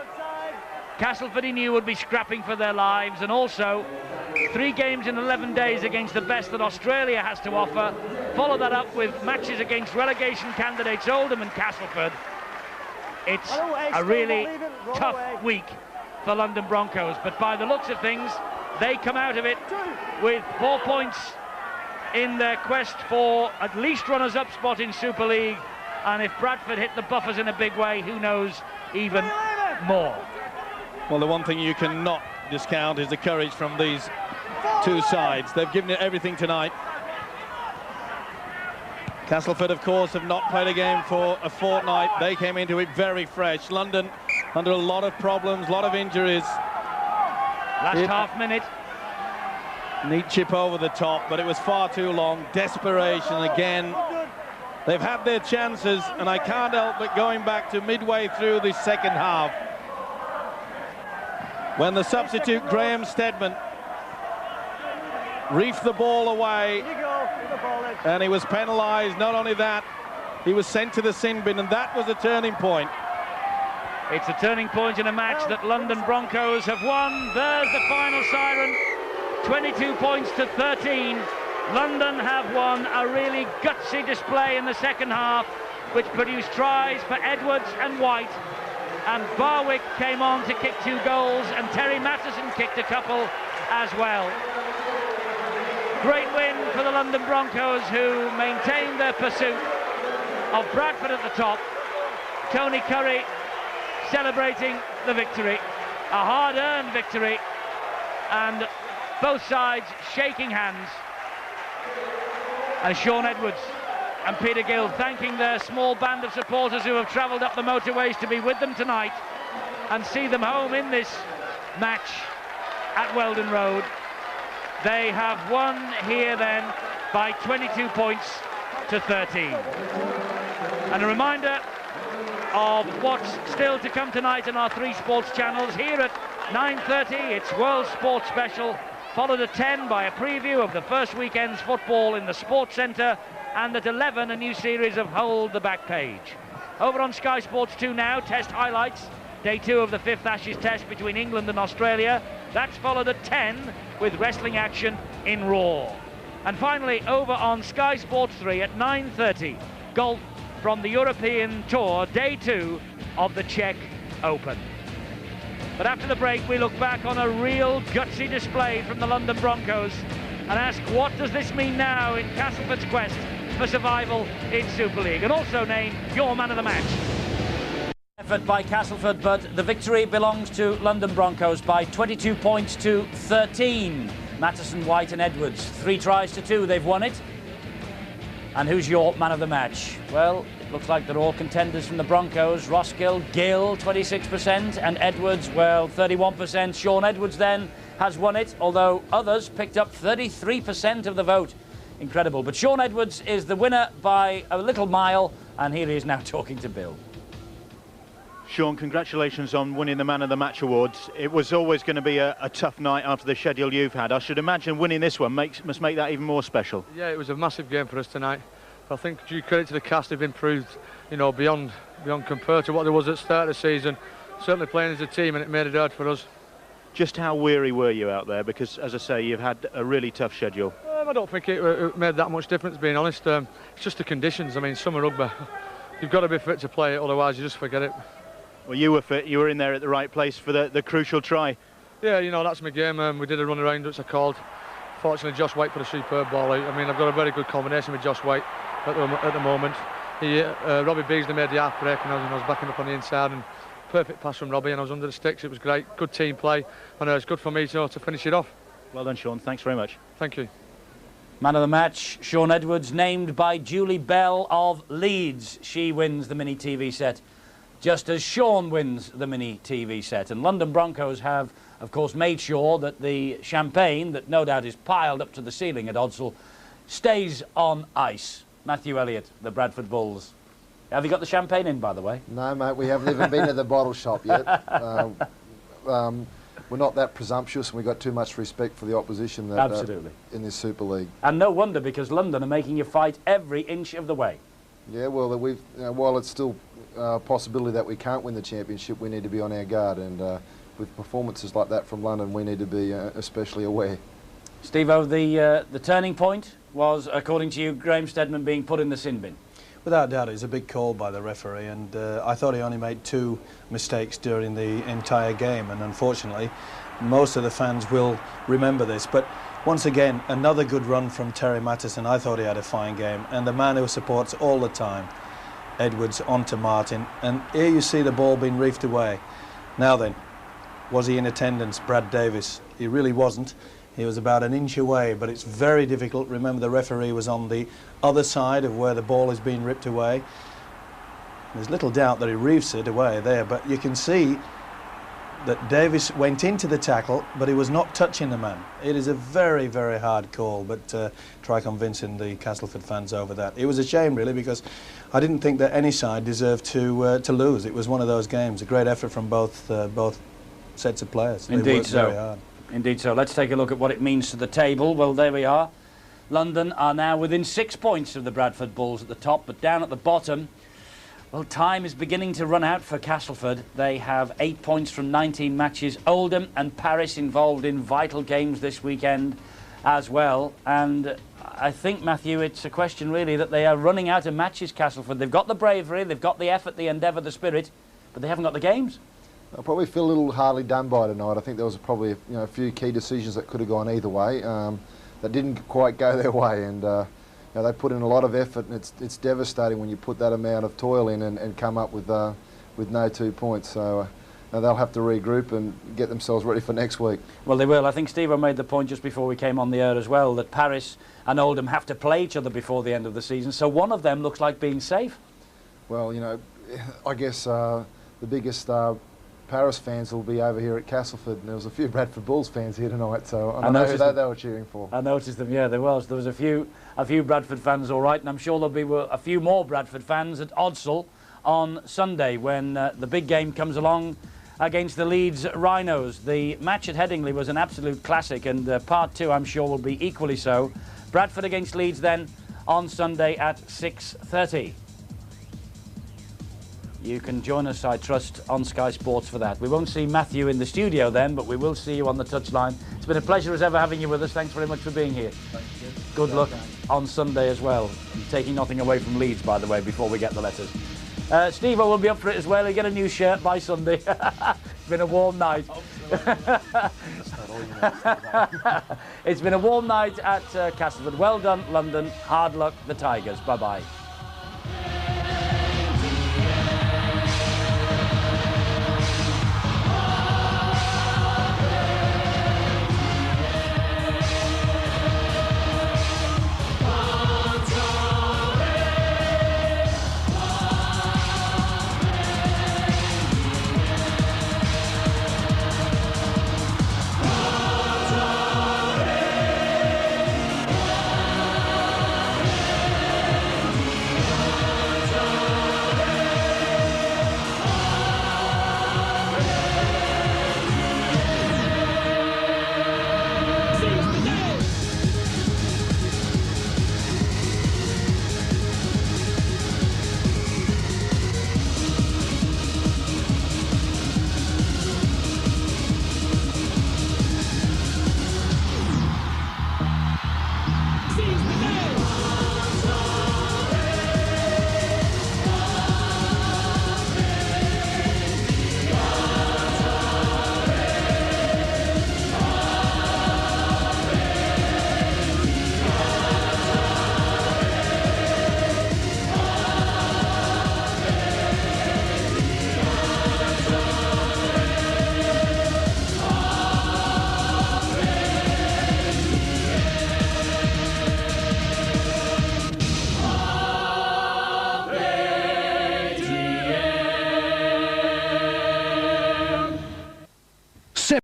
Castleford, he knew, would be scrapping for their lives, and also 3 games in 11 days against the best that Australia has to offer. Follow that up with matches against relegation candidates Oldham and Castleford. It's a really tough week for London Broncos, but by the looks of things, they come out of it with 4 points in their quest for at least runners-up spot in Super League, and if Bradford hit the buffers in a big way, who knows, even more. Well, the one thing you cannot discount is the courage from these 2 sides. They've given it everything tonight. Castleford, of course, have not played a game for a fortnight. They came into it very fresh. London under a lot of problems, a lot of injuries. Last half minute. Neat chip over the top, but it was far too long. Desperation again. They've had their chances, and I can't help but going back to midway through the second half, when the substitute Graham Steadman reefed the ball away, and he was penalised. Not only that, he was sent to the sin bin, and that was a turning point. It's a turning point in a match that London Broncos have won. There's the final siren. 22 points to 13. London have won a really gutsy display in the second half, which produced tries for Edwards and White. And Barwick came on to kick 2 goals, and Terry Matheson kicked a couple as well. Great win for the London Broncos, who maintained their pursuit of Bradford at the top. Tony Curry celebrating the victory, a hard-earned victory, and both sides shaking hands. And Sean Edwards and Peter Gill thanking their small band of supporters who have travelled up the motorways to be with them tonight and see them home in this match at Weldon Road. They have won here then by 22 points to 13. And a reminder of what's still to come tonight on our 3 sports channels. Here at 9:30, it's World Sports Special, followed at 10 by a preview of the first weekend's football in the Sports Centre, and at 11 a new series of Hold the Back Page. Over on Sky Sports 2 now, Test highlights, day 2 of the 5th Ashes Test between England and Australia. That's followed at 10 with wrestling action in Raw. And finally, over on Sky Sports 3 at 9:30, golf from the European Tour, day 2 of the Czech Open. But after the break, we look back on a real gutsy display from the London Broncos and ask, what does this mean now in Castleford's quest for survival in Super League? And also name your man of the match. Effort by Castleford, but the victory belongs to London Broncos by 22 points to 13. Matheson, White and Edwards, 3 tries to 2, they've won it. And who's your man of the match? Well, it looks like they're all contenders from the Broncos. Roskill, Gill, 26%, and Edwards, well, 31%. Sean Edwards then has won it, although others picked up 33% of the vote. Incredible. But Sean Edwards is the winner by a little mile, and here he is now talking to Bill. Sean, congratulations on winning the Man of the Match awards. It was always going to be a tough night after the schedule you've had. I should imagine winning this one must make that even more special. Yeah, it was a massive game for us tonight. I think due credit to the cast, they've improved, you know, beyond compared to what there was at the start of the season. Certainly playing as a team, and it made it hard for us. Just how weary were you out there? Because, as I say, you've had a really tough schedule. I don't think it made that much difference, being honest. It's just the conditions. I mean, summer rugby, you've got to be fit to play it, otherwise you just forget it. Well, you were fit. You were in there at the right place for the crucial try. Yeah, you know, that's my game. We did a run around, it's a called. Fortunately, Josh White put a superb ball out. I mean, I've got a very good combination with Josh White at the moment. Robbie Beasley made the half break, and I was backing up on the inside, and perfect pass from Robbie, and I was under the sticks. It was great, good team play, and it's good for me to finish it off. Well done, Sean. Thanks very much. Thank you. Man of the match, Sean Edwards, named by Julie Bell of Leeds. She wins the mini TV set, just as Sean wins the mini TV set. And London Broncos have, of course, made sure that the champagne, that no doubt is piled up to the ceiling at Odsal, stays on ice. Matthew Elliott, the Bradford Bulls. Have you got the champagne in, by the way? No, mate, we haven't even been to the bottle shop yet. We're not that presumptuous, and we've got too much respect for the opposition that, absolutely, in this Super League. And no wonder, because London are making you fight every inch of the way. Yeah, well, while it's still a possibility that we can't win the championship, we need to be on our guard, and with performances like that from London, we need to be especially aware. Steve-O, the turning point was, according to you, Graham Steadman being put in the sin bin. Without doubt, it was a big call by the referee, and I thought he only made 2 mistakes during the entire game, and unfortunately most of the fans will remember this. But once again, another good run from Terry Mattison. I thought he had a fine game, and the man who supports all the time, Edwards onto Martin, and here you see the ball being reefed away. Now then, was he in attendance, Brad Davis? He really wasn't. He was about an inch away, but it's very difficult. Remember, the referee was on the other side of where the ball is being ripped away. There's little doubt that he reefs it away there, but you can see that Davis went into the tackle, but he was not touching the man. It is a very, very hard call, but try convincing the Castleford fans over that. It was a shame, really, because I didn't think that any side deserved to lose. It was one of those games. A great effort from both sets of players. Indeed so. Very hard. Indeed so. Let's take a look at what it means to the table. Well, there we are. London are now within 6 points of the Bradford Bulls at the top, but down at the bottom, well, time is beginning to run out for Castleford. They have 8 points from 19 matches. Oldham and Paris involved in vital games this weekend as well. And I think, Matthew, it's a question really that they are running out of matches, Castleford. They've got the bravery, they've got the effort, the endeavour, the spirit, but they haven't got the games. I probably feel a little hardly done by tonight. I think there was probably a few key decisions that could have gone either way that didn't quite go their way, and they put in a lot of effort, and it's devastating when you put that amount of toil in and come up with no 2 points. So they'll have to regroup and get themselves ready for next week. Well, they will. I think Steve made the point just before we came on the air as well, that Paris and Oldham have to play each other before the end of the season, so one of them looks like being safe. Well, I guess the biggest Paris fans will be over here at Castleford, and there was a few Bradford Bulls fans here tonight, so I know who they were cheering for. I noticed them, yeah, there was a few Bradford fans, all right, and I'm sure there'll be a few more Bradford fans at Odsal on Sunday when the big game comes along against the Leeds Rhinos. The match at Headingley was an absolute classic, and part 2, I'm sure, will be equally so. Bradford against Leeds then on Sunday at 6:30. You can join us, I trust, on Sky Sports for that. We won't see Matthew in the studio then, but we will see you on the touchline. It's been a pleasure as ever having you with us. Thanks very much for being here. Good luck on Sunday as well. I'm taking nothing away from Leeds, by the way, before we get the letters. Steve-O will be up for it as well. He'll get a new shirt by Sunday. It's been a warm night. It's been a warm night at Castleford. Well done, London. Hard luck, the Tigers. Bye-bye.